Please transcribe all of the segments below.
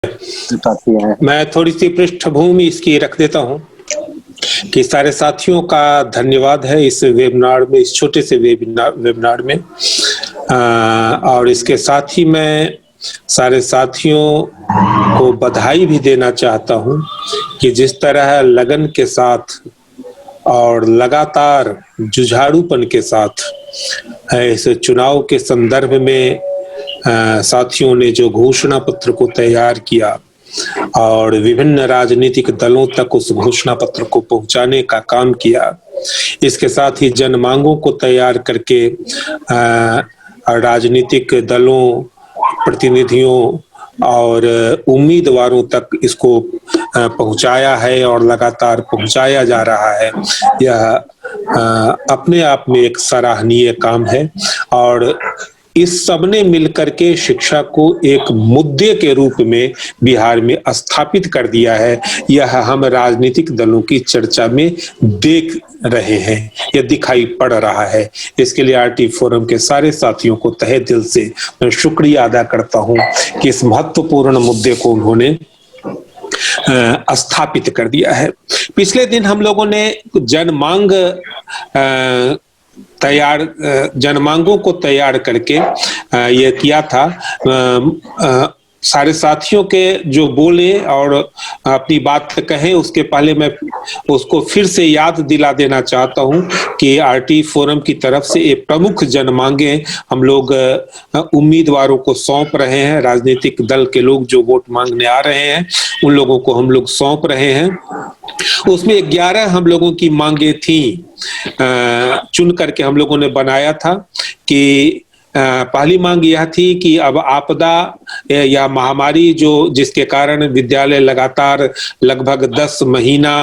काफी है। मैं थोड़ी सी पृष्ठभूमि इसकी रख देता हूँ कि सारे साथियों का धन्यवाद है इस वेबिनार में, इस छोटे से वेबिनार में। और इसके साथ ही मैं सारे साथियों को बधाई भी देना चाहता हूँ कि जिस तरह लगन के साथ और लगातार जुझारूपन के साथ इस चुनाव के संदर्भ में साथियों ने जो घोषणा पत्र को तैयार किया और विभिन्न राजनीतिक दलों तक उस घोषणा पत्र को पहुंचाने का काम किया, इसके साथ ही जन मांगों को तैयार करके राजनीतिक दलों, प्रतिनिधियों और उम्मीदवारों तक इसको पहुंचाया है और लगातार पहुंचाया जा रहा है। यह अपने आप में एक सराहनीय काम है और इस सबने मिलकर के शिक्षा को एक मुद्दे के रूप में बिहार में स्थापित कर दिया है। यह हम राजनीतिक दलों की चर्चा में देख रहे हैं, यह दिखाई पड़ रहा है। इसके लिए आरटी फोरम के सारे साथियों को तहे दिल से मैं शुक्रिया अदा करता हूं कि इस महत्वपूर्ण मुद्दे को उन्होंने स्थापित कर दिया है। पिछले दिन हम लोगों ने जनमांगों को तैयार करके ये किया था। सारे साथियों के जो बोले और अपनी बात कहें उसके पहले मैं उसको फिर से याद दिला देना चाहता हूं कि आरटी फोरम की तरफ से एक प्रमुख जनमांगे हम लोग उम्मीदवारों को सौंप रहे हैं। राजनीतिक दल के लोग जो वोट मांगने आ रहे हैं उन लोगों को हम लोग सौंप रहे हैं। उसमें 11 हम लोगों की मांगे थी, चुन करके हम लोगों ने बनाया था कि पहली मांग यह थी कि अब आपदा या महामारी जिसके कारण विद्यालय लगातार लगभग 10 महीना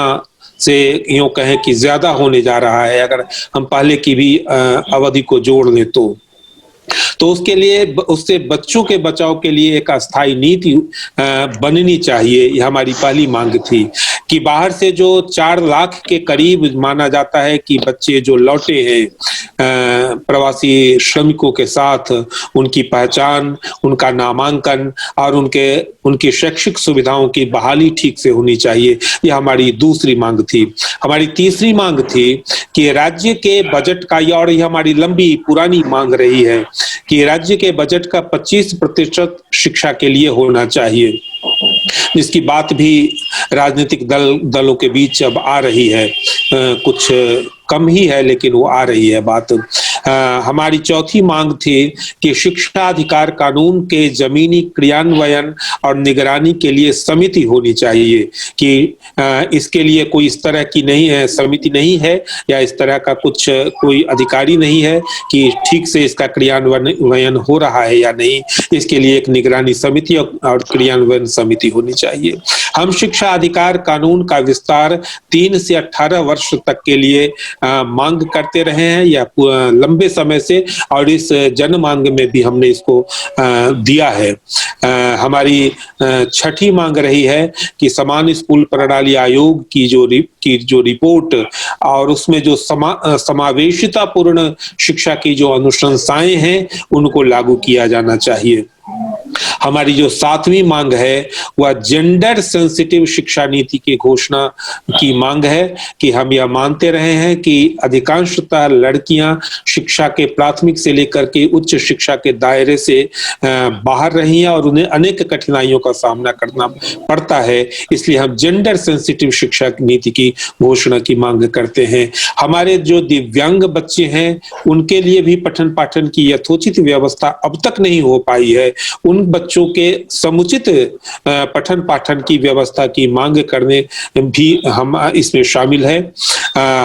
से यूं कहें कि ज्यादा होने जा रहा है, अगर हम पहले की भी अवधि को जोड़ लें तो उसके लिए, उससे बच्चों के बचाव के लिए एक अस्थायी नीति बननी चाहिए। यह हमारी पहली मांग थी कि बाहर से जो 4 लाख के करीब माना जाता है कि बच्चे जो लौटे हैं प्रवासी श्रमिकों के साथ, उनकी पहचान, उनका नामांकन और उनकी शैक्षिक सुविधाओं की बहाली ठीक से होनी चाहिए। यह हमारी दूसरी मांग थी। हमारी तीसरी मांग थी कि राज्य के बजट का, और यह हमारी लंबी पुरानी मांग रही है कि राज्य के बजट का 25% शिक्षा के लिए होना चाहिए, जिसकी बात भी राजनीतिक दलों के बीच अब आ रही है। कुछ कम ही है लेकिन वो आ रही है बात। हमारी चौथी मांग थी कि शिक्षा अधिकार कानून के जमीनी क्रियान्वयन और निगरानी के लिए समिति होनी चाहिए, कि इसके लिए कोई इस तरह की नहीं है, समिति नहीं है या इस तरह का कोई अधिकारी नहीं है कि ठीक से इसका क्रियान्वयन हो रहा है या नहीं। इसके लिए एक निगरानी समिति और क्रियान्वयन समिति होनी चाहिए। हम शिक्षा अधिकार कानून का विस्तार 3 से 18 वर्ष तक के लिए मांग करते रहे हैं या लंबे समय से, और इस जन मांग में भी हमने इसको दिया है। हमारी छठी मांग रही है कि समान स्कूल प्रणाली आयोग की जो रिपोर्ट और उसमें जो समावेशिता पूर्ण शिक्षा की जो अनुशंसाएं हैं उनको लागू किया जाना चाहिए। हमारी जो 7वीं मांग है वह जेंडर सेंसिटिव शिक्षा नीति की घोषणा की मांग है कि हम यह मानते रहे हैं कि अधिकांशतः लड़कियां शिक्षा के प्राथमिक से लेकर के उच्च शिक्षा के दायरे से बाहर रही हैं और उन्हें अनेक कठिनाइयों का सामना करना पड़ता है। इसलिए हम जेंडर सेंसिटिव शिक्षा नीति की घोषणा की मांग करते हैं। हमारे जो दिव्यांग बच्चे हैं उनके लिए भी पठन पाठन की यथोचित व्यवस्था अब तक नहीं हो पाई है। उन बच्चों के समुचित पठन पाठन की व्यवस्था की मांग करने भी हम इसमें शामिल है।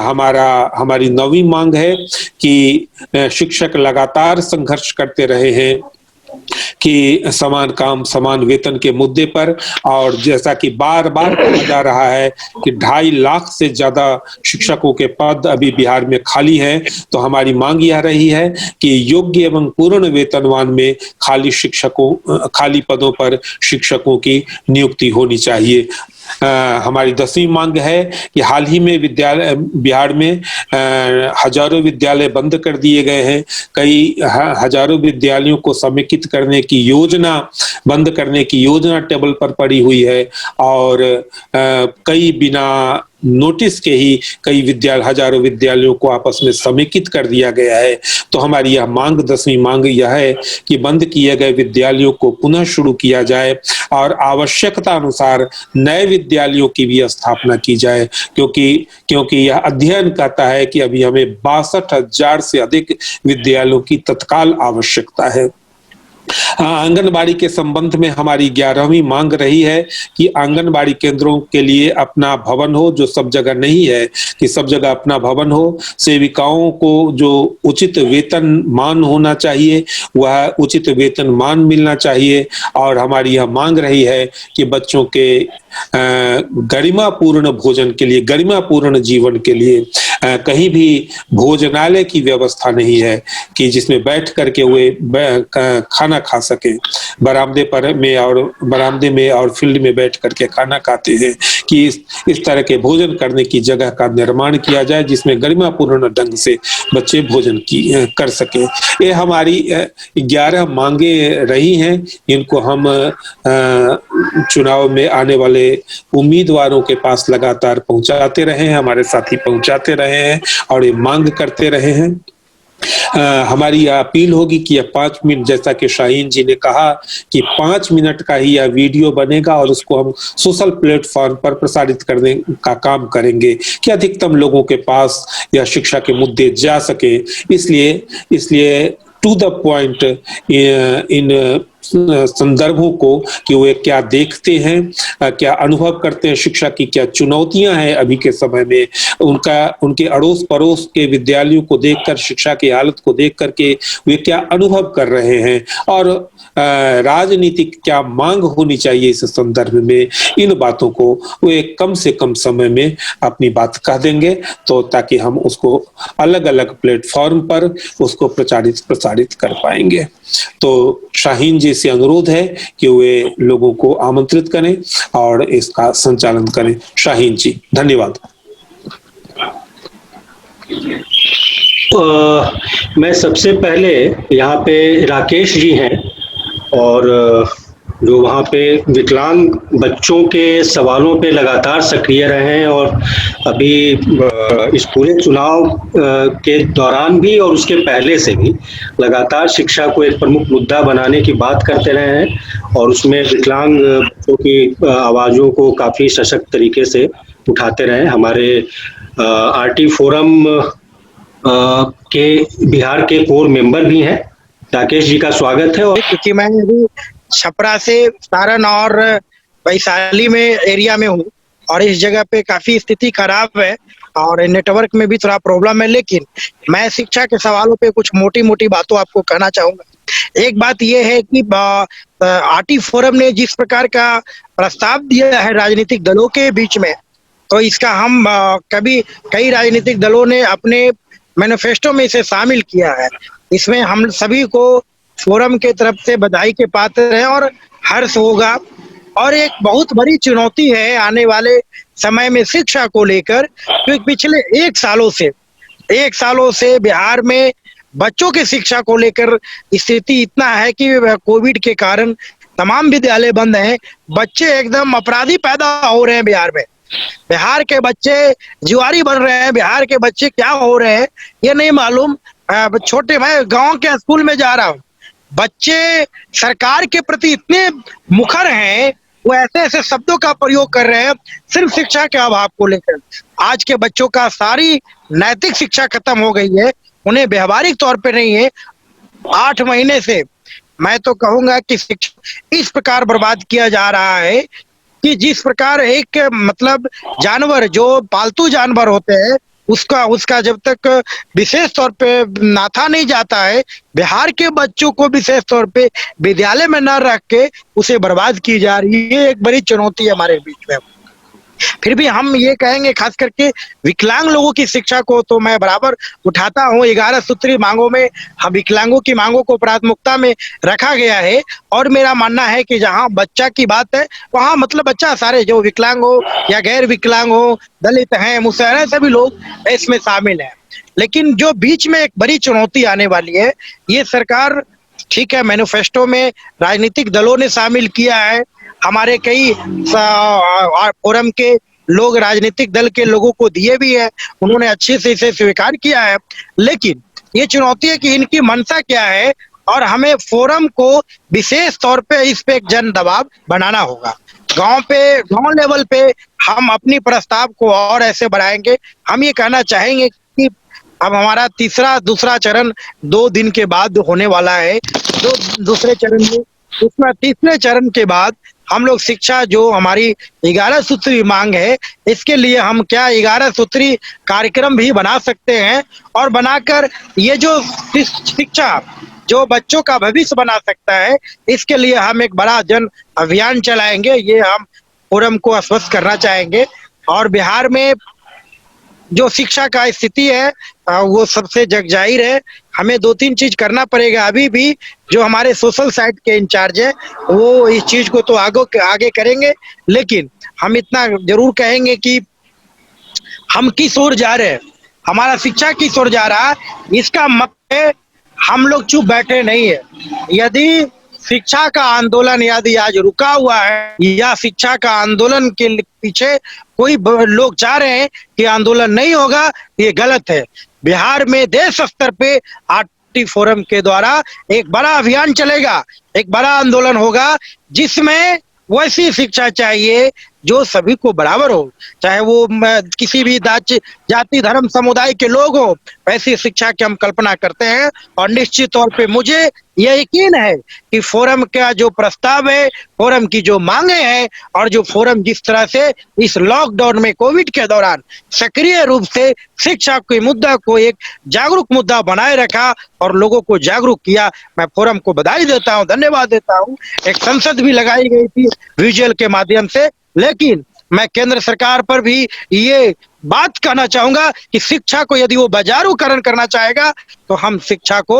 हमारी 9वीं मांग है कि शिक्षक लगातार संघर्ष करते रहे हैं कि समान काम समान वेतन के मुद्दे पर, और जैसा कि बार बार कहा जा रहा है कि 2.5 लाख से ज्यादा शिक्षकों के पद अभी बिहार में खाली हैं, तो हमारी मांग यह रही है कि योग्य एवं पूर्ण वेतनमान में खाली पदों पर शिक्षकों की नियुक्ति होनी चाहिए। हमारी 10वीं मांग है कि हाल ही में विद्यालय बिहार में हजारों विद्यालय बंद कर दिए गए हैं। कई हजारों विद्यालयों को समेकित करने की योजना, बंद करने की योजना टेबल पर पड़ी हुई है और कई बिना नोटिस के ही कई हजारों विद्यालयों को आपस में समेकित कर दिया गया है। तो हमारी यह मांग, 10वीं मांग यह है कि बंद किए गए विद्यालयों को पुनः शुरू किया जाए और आवश्यकता अनुसार नए विद्यालयों की भी स्थापना की जाए, क्योंकि यह अध्ययन कहता है कि अभी हमें 62,000 से अधिक विद्यालयों की तत्काल आवश्यकता है। आंगनबाड़ी के संबंध में हमारी 11वीं मांग रही है कि आंगनबाड़ी केंद्रों के लिए अपना भवन हो, जो सब जगह नहीं है, कि सब जगह अपना भवन हो। सेविकाओं को जो उचित वेतन मान होना चाहिए, वह उचित वेतन मान मिलना चाहिए। और हमारी यह मांग रही है कि बच्चों के गरिमापूर्ण भोजन के लिए, गरिमापूर्ण जीवन के लिए कहीं भी भोजनालय की व्यवस्था नहीं है कि जिसमें बैठ करके वे खाना खा सके। बरामदे में और फील्ड में बैठ करके खाना खाते हैं, कि इस तरह के भोजन करने की जगह का निर्माण किया जाए जिसमें गरिमापूर्ण ढंग से बच्चे भोजन कर सके। ये हमारी 11 मांगे रही हैं। इनको हम चुनाव में आने वाले उम्मीदवारों के पास लगातार पहुंचाते रहे हैं, हमारे साथी पहुंचाते रहे हैं और ये मांग करते रहे हैं। हमारी अपील होगी कि यह 5 मिनट, जैसा कि शाहीन जी ने कहा कि 5 मिनट का ही यह वीडियो बनेगा और उसको हम सोशल प्लेटफॉर्म पर प्रसारित करने का काम करेंगे कि अधिकतम लोगों के पास यह शिक्षा के मुद्दे जा सके। इसलिए टू द पॉइंट इन संदर्भों को, कि वे क्या देखते हैं, क्या अनुभव करते हैं, शिक्षा की क्या चुनौतियां हैं अभी के समय में, उनके अड़ोस पड़ोस के विद्यालयों को देखकर, शिक्षा की हालत को देख करके वे क्या अनुभव कर रहे हैं और राजनीतिक क्या मांग होनी चाहिए इस संदर्भ में, इन बातों को वे कम से कम समय में अपनी बात कह देंगे, तो ताकि हम उसको अलग अलग प्लेटफॉर्म पर उसको प्रचारित कर पाएंगे। तो शाहीन जी से अनुरोध है कि वे लोगों को आमंत्रित करें और इसका संचालन करें। शाहीन जी, धन्यवाद। मैं सबसे पहले यहाँ पे राकेश जी हैं और जो वहाँ पे विकलांग बच्चों के सवालों पे लगातार सक्रिय रहे हैं और अभी इस पूरे चुनाव के दौरान भी और उसके पहले से भी लगातार शिक्षा को एक प्रमुख मुद्दा बनाने की बात करते रहे हैं और उसमें विकलांग बच्चों की आवाज़ों को काफ़ी सशक्त तरीके से उठाते रहे। हमारे आरटी फोरम के बिहार के कोर मेंबर भी हैं। राकेश जी का स्वागत है। और क्योंकि मैं अभी छपरा से सारण और वैशाली में एरिया में हूँ और इस जगह पे काफी स्थिति खराब है और नेटवर्क में भी थोड़ा प्रॉब्लम है, लेकिन मैं शिक्षा के सवालों पे कुछ मोटी मोटी बातों आपको कहना चाहूंगा। एक बात यह है कि आरटी फोरम ने जिस प्रकार का प्रस्ताव दिया है राजनीतिक दलों के बीच में, तो इसका हम कई राजनीतिक दलों ने अपने मैनिफेस्टो में इसे शामिल किया है। इसमें हम सभी को फोरम के तरफ से बधाई के पात्र हैं और हर्ष होगा। और एक बहुत बड़ी चुनौती है आने वाले समय में शिक्षा को लेकर, क्योंकि पिछले 1 सालों से बिहार में बच्चों की शिक्षा को लेकर स्थिति इतना है कि कोविड के कारण तमाम विद्यालय बंद हैं। बच्चे एकदम अपराधी पैदा हो रहे हैं बिहार में। बिहार के बच्चे जुआरी बन रहे हैं। बिहार के बच्चे क्या हो रहे हैं ये नहीं मालूम। छोटे, मैं गांव के स्कूल में जा रहा हूँ, बच्चे सरकार के प्रति इतने मुखर हैं, वो ऐसे ऐसे शब्दों का प्रयोग कर रहे हैं सिर्फ शिक्षा के अभाव को लेकर। आज के बच्चों का सारी नैतिक शिक्षा खत्म हो गई है, उन्हें व्यवहारिक तौर पे नहीं है। 8 महीने से मैं तो कहूंगा कि शिक्षा इस प्रकार बर्बाद किया जा रहा है कि जिस प्रकार एक मतलब जानवर, जो पालतू जानवर होते हैं, उसका जब तक विशेष तौर पे नाथा नहीं जाता है, बिहार के बच्चों को विशेष तौर पे विद्यालय में न रख के उसे बर्बाद की जा रही है। एक बड़ी चुनौती है हमारे बीच में। फिर भी हम ये कहेंगे, खास करके विकलांग लोगों की शिक्षा को तो मैं बराबर उठाता हूँ। 11 सूत्री मांगों में हम विकलांगों की मांगों को प्राथमिकता में रखा गया है, और मेरा मानना है कि जहाँ बच्चा की बात है वहाँ मतलब बच्चा सारे, जो विकलांग हो या गैर विकलांग हो, दलित हैं, मुसहर, सभी लोग इसमें शामिल हैं। लेकिन जो बीच में एक बड़ी चुनौती आने वाली है, ये सरकार, ठीक है, मैनिफेस्टो में राजनीतिक दलों ने शामिल किया है, हमारे कई फोरम के लोग राजनीतिक दल के लोगों को दिए भी है, उन्होंने अच्छे से इसे स्वीकार किया है। लेकिन ये चुनौती है कि इनकी मंशा क्या है, और हमें फोरम को विशेष तौर पे इस पे एक जन दबाव बनाना होगा। गांव लेवल पे हम अपनी प्रस्ताव को और ऐसे बढ़ाएंगे। हम ये कहना चाहेंगे कि अब हमारा दूसरा चरण 2 दिन के बाद होने वाला है। दूसरे चरण में, तीसरे चरण के बाद हम लोग शिक्षा, जो हमारी 11 सूत्री मांग है, इसके लिए हम क्या 11 सूत्री कार्यक्रम भी बना सकते हैं, और बनाकर ये जो शिक्षा जो बच्चों का भविष्य बना सकता है, इसके लिए हम एक बड़ा जन अभियान चलाएंगे। ये हम फोरम को आश्वस्त करना चाहेंगे। और बिहार में जो शिक्षा का स्थिति है वो सबसे जग जाहिर है। हमें 2-3 चीज करना पड़ेगा। अभी भी जो हमारे सोशल साइट के इंचार्ज है वो इस चीज को तो आगे करेंगे, लेकिन हम इतना जरूर कहेंगे कि हम किस ओर जा रहे हैं, हमारा शिक्षा किस ओर जा रहा है, इसका मतलब हम लोग चुप बैठे नहीं है। यदि शिक्षा का आंदोलन यदि आज रुका हुआ है, या शिक्षा का आंदोलन के पीछे कोई लोग चाह रहे हैं कि आंदोलन नहीं होगा, ये गलत है। बिहार में देश स्तर पे आरटी फोरम के द्वारा एक बड़ा अभियान चलेगा, एक बड़ा आंदोलन होगा, जिसमें वैसी शिक्षा चाहिए जो सभी को बराबर हो, चाहे वो किसी भी जाति धर्म समुदाय के लोग हो, वैसी शिक्षा की हम कल्पना करते हैं। और निश्चित तौर पे मुझे यह यकीन है कि फोरम का जो प्रस्ताव है, फोरम की जो मांगे हैं, और जो फोरम जिस तरह से इस लॉकडाउन में कोविड के दौरान सक्रिय रूप से शिक्षा के मुद्दा को एक जागरूक मुद्दा बनाए रखा और लोगों को जागरूक किया, मैं फोरम को बधाई देता हूँ, धन्यवाद देता हूँ। एक संसद भी लगाई गई थी विजुअल के माध्यम से, लेकिन मैं केंद्र सरकार पर भी ये बात कहना चाहूंगा कि शिक्षा को यदि वो बाजारूकरण करना चाहेगा तो हम शिक्षा को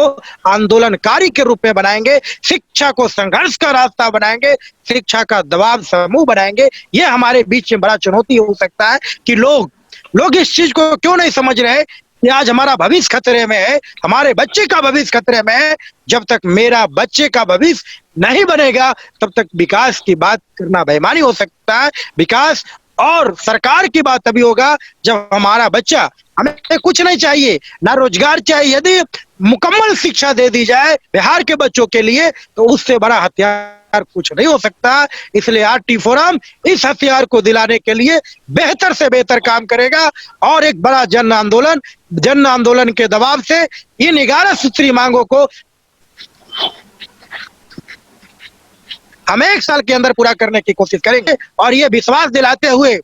आंदोलनकारी के रूप में बनाएंगे, शिक्षा को संघर्ष का रास्ता बनाएंगे, शिक्षा का दबाव समूह बनाएंगे। ये हमारे बीच में बड़ा चुनौती हो सकता है कि लोग इस चीज को क्यों नहीं समझ रहे कि आज हमारा भविष्य खतरे में है, हमारे बच्चे का भविष्य खतरे में है। जब तक मेरा बच्चे का भविष्य नहीं बनेगा तब तक विकास की बात करना बेईमानी हो सकता है। विकास और सरकार की बात तभी होगा जब हमारा बच्चा, हमें कुछ नहीं चाहिए, ना रोजगार चाहिए, यदि मुकम्मल शिक्षा दे दी जाए बिहार के बच्चों के लिए तो उससे बड़ा हथियार कुछ नहीं हो सकता। इसलिए आरटी फोरम इस हथियार को दिलाने के लिए बेहतर से बेहतर काम करेगा और एक बड़ा जन आंदोलन के दबाव से इन 11 सूत्री मांगों को हम 1 साल के अंदर पूरा करने की कोशिश करेंगे। और ये विश्वास दिलाते हुए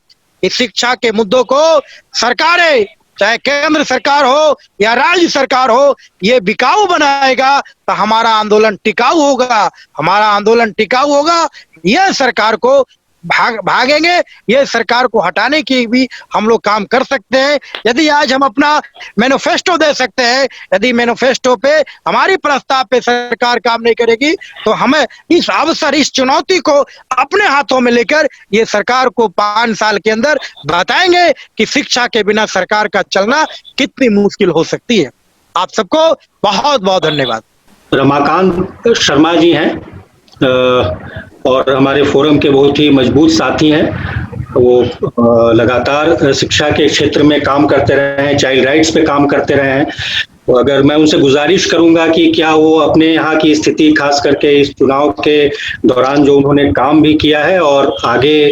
इस शिक्षा के मुद्दों को सरकारें, चाहे केंद्र सरकार हो या राज्य सरकार हो, ये बिकाऊ बनाएगा तो हमारा आंदोलन टिकाऊ होगा, हमारा आंदोलन टिकाऊ होगा। यह सरकार को भागेंगे, ये सरकार को हटाने की भी हम लोग काम कर सकते हैं। यदि आज हम अपना मैनिफेस्टो दे सकते हैं, यदि मैनिफेस्टो पे हमारी प्रस्ताव पे सरकार काम नहीं करेगी तो हमें इस अवसर, इस चुनौती को अपने हाथों में लेकर ये सरकार को 5 साल के अंदर बताएंगे कि शिक्षा के बिना सरकार का चलना कितनी मुश्किल हो सकती है। आप सबको बहुत बहुत धन्यवाद। रमाकांत शर्मा जी हैं और हमारे फोरम के बहुत ही मजबूत साथी हैं। वो लगातार शिक्षा के क्षेत्र में काम करते रहे हैं, चाइल्ड राइट्स पे काम करते रहे हैं। तो अगर मैं उनसे गुजारिश करूंगा कि क्या वो अपने यहाँ की स्थिति, खास करके इस चुनाव के दौरान जो उन्होंने काम भी किया है और आगे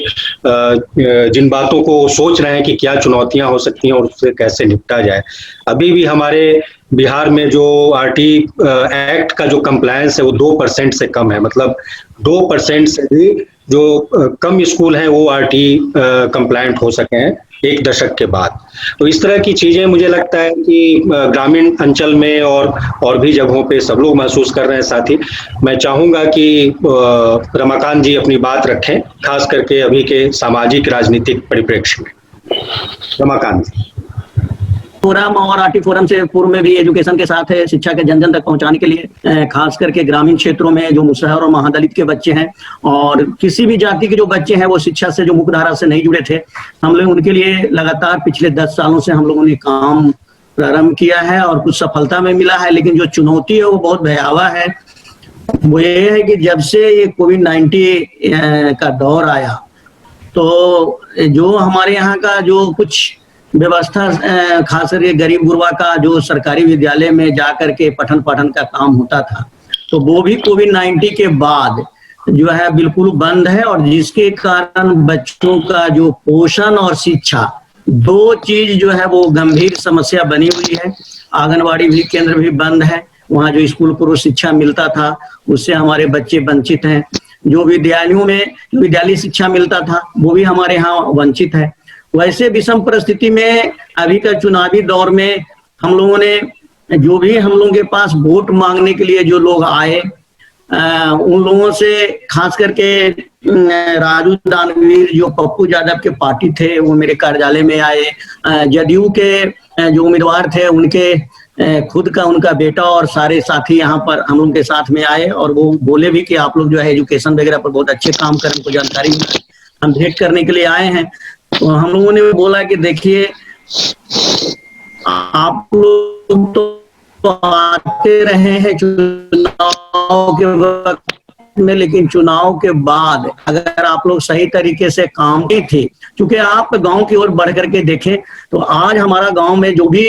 जिन बातों को सोच रहे हैं कि क्या चुनौतियां हो सकती हैं और उससे कैसे निपटा जाए। अभी भी हमारे बिहार में जो आरटी एक्ट का जो कंप्लायंस है वो 2% से कम है, मतलब 2% से भी जो कम स्कूल हैं वो आरटी कंप्लायंट हो सके हैं। एक दशक के बाद। तो इस तरह की चीजें मुझे लगता है कि ग्रामीण अंचल में और भी जगहों पे सब लोग महसूस कर रहे हैं। साथ ही मैं चाहूंगा कि रमाकांत जी अपनी बात रखें, खास करके अभी के सामाजिक राजनीतिक परिप्रेक्ष्य में। रमाकांत जी। फोरम और आरटी फोरम से पूर्व में भी एजुकेशन के साथ है, शिक्षा के जन जन तक पहुंचाने के लिए, खास करके ग्रामीण क्षेत्रों में जो मुसहर और महादलित के बच्चे हैं और किसी भी जाति के जो बच्चे हैं वो शिक्षा से जो मुख्य धारा से नहीं जुड़े थे, हम लोग उनके लिए लगातार पिछले 10 सालों से हम लोगों ने काम प्रारंभ किया है और कुछ सफलता में मिला है। लेकिन जो चुनौती है वो बहुत भयावह है। वो ये है कि जब से ये कोविड-19 का दौर आया तो जो हमारे यहाँ का जो कुछ व्यवस्था, खास करके गरीब गुरबा का जो सरकारी विद्यालय में जाकर के पठन पाठन का काम होता था, तो वो भी कोविड-19 के बाद जो है बिल्कुल बंद है। और जिसके कारण बच्चों का जो पोषण और शिक्षा, दो चीज जो है वो गंभीर समस्या बनी हुई है। आंगनबाड़ी भी केंद्र भी बंद है, वहाँ जो स्कूल पूर्व शिक्षा मिलता था उससे हमारे बच्चे वंचित हैं। जो विद्यालयों में विद्यालय शिक्षा मिलता था वो भी हमारे यहाँ वंचित है। वैसे विषम परिस्थिति में अभी का चुनावी दौर में हम लोगों ने जो भी हम लोगों के पास वोट मांगने के लिए जो लोग आए, उन लोगों से खास करके राजू दानवीर जो पप्पू यादव के पार्टी थे वो मेरे कार्यालय में आए। जदयू के जो उम्मीदवार थे उनके खुद का उनका बेटा और सारे साथी यहाँ पर हम लोग के साथ में आए और वो बोले भी कि आप लोग जो है एजुकेशन वगैरह पर बहुत अच्छे काम करें, हमको जानकारी मिला, हम भेंट करने के लिए आए हैं। तो हम लोगों ने बोला कि देखिए आप लोग तो आते रहे हैं चुनाव के वक्त में, लेकिन चुनाव के बाद अगर आप लोग सही तरीके से काम की थी, क्योंकि आप गांव की ओर बढ़ करके देखें तो आज हमारा गांव में जो भी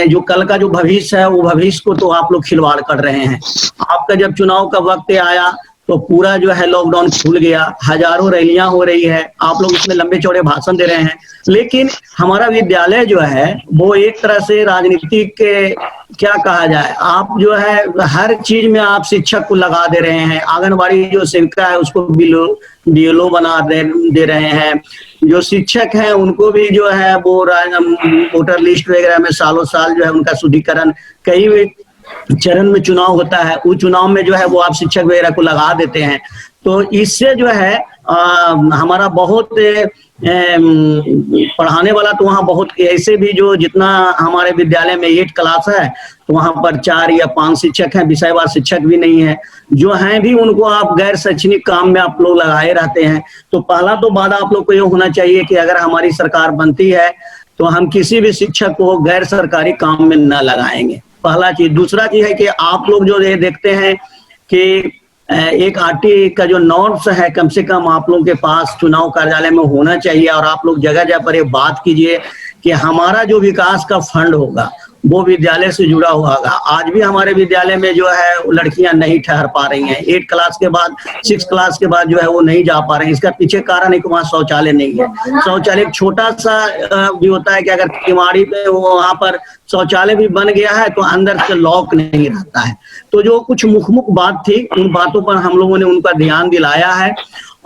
जो कल का जो भविष्य है वो भविष्य को तो आप लोग खिलवाड़ कर रहे हैं। आपका जब चुनाव का वक्त आया तो पूरा जो है लॉकडाउन खुल गया, हजारों रैलियां हो रही है, आप लोग इसमें लंबे चौड़े भाषण दे रहे हैं, लेकिन हमारा विद्यालय जो है वो एक तरह से राजनीतिक के क्या कहा जाए, आप जो है हर चीज में आप शिक्षक को लगा दे रहे हैं। आंगनबाड़ी जो सेविका है उसको बीएलओ बना दे रहे हैं। जो शिक्षक हैं उनको भी जो है वो वोटर लिस्ट वगैरह में सालों साल जो है उनका शुद्धिकरण, कई चरण में चुनाव होता है, उस चुनाव में जो है वो आप शिक्षक वगैरह को लगा देते हैं। तो इससे जो है हमारा बहुत पढ़ाने वाला तो वहाँ बहुत ऐसे भी जो जितना हमारे विद्यालय में 8 क्लास है तो वहाँ पर 4 या 5 शिक्षक हैं, विषयवार शिक्षक भी नहीं है। जो हैं भी उनको आप गैर शैक्षणिक काम में आप लोग लगाए रहते हैं। तो पहला तो वादा आप लोग को ये होना चाहिए कि अगर हमारी सरकार बनती है तो हम किसी भी शिक्षक को गैर सरकारी काम में न लगाएंगे, पहला चीज। दूसरा चीज है कि आप लोग जो ये देखते हैं कि एक आरटी का जो नॉर्म्स है कम से कम आप लोगों के पास चुनाव कार्यालय में होना चाहिए और आप लोग जगह जगह पर ये बात कीजिए कि हमारा जो विकास का फंड होगा वो विद्यालय से जुड़ा हुआ होगा। आज भी हमारे विद्यालय में जो है लड़कियां नहीं ठहर पा रही हैं, 8 क्लास के बाद 6 क्लास के बाद जो है वो नहीं जा पा रहे हैं। इसका पीछे कारण है कि वहाँ शौचालय नहीं है। शौचालय एक छोटा सा भी होता है कि अगर किवाड़ी पे वहाँ पर शौचालय भी बन गया है तो अंदर से लॉक नहीं रहता है। तो जो कुछ मुख बात थी उन बातों पर हम लोगों ने उनका ध्यान दिलाया है।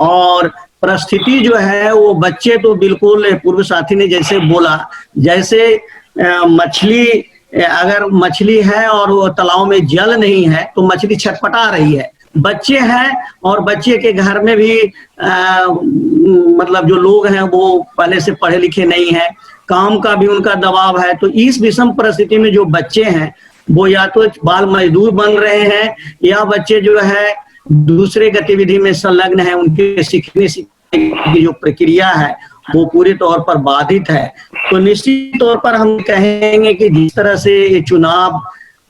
और परिस्थिति जो है वो बच्चे तो बिल्कुल पूर्व साथी ने जैसे बोला, जैसे मछली, अगर मछली है और वो तालाब में जल नहीं है तो मछली छटपटा रही है। बच्चे हैं और बच्चे के घर में भी मतलब जो लोग हैं वो पहले से पढ़े लिखे नहीं है, काम का भी उनका दबाव है। तो इस विषम परिस्थिति में जो बच्चे हैं वो या तो बाल मजदूर बन रहे हैं या बच्चे जो है दूसरे गतिविधि में संलग्न है, उनके सीखने की जो प्रक्रिया है वो पूरे तौर पर बाधित है। तो निश्चित तौर पर हम कहेंगे कि जिस तरह से ये चुनाव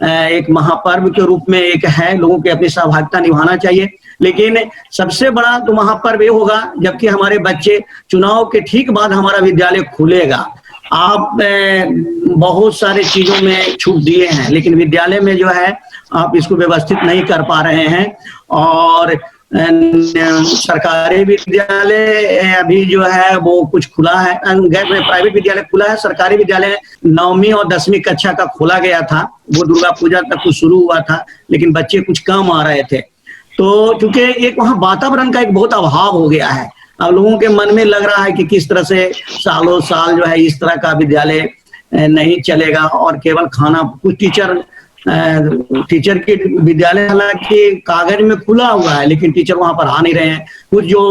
एक महापर्व के रूप में एक है, लोगों की अपनी सहभागिता निभाना चाहिए, लेकिन सबसे बड़ा तो महापर्व ये होगा जबकि हमारे बच्चे चुनाव के ठीक बाद हमारा विद्यालय खुलेगा। आप बहुत सारे चीजों में छूट दिए हैं लेकिन विद्यालय में जो है आप इसको व्यवस्थित नहीं कर पा रहे हैं। और सरकारी विद्यालय अभी जो है वो कुछ खुला है, प्राइवेट विद्यालय खुला है, सरकारी विद्यालय 9वीं और 10वीं कक्षा का खोला गया था, वो दुर्गा पूजा तक कुछ शुरू हुआ था लेकिन बच्चे कुछ कम आ रहे थे। तो चूंकि एक वहाँ वातावरण का एक बहुत अभाव हो गया है, अब लोगों के मन में लग रहा है कि किस तरह से सालों साल जो है इस तरह का विद्यालय नहीं चलेगा और केवल खाना कुछ टीचर के विद्यालय हालांकि कागज में खुला हुआ है लेकिन टीचर वहां पर आ नहीं रहे हैं। कुछ जो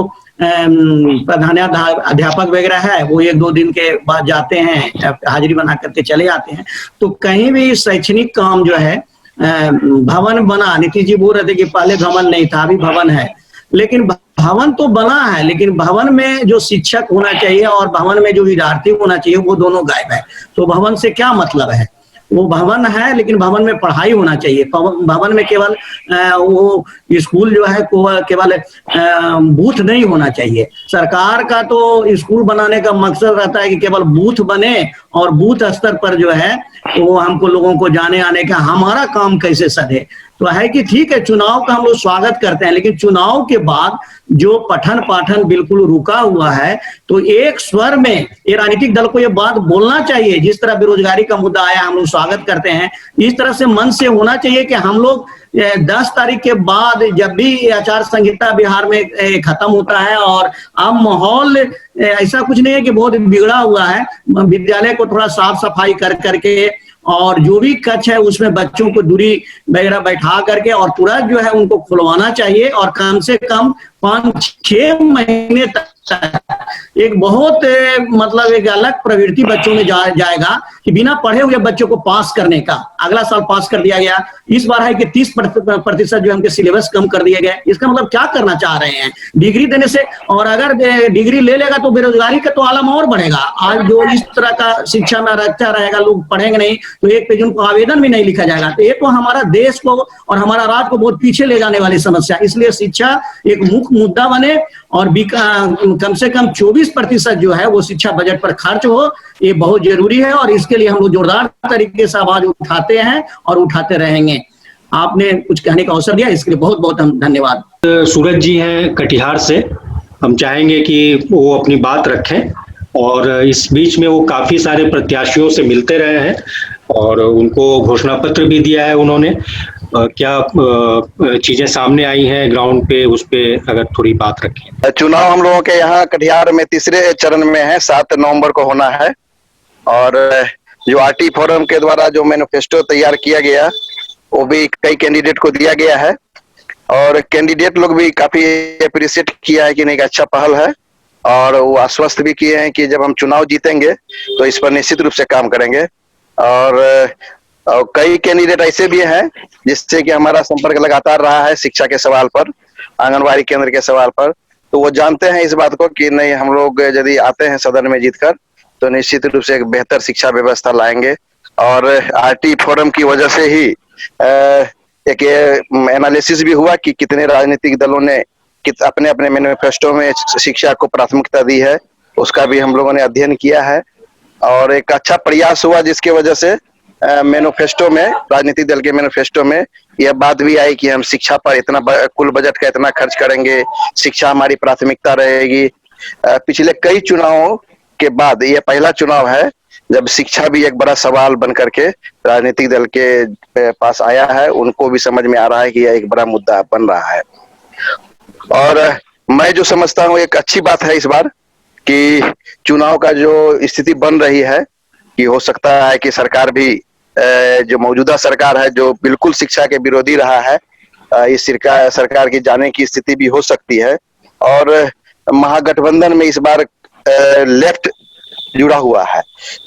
अध्यापक वगैरह है वो 1-2 दिन के बाद जाते हैं, हाजिरी बना करके चले जाते हैं। तो कहीं भी शैक्षणिक काम जो है भवन बना, नीतीश जी बोल रहे थे कि पहले भवन नहीं था अभी भवन है, लेकिन भवन तो बना है लेकिन भवन में जो शिक्षक होना चाहिए और भवन में जो विद्यार्थी होना चाहिए वो दोनों गायब है। तो भवन से क्या मतलब है? वो भवन है लेकिन भवन में पढ़ाई होना चाहिए। भवन में केवल वो स्कूल जो है केवल बूथ नहीं होना चाहिए। सरकार का तो स्कूल बनाने का मकसद रहता है कि केवल बूथ बने और बूथ स्तर पर जो है वो हमको लोगों को जाने आने का हमारा काम कैसे सधे। तो है कि ठीक है चुनाव का हम लोग स्वागत करते हैं लेकिन चुनाव के बाद जो पठन पाठन बिल्कुल रुका हुआ है तो एक स्वर में ये राजनीतिक दल को ये बात बोलना चाहिए। जिस तरह बेरोजगारी का मुद्दा आया हम लोग स्वागत करते हैं, इस तरह से मन से होना चाहिए कि हम लोग 10 तारीख के बाद जब भी आचार संहिता बिहार में खत्म होता है और अब माहौल ऐसा कुछ नहीं है कि बहुत बिगड़ा हुआ है, विद्यालय को थोड़ा साफ सफाई कर करके और जो भी कक्ष है उसमें बच्चों को दूरी वगैरह बैठा करके और तुरंत जो है उनको खुलवाना चाहिए और कम से कम 5-6 महीने तक एक बहुत मतलब एक अलग प्रवृत्ति बच्चों में जाएगा कि बिना पढ़े हुए बच्चों को पास करने का। अगला साल पास कर दिया गया, इस बार है कि 30% जो हमके सिलेबस कम कर दिया गया। इसका मतलब क्या करना चाह रहे हैं? डिग्री देने से, और अगर डिग्री ले लेगा तो बेरोजगारी का तो आलम और बढ़ेगा। आज जो इस तरह का शिक्षा में रखा रहेगा, लोग पढ़ेंगे नहीं तो एक पेज उनको आवेदन भी नहीं लिखा जाएगा। तो ये तो हमारा देश को और हमारा राज्य को बहुत पीछे ले जाने वाली समस्या। इसलिए शिक्षा एक मुख्य मुद्दा बने और कम से कम 24% जो है वो शिक्षा बजट पर खर्च हो, ये बहुत जरूरी है और इसके लिए हम लोग जोरदार तरीके से आवाज उठाते हैं और उठाते रहेंगे। आपने कुछ कहने का अवसर दिया, इसके लिए बहुत बहुत हम धन्यवाद। सूरज जी हैं कटिहार से, हम चाहेंगे कि वो अपनी बात रखें और इस बीच में वो काफी सारे प्रत्याशियों से मिलते रहे हैं और उनको घोषणा पत्र भी दिया है उन्होंने। क्या चीजें सामने आई हैं ग्राउंड पे, उस पे अगर थोड़ी बात रखें। चुनाव हम लोगों के यहाँ कटिहार में तीसरे चरण में है, 7 नवंबर को होना है और जो आरटी फोरम के द्वारा जो मैनिफेस्टो तैयार किया गया वो भी कई कैंडिडेट को दिया गया है और कैंडिडेट लोग भी काफी अप्रिशिएट किया है कि नहीं अच्छा पहल है और वो आश्वस्त भी किए हैं कि जब हम चुनाव जीतेंगे तो इस पर निश्चित रूप से काम करेंगे। और कई कैंडिडेट ऐसे भी हैं जिससे कि हमारा संपर्क लगातार रहा है शिक्षा के सवाल पर, आंगनबाड़ी केंद्र के सवाल पर, तो वो जानते हैं इस बात को कि नहीं हम लोग यदि आते हैं सदन में जीतकर तो निश्चित रूप से एक बेहतर शिक्षा व्यवस्था लाएंगे। और आरटी फोरम की वजह से ही एक एनालिसिस भी हुआ कि कितने राजनीतिक दलों ने अपने अपने मैनिफेस्टो में शिक्षा को प्राथमिकता दी है, उसका भी हम लोगों ने अध्ययन किया है और एक अच्छा प्रयास हुआ जिसकी वजह से मैनिफेस्टो में, राजनीतिक दल के मैनिफेस्टो में यह बात भी आई कि हम शिक्षा पर इतना कुल बजट का इतना खर्च करेंगे, शिक्षा हमारी प्राथमिकता रहेगी। पिछले कई चुनावों के बाद यह पहला चुनाव है जब शिक्षा भी एक बड़ा सवाल बन करके राजनीतिक दल के पास आया है, उनको भी समझ में आ रहा है कि यह एक बड़ा मुद्दा बन रहा है। और मैं जो समझता हूँ एक अच्छी बात है इस बार कि चुनाव का जो स्थिति बन रही है कि हो सकता है कि सरकार भी जो मौजूदा सरकार है जो बिल्कुल शिक्षा के विरोधी रहा है, इस सरकार की जाने की स्थिति भी हो सकती है। और महागठबंधन में इस बार लेफ्ट जुड़ा हुआ है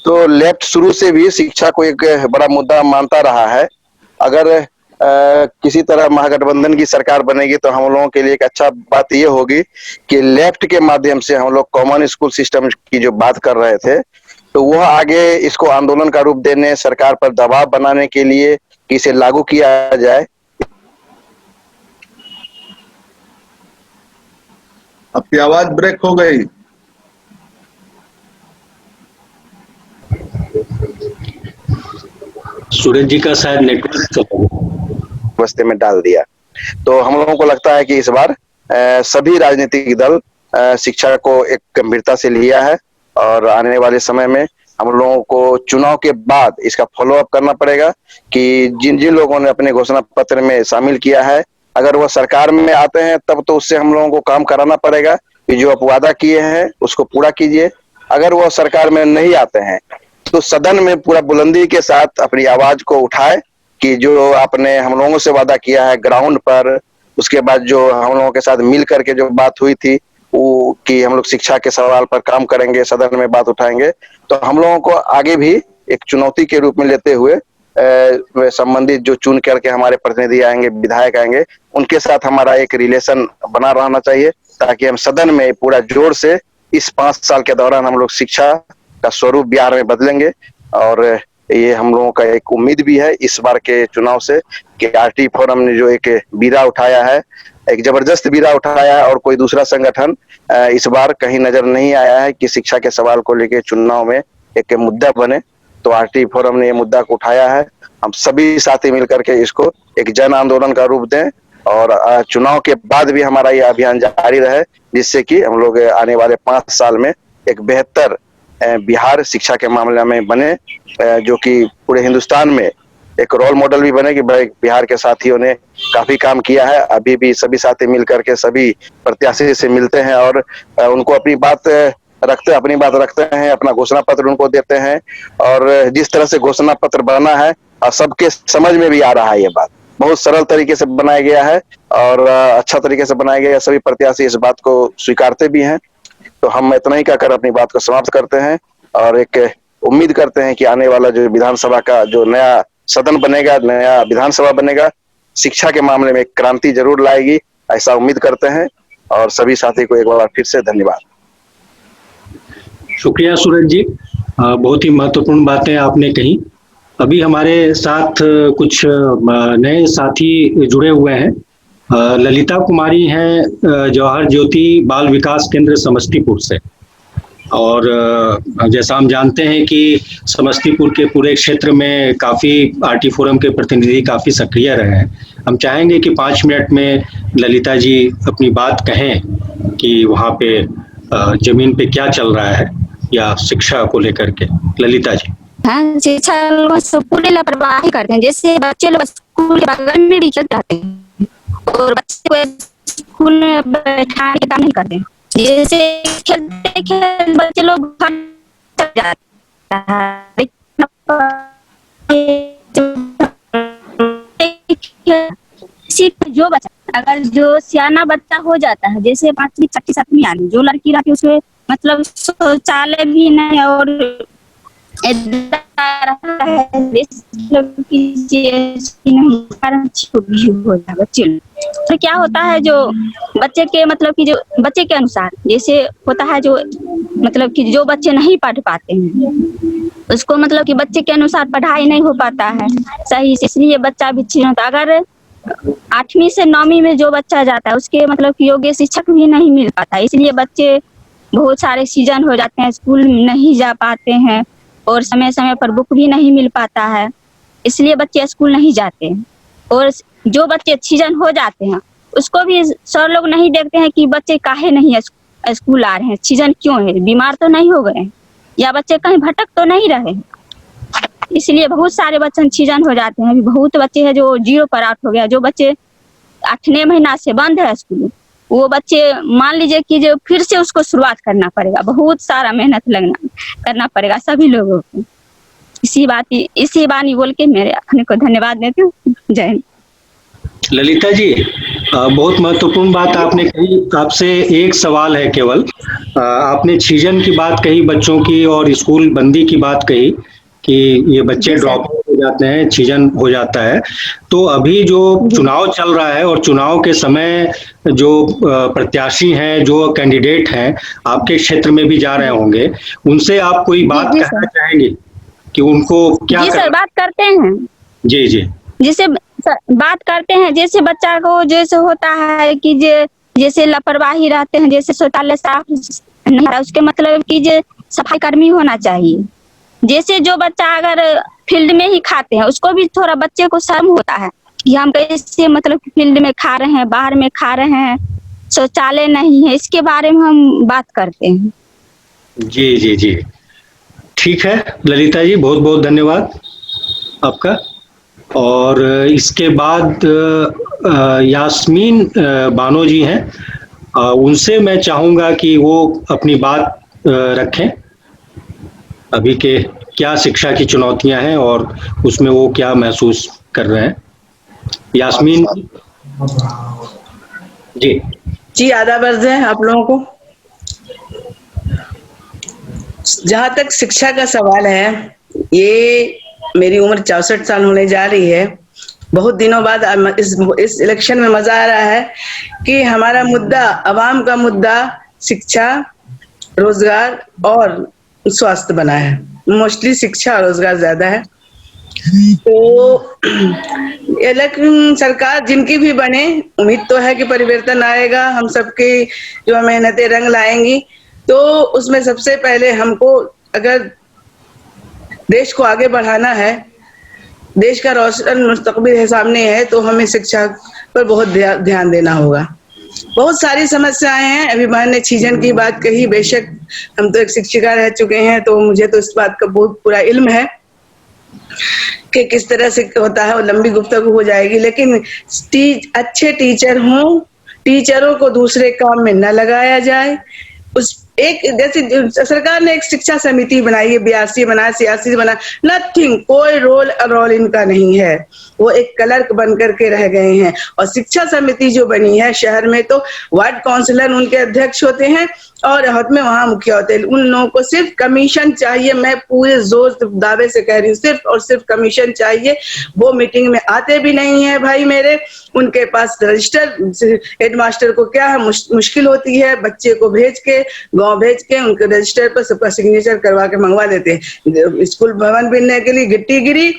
तो लेफ्ट शुरू से भी शिक्षा को एक बड़ा मुद्दा मानता रहा है। अगर किसी तरह महागठबंधन की सरकार बनेगी तो हम लोगों के लिए एक अच्छा बात यह होगी कि लेफ्ट के माध्यम से हम लोग कॉमन स्कूल सिस्टम की जो बात कर रहे थे तो वह आगे इसको आंदोलन का रूप देने, सरकार पर दबाव बनाने के लिए कि इसे लागू किया जाए। आपकी आवाज ब्रेक हो गई। सूरज जी का शायद नेटवर्क बस्ते में डाल दिया। तो हम लोगों को लगता है कि इस बार सभी राजनीतिक दल शिक्षा को एक गंभीरता से लिया है और आने वाले समय में हम लोगों को चुनाव के बाद इसका फॉलो अप करना पड़ेगा कि जिन जिन लोगों ने अपने घोषणा पत्र में शामिल किया है अगर वह सरकार में आते हैं तब तो उससे हम लोगों को काम कराना पड़ेगा कि जो आप वादा किए हैं उसको पूरा कीजिए। अगर वो सरकार में नहीं आते हैं तो सदन में पूरा बुलंदी के साथ अपनी आवाज को उठाए कि जो आपने हम लोगों से वादा किया है ग्राउंड पर, उसके बाद जो हम लोगों के साथ मिल करके जो बात हुई थी वो कि हम लोग शिक्षा के सवाल पर काम करेंगे, सदन में बात उठाएंगे, तो हम लोगों को आगे भी एक चुनौती के रूप में लेते हुए संबंधित जो चुन करके हमारे प्रतिनिधि आएंगे, विधायक आएंगे, उनके साथ हमारा एक रिलेशन बना रहना चाहिए ताकि हम सदन में पूरा जोर से इस 5 साल के दौरान हम लोग शिक्षा का स्वरूप बिहार में बदलेंगे। और ये हम लोगों का एक उम्मीद भी है इस बार के चुनाव से कि आरटी फोरम ने जो एक बीड़ा उठाया है, एक जबरदस्त बीड़ा उठाया है, और कोई दूसरा संगठन इस बार कहीं नजर नहीं आया है कि शिक्षा के सवाल को लेकर चुनाव में एक मुद्दा बने। तो आरटी फोरम ने ये मुद्दा को उठाया है। हम सभी साथी मिलकर के इसको एक जन आंदोलन का रूप दें और चुनाव के बाद भी हमारा ये अभियान जारी रहे, जिससे कि हम लोग आने वाले 5 साल में एक बेहतर बिहार शिक्षा के मामले में बने, जो कि पूरे हिंदुस्तान में एक रोल मॉडल भी बने कि भाई बिहार के साथियों ने काफी काम किया है। अभी भी सभी साथी मिलकर के सभी प्रत्याशी से मिलते हैं और उनको अपनी बात रखते हैं, अपना घोषणा पत्र उनको देते हैं, और जिस तरह से घोषणा पत्र बना है और सबके समझ में भी आ रहा है, ये बात बहुत सरल तरीके से बनाया गया है और अच्छा तरीके से बनाया गया है। सभी प्रत्याशी इस बात को स्वीकारते भी हैं। तो हम इतना ही कहकर अपनी बात को समाप्त करते हैं और एक उम्मीद करते हैं कि आने वाला जो विधानसभा का जो नया सदन बनेगा, नया विधानसभा बनेगा, शिक्षा के मामले में एक क्रांति जरूर लाएगी, ऐसा उम्मीद करते हैं। और सभी साथी को एक बार फिर से धन्यवाद। शुक्रिया सूरज जी, बहुत ही महत्वपूर्ण बातें आपने कही। अभी हमारे साथ कुछ नए साथी जुड़े हुए हैं। ललिता कुमारी हैं जवाहर ज्योति बाल विकास केंद्र समस्तीपुर से, और जैसा हम जानते हैं कि समस्तीपुर के पूरे क्षेत्र में काफ़ी आरटी फोरम के प्रतिनिधि काफ़ी सक्रिय रहे हैं। हम चाहेंगे कि 5 मिनट में ललिता जी अपनी बात कहें कि वहाँ पे जमीन पे क्या चल रहा है या शिक्षा को लेकर के। ललिता जी। हाँ, शिक्षा लोग पूरी लापरवाही करते हैं। जैसे बच्चे लोग स्कूल के बगल में भी चल जाते हैं और बच्चे को स्कूल में बैठाने का काम नहीं करते। जैसे खेलते बच्चे लोग चल जाता है। जो बच्चा अगर जो सियाना बच्चा हो जाता है, जैसे 5वीं 6वीं 7वीं आदमी, जो लड़की रहती है उसमें मतलब शौचालय भी नहीं और बच्चे तो क्या होता है जो बच्चे के मतलब कि जो बच्चे के अनुसार जैसे होता है, जो मतलब कि जो बच्चे नहीं पढ़ पाते हैं उसको मतलब कि बच्चे के अनुसार पढ़ाई नहीं हो पाता है सही से, इसलिए बच्चा भी छीन होता। अगर 8वीं से 9वीं में जो बच्चा जाता है उसके मतलब कि योग्य शिक्षक भी नहीं मिल पाता, इसलिए बच्चे बहुत सारे सीजन हो जाते हैं, स्कूल नहीं जा पाते हैं और समय समय पर बुक भी नहीं मिल पाता है, इसलिए बच्चे स्कूल नहीं जाते हैं। और जो बच्चे सीजन हो जाते हैं उसको भी सर लोग नहीं देखते हैं कि बच्चे काहे नहीं स्कूल आ रहे हैं, सीजन क्यों है, बीमार तो नहीं हो गए या बच्चे कहीं भटक तो नहीं रहे, इसलिए बहुत सारे बच्चे सीजन हो जाते हैं। अभी बहुत बच्चे हैं जो 0 पर आउट हो गया, जो बच्चे 8वें महीना से बंद है स्कूल, वो बच्चे मान लीजिए कि जो फिर से उसको शुरुआत करना पड़ेगा, बहुत सारा मेहनत करना पड़ेगा सभी लोगों को। इसी बानी बोल के मेरे अपने को धन्यवाद देती हूँ। जय हिंद। ललिता जी, बहुत महत्वपूर्ण बात आपने कही। आपसे एक सवाल है केवल, आपने सीजन की बात कही बच्चों की और स्कूल बंदी की बात कही कि ये बच्चे ड्रॉप हो जाते हैं, सीजन हो जाता है, तो अभी जो चुनाव चल रहा है और चुनाव के समय जो प्रत्याशी हैं, जो कैंडिडेट हैं, आपके क्षेत्र में भी जा रहे होंगे, उनसे आप कोई बात कहना चाहेंगे कि उनको क्या? जी सर, बात करते हैं। जी जी, जैसे बात करते हैं, जैसे बच्चा को जैसे होता है कि जैसे लापरवाही रहते हैं, जैसे शौचालय साफ नहीं है, उसके मतलब कि जो सफाई कर्मी होना चाहिए। जैसे जो बच्चा अगर फील्ड में ही खाते हैं उसको भी थोड़ा बच्चे को शर्म होता है कि हम कैसे मतलब फील्ड में खा रहे हैं, बाहर में खा रहे हैं, शौचालय नहीं है, इसके बारे में हम बात करते हैं। जी जी जी, ठीक है ललिता जी, बहुत बहुत धन्यवाद आपका। और इसके बाद यास्मीन बानो जी हैं, उनसे मैं चाहूँगा कि वो अपनी बात रखें, अभी के क्या शिक्षा की चुनौतियाँ हैं और उसमें वो क्या महसूस कर रहे हैं। यास्मीन जी। जी, आदाब अर्ज़ है आप लोगों को। जहाँ तक शिक्षा का सवाल है, ये मेरी उम्र 64 साल होने जा रही है। बहुत दिनों बाद इस इलेक्शन में मजा आ रहा है कि हमारा मुद्दा, अवाम का मुद्दा शिक्षा, रोजगार और स्वास्थ्य बना है। मोस्टली शिक्षा और रोजगार ज्यादा है। तो लेकिन सरकार जिनकी भी बने, उम्मीद तो है कि परिवर्तन आएगा, हम सबकी जो मेहनतें रंग लाएंगी। तो उसमें सबसे पहले हमको अगर देश को आगे बढ़ाना है, देश का रोशन मुस्तकबिल सामने है, तो हमें शिक्षा पर बहुत ध्यान देना होगा। बहुत सारी समस्याएं हैं। अभी मैंने ने चीजन की बात कही, बेशक हम तो एक शिक्षिका रह चुके हैं, तो मुझे तो इस बात का बहुत पूरा इल्म है कि किस तरह से होता है, और लंबी गुफ्तगू हो जाएगी। लेकिन अच्छे टीचर हों, टीचरों को दूसरे काम में न लगाया जाए। उस एक जैसे सरकार ने एक शिक्षा समिति बनाई है, 82 बना, 86 बना, नथिंग, कोई रोल इनका नहीं है। वो एक क्लर्क बन करके रह गए हैं। और शिक्षा समिति जो बनी है शहर में, तो वार्ड काउंसिलर उनके अध्यक्ष होते हैं और हाथ में वहां मुखिया होते हैं। उन लोगों को सिर्फ कमीशन चाहिए। मैं पूरे जोर दावे से कह रही हूँ, सिर्फ और सिर्फ कमीशन चाहिए। वो मीटिंग में आते भी नहीं है भाई मेरे। उनके पास रजिस्टर, हेडमास्टर को क्या है मुश्किल होती है, बच्चे को भेज के, गांव भेज के उनके रजिस्टर पर सबका सिग्नेचर करवा के मंगवा देते हैं। स्कूल भवन बनने के लिए गिट्टी गिरी,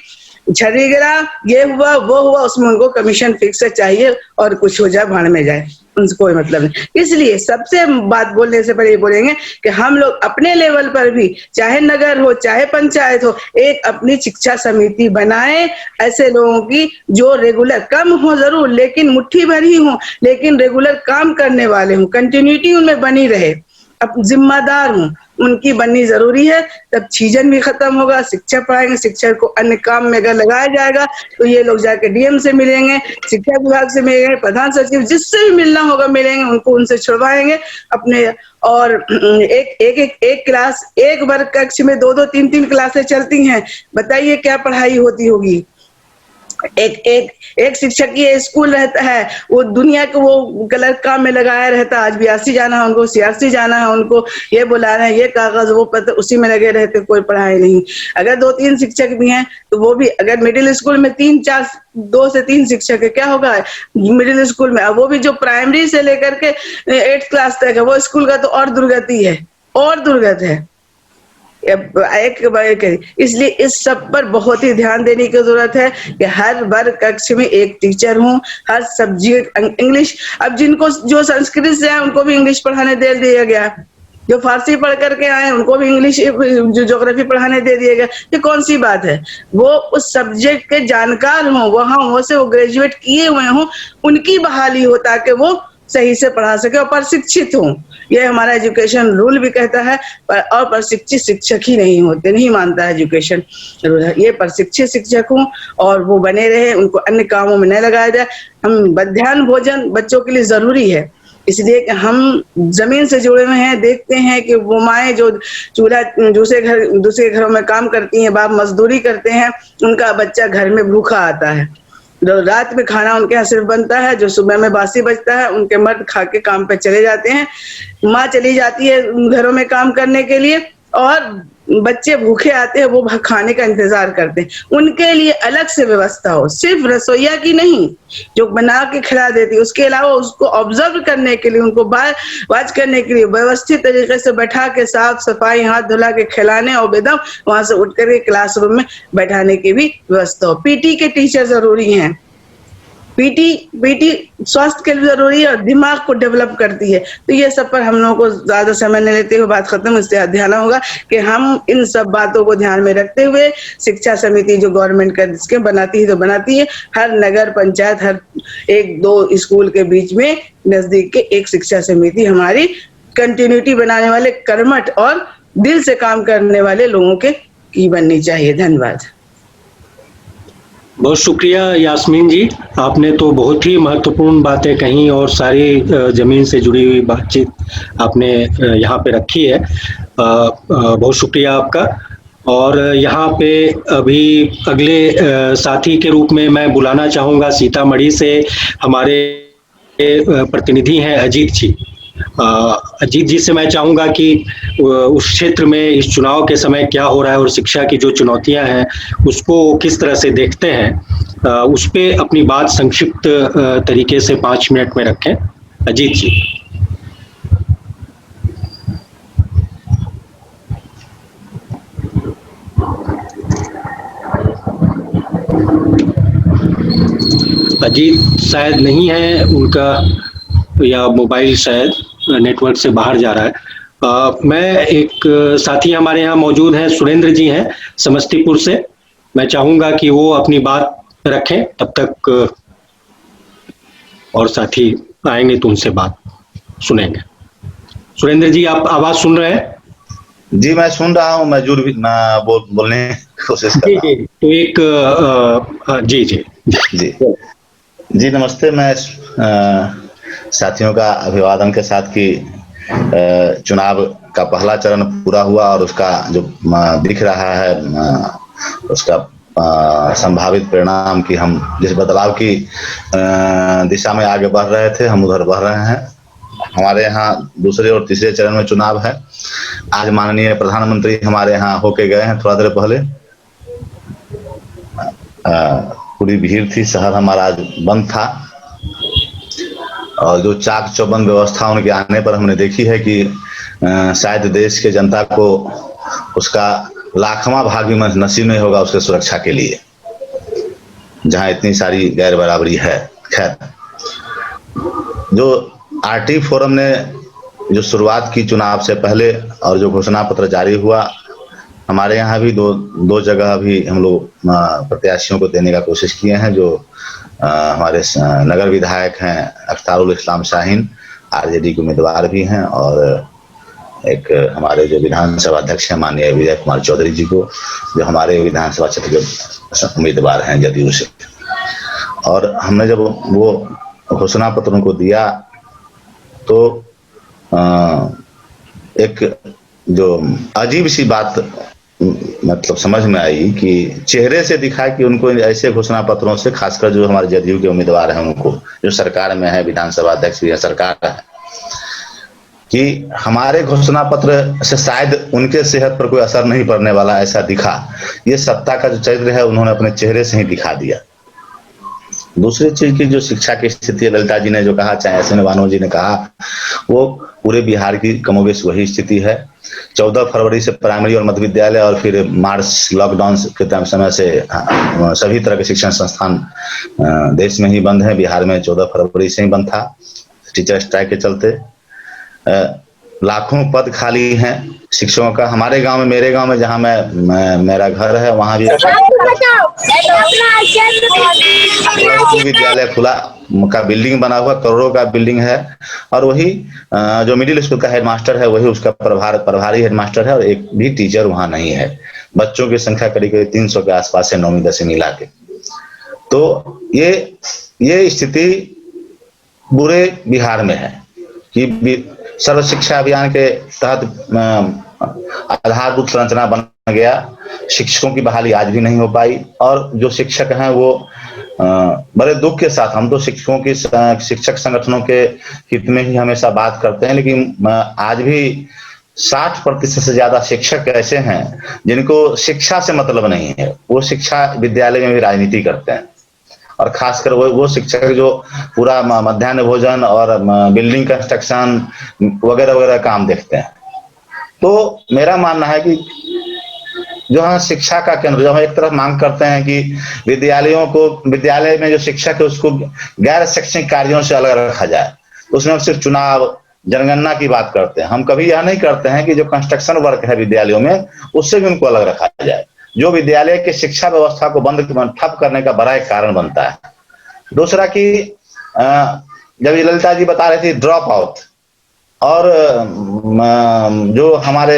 छड़ी गिरा, ये हुआ वो हुआ, उसमें उनको कमीशन फिक्स चाहिए और कुछ हो जाए भाड़ में जाए, उनसे कोई मतलब नहीं। इसलिए सबसे बात बोलने से पहले बोलेंगे कि हम लोग अपने लेवल पर भी, चाहे नगर हो चाहे पंचायत हो, एक अपनी शिक्षा समिति बनाएं ऐसे लोगों की जो रेगुलर, कम हो जरूर लेकिन मुट्ठी भर ही हो, लेकिन रेगुलर काम करने वाले हों, कंटिन्यूटी उनमें बनी रहे, अब जिम्मेदार हूँ, उनकी बननी जरूरी है। तब छीजन भी खत्म होगा, शिक्षा पढ़ाएंगे, शिक्षक को अन्य काम में अगर लगाया जाएगा तो ये लोग जाके डीएम से मिलेंगे, शिक्षा विभाग से मिलेंगे, प्रधान सचिव, जिससे भी मिलना होगा मिलेंगे, उनको उनसे छुड़वाएंगे अपने। और एक क्लास, एक वर्ग कक्ष में 2-2, 3-3 क्लासें चलती हैं। बताइए क्या पढ़ाई होती होगी। एक शिक्षक ये स्कूल रहता है, वो दुनिया को वो क्लर्क काम में लगाया रहता। आज 82 जाना है उनको, CRC जाना है उनको, ये बुला रहे हैं, ये कागज वो पत्र, उसी में लगे रहते, कोई पढ़ाई नहीं। अगर 2-3 शिक्षक भी हैं तो वो भी, अगर मिडिल स्कूल में 2 से 3 शिक्षक है, क्या होगा मिडिल स्कूल में। वो भी जो प्राइमरी से लेकर के 8th क्लास तक है, वो स्कूल का तो और दुर्गति है, और दुर्गत है। इसलिए इस सब पर बहुत ही ध्यान देने की जरूरत है कि हर वर्ग कक्ष में एक टीचर हो, हर सब्जेक्ट इंग्लिश। अब जिनको जो संस्कृत से आए उनको भी इंग्लिश पढ़ाने दे दिया गया, जो फारसी पढ़ करके आए उनको भी इंग्लिश, जो ज्योग्राफी पढ़ाने दे दिया गया। ये कौन सी बात है। वो उस सब्जेक्ट के जानकार हों, वहां हो से वो ग्रेजुएट किए हुए हों, उनकी बहाली हो ताकि वो सही से पढ़ा सके और प्रशिक्षित हों। ये हमारा एजुकेशन रूल भी कहता है। और प्रशिक्षित शिक्षक ही नहीं होते, नहीं मानता एजुकेशन रूल है। ये प्रशिक्षित शिक्षक हों और वो बने रहे, उनको अन्य कामों में न लगाया जाए। हम मध्याह्न भोजन बच्चों के लिए जरूरी है, इसलिए कि हम जमीन से जुड़े हुए हैं। देखते हैं कि वो माएँ जो चूल्हा दूसरे घरों में काम करती हैं, बाप मजदूरी करते हैं, उनका बच्चा घर में भूखा आता है। रात में खाना उनके यहाँ सिर्फ बनता है, जो सुबह में बासी बचता है उनके मर्द खा के काम पे चले जाते हैं। माँ चली जाती है घरों में काम करने के लिए और बच्चे भूखे आते हैं, वो खाने का इंतजार करते हैं। उनके लिए अलग से व्यवस्था हो, सिर्फ रसोईया की नहीं जो बना के खिला देती, उसके अलावा उसको ऑब्जर्व करने के लिए, उनको वाच करने के लिए व्यवस्थित तरीके से बैठा के साफ सफाई, हाथ धुला के खिलाने और बेदम वहां से उठ करके क्लासरूम में बैठाने की भी व्यवस्था हो। पीटी के टीचर जरूरी हैं। पीटी स्वास्थ्य के लिए जरूरी है और दिमाग को डेवलप करती है। तो ये सब पर हम लोगों को ज्यादा समय नहीं लेते हुए बात खत्म, इससे ध्यान होगा कि हम इन सब बातों को ध्यान में रखते हुए शिक्षा समिति जो गवर्नमेंट का जिसके बनाती है तो बनाती है, हर नगर पंचायत, हर 1-2 स्कूल के बीच में नजदीक के एक शिक्षा समिति हमारी कंटिन्यूटी बनाने वाले, कर्मठ और दिल से काम करने वाले लोगों के की बननी चाहिए। धन्यवाद। बहुत शुक्रिया यास्मीन जी, आपने तो बहुत ही महत्वपूर्ण बातें कही और सारी ज़मीन से जुड़ी हुई बातचीत आपने यहाँ पे रखी है। बहुत शुक्रिया आपका। और यहाँ पे अभी अगले साथी के रूप में मैं बुलाना चाहूँगा सीतामढ़ी से हमारे प्रतिनिधि हैं अजीत जी। अजीत जी से मैं चाहूँगा कि उस क्षेत्र में इस चुनाव के समय क्या हो रहा है और शिक्षा की जो चुनौतियाँ हैं उसको किस तरह से देखते हैं, उस पे अपनी बात संक्षिप्त तरीके से 5 मिनट में रखें। अजीत जी। अजीत शायद नहीं है, उनका या मोबाइल शायद नेटवर्क से बाहर जा रहा है। मैं एक साथी हमारे यहाँ मौजूद हैं, सुरेंद्र जी हैं समस्तीपुर से। मैं चाहूंगा कि वो अपनी बात रखें, तब तक और साथी आएंगे तो उनसे बात सुनेंगे। सुरेंद्र जी, आप आवाज सुन रहे हैं? जी मैं सुन रहा हूँ, मैं बोलने की कोशिश कर रहा हूँ। तो एक जी जी जी जी नमस्ते। मैं साथियों का अभिवादन के साथ कि चुनाव का पहला चरण पूरा हुआ और उसका जो दिख रहा है उसका संभावित परिणाम कि हम जिस बदलाव की दिशा में आगे बढ़ रहे थे हम उधर बढ़ रहे हैं। हमारे यहाँ दूसरे और तीसरे चरण में चुनाव है। आज माननीय प्रधानमंत्री हमारे यहाँ होके गए हैं थोड़ा देर पहले। पूरी भीड़ थी, शहर हमारा आज बंद था और जो चाक चौबंद व्यवस्था उनके आने पर हमने देखी है कि शायद देश के जनता को उसका लाखवां भाग भी नसीब नहीं होगा उसके सुरक्षा के लिए, जहां इतनी सारी गैर बराबरी है। खैर, जो आरटी फोरम ने जो शुरुआत की चुनाव से पहले और जो घोषणा पत्र जारी हुआ, हमारे यहाँ भी दो जगह भी हम लोग प्रत्याशियों को देने का कोशिश किए हैं। जो हमारे नगर विधायक हैं अख्तारुल इस्लाम शाहीन, आरजेडी के उम्मीदवार भी हैं, और एक हमारे जो विधानसभा अध्यक्ष हैं माननीय विजय कुमार चौधरी जी को, जो हमारे विधानसभा क्षेत्र के उम्मीदवार हैं जदयू से। और हमने जब वो घोषणा पत्र उनको दिया तो एक जो अजीब सी बात मतलब समझ में आई कि चेहरे से दिखा कि उनको ऐसे घोषणा पत्रों से, खासकर जो हमारे जदयू के उम्मीदवार हैं उनको, जो सरकार में है, विधानसभा अध्यक्ष भी है, सरकार है, कि हमारे घोषणा पत्र से शायद उनके सेहत पर कोई असर नहीं पड़ने वाला, ऐसा दिखा। ये सत्ता का जो चरित्र है उन्होंने अपने चेहरे से ही दिखा दिया। दूसरी चीज की जो शिक्षा की स्थिति है, ललिता जी ने जो कहा, चाहे ऐसे बानो जी ने कहा, वो पूरे बिहार की कमोबेश वही स्थिति है। 14 फरवरी से प्राइमरी और मध्य विद्यालय और फिर मार्च लॉकडाउन के समय से सभी तरह के शिक्षण संस्थान देश में ही बंद है। बिहार में 14 फरवरी से ही बंद था टीचर स्ट्राइक के चलते। लाखों पद खाली हैं शिक्षकों का। हमारे गांव में, मेरे गांव में जहां मेरा घर है, वहां भी विद्यालय खुला का बिल्डिंग बना हुआ, करोड़ों का बिल्डिंग है, और वही जो मिडिल स्कूल का हेडमास्टर है वही उसका प्रभारी हेडमास्टर है, और एक भी टीचर वहां नहीं है। बच्चों की संख्या करीब 300 के आसपास है, 9वीं 10वीं मिला के। तो ये स्थिति पूरे बिहार में है कि सर्व शिक्षा अभियान के तहत आधारभूत संरचना बन गया, शिक्षकों की बहाली आज भी नहीं हो पाई, और जो शिक्षक हैं वो बड़े दुख के साथ, हम तो शिक्षकों की शिक्षक संगठनों के हित में ही हमेशा बात करते हैं, लेकिन आज भी 60% से ज्यादा शिक्षक ऐसे हैं जिनको शिक्षा से मतलब नहीं है। वो शिक्षा विद्यालय में भी राजनीति करते हैं, और खासकर वो शिक्षक जो पूरा मध्याह्न भोजन और बिल्डिंग कंस्ट्रक्शन वगैरह वगैरह काम देखते हैं। तो मेरा मानना है कि जो है शिक्षा का केंद्र, जो हम एक तरफ मांग करते हैं कि विद्यालय में जो शिक्षक है उसको गैर शैक्षणिक कार्यों से अलग रखा जाए, उसमें हम सिर्फ चुनाव जनगणना की बात करते हैं। हम कभी यह नहीं करते हैं कि जो कंस्ट्रक्शन वर्क है विद्यालयों में उससे भी उनको अलग रखा जाए, जो विद्यालय के शिक्षा व्यवस्था को ठप करने का बड़ा एक कारण बनता है। दूसरा कि जब ललिता जी बता रही थी ड्रॉप आउट, और जो हमारे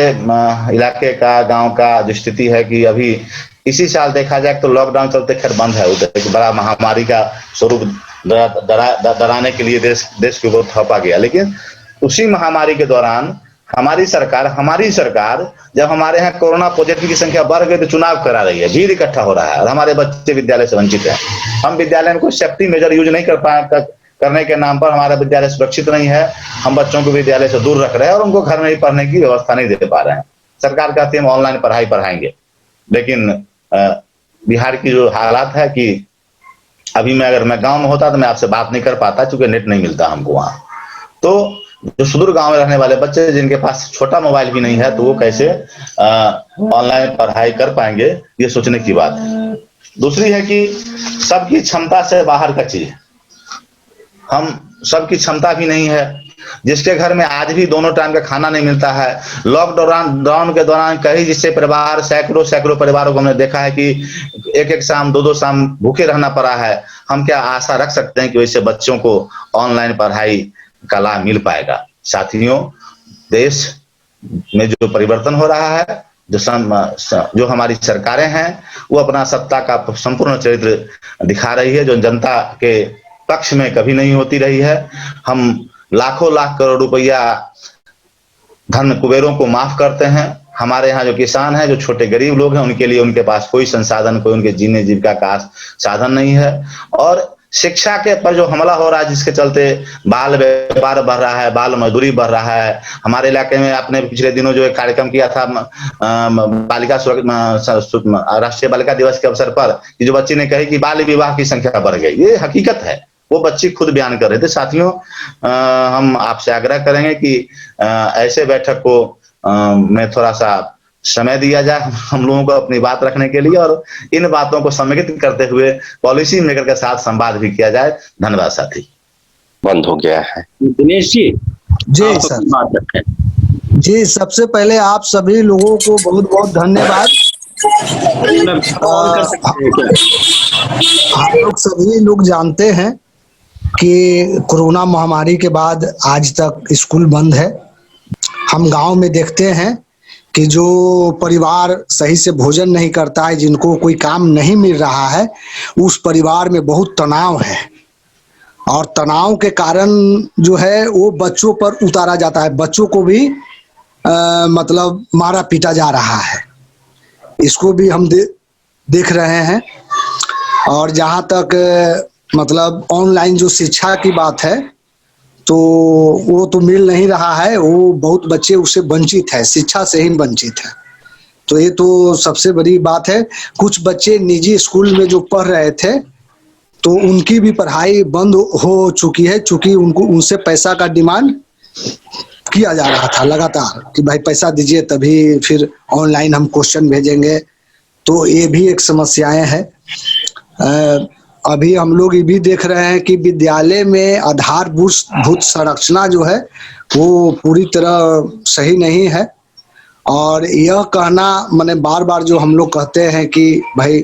इलाके का, गांव का जो स्थिति है कि अभी इसी साल देखा जाए तो लॉकडाउन चलते खैर बंद है, एक बड़ा महामारी का स्वरूप डराने के लिए देश के ऊपर थोपा गया। लेकिन उसी महामारी के दौरान हमारी सरकार जब हमारे यहाँ कोरोना पॉजिटिव की संख्या बढ़ गई तो चुनाव करा रही है, भीड़ इकट्ठा हो रहा है और हमारे बच्चे विद्यालय से वंचित हैं। हम विद्यालय में कोई सेफ्टी मेजर यूज नहीं करने के नाम पर हमारा विद्यालय सुरक्षित नहीं है। हम बच्चों को विद्यालय से दूर रख रहे हैं और उनको घर में ही पढ़ने की व्यवस्था नहीं दे पा रहे हैं। सरकार कहती है हम ऑनलाइन पढ़ाई पढ़ाएंगे, लेकिन बिहार की जो हालात है कि अभी अगर मैं गांव में होता तो मैं आपसे बात नहीं कर पाता, क्योंकि नेट नहीं मिलता हमको वहां। तो जो सुदूर गांव में रहने वाले बच्चे जिनके पास छोटा मोबाइल भी नहीं है, तो वो कैसे ऑनलाइन पढ़ाई कर पाएंगे, ये सोचने की बात है। दूसरी है कि सबकी क्षमता से बाहर का चीज, हम सबकी क्षमता भी नहीं है। जिसके घर में आज भी दोनों टाइम का खाना नहीं मिलता है, लॉकडाउन के दौरान कई जिससे परिवार सैकड़ों परिवारों को हमने देखा है कि एक शाम दो शाम भूखे रहना पड़ा है। हम क्या आशा रख सकते हैं कि वैसे बच्चों को ऑनलाइन पढ़ाई का लाभ मिल पाएगा? साथियों, देश में जो परिवर्तन हो रहा है, जो हमारी सरकारें हैं, वो अपना सत्ता का संपूर्ण चरित्र दिखा रही है, जो जनता के पक्ष में कभी नहीं होती रही है। हम लाखों लाख करोड़ रुपया धन कुबेरों को माफ करते हैं। हमारे यहाँ जो किसान हैं, जो छोटे गरीब लोग हैं, उनके लिए उनके पास कोई संसाधन, कोई उनके जीने जीविका का साधन नहीं है। और शिक्षा के पर जो हमला हो रहा है, जिसके चलते बाल व्यापार बढ़ रहा है, बाल मजदूरी बढ़ रहा है। हमारे इलाके में आपने पिछले दिनों जो एक कार्यक्रम किया था बालिका राष्ट्रीय बालिका दिवस के अवसर पर, कि जो बच्ची ने कही कि बाल विवाह की संख्या बढ़ गई, ये हकीकत है, वो बच्ची खुद बयान कर रहे थे। साथियों, हम आपसे आग्रह करेंगे कि ऐसे बैठक को में थोड़ा सा समय दिया जाए हम लोगों को अपनी बात रखने के लिए, और इन बातों को समेकित करते हुए पॉलिसी मेकर के साथ संवाद भी किया जाए। धन्यवाद साथी। बंद हो गया है। दिनेश जी सर बात रखें। जी, सबसे पहले आप सभी लोगों को बहुत बहुत धन्यवाद। हम लोग सभी लोग जानते हैं कि कोरोना महामारी के बाद आज तक स्कूल बंद है। हम गांव में देखते हैं कि जो परिवार सही से भोजन नहीं करता है, जिनको कोई काम नहीं मिल रहा है, उस परिवार में बहुत तनाव है, और तनाव के कारण जो है वो बच्चों पर उतारा जाता है। बच्चों को भी मतलब मारा पीटा जा रहा है। इसको भी हम देख रहे हैं। और जहाँ तक मतलब ऑनलाइन जो शिक्षा की बात है, तो वो तो मिल नहीं रहा है, वो बहुत बच्चे उससे वंचित है, शिक्षा से ही वंचित है। तो ये तो सबसे बड़ी बात है। कुछ बच्चे निजी स्कूल में जो पढ़ रहे थे, तो उनकी भी पढ़ाई बंद हो चुकी है, चूंकि उनसे पैसा का डिमांड किया जा रहा था लगातार कि भाई पैसा दीजिए तभी फिर ऑनलाइन हम क्वेश्चन भेजेंगे। तो ये भी एक समस्याएं हैं। अभी हम लोग ये भी देख रहे हैं कि विद्यालय में आधारभूत संरचना जो है वो पूरी तरह सही नहीं है। और यह कहना मैंने बार बार जो हम लोग कहते हैं कि भाई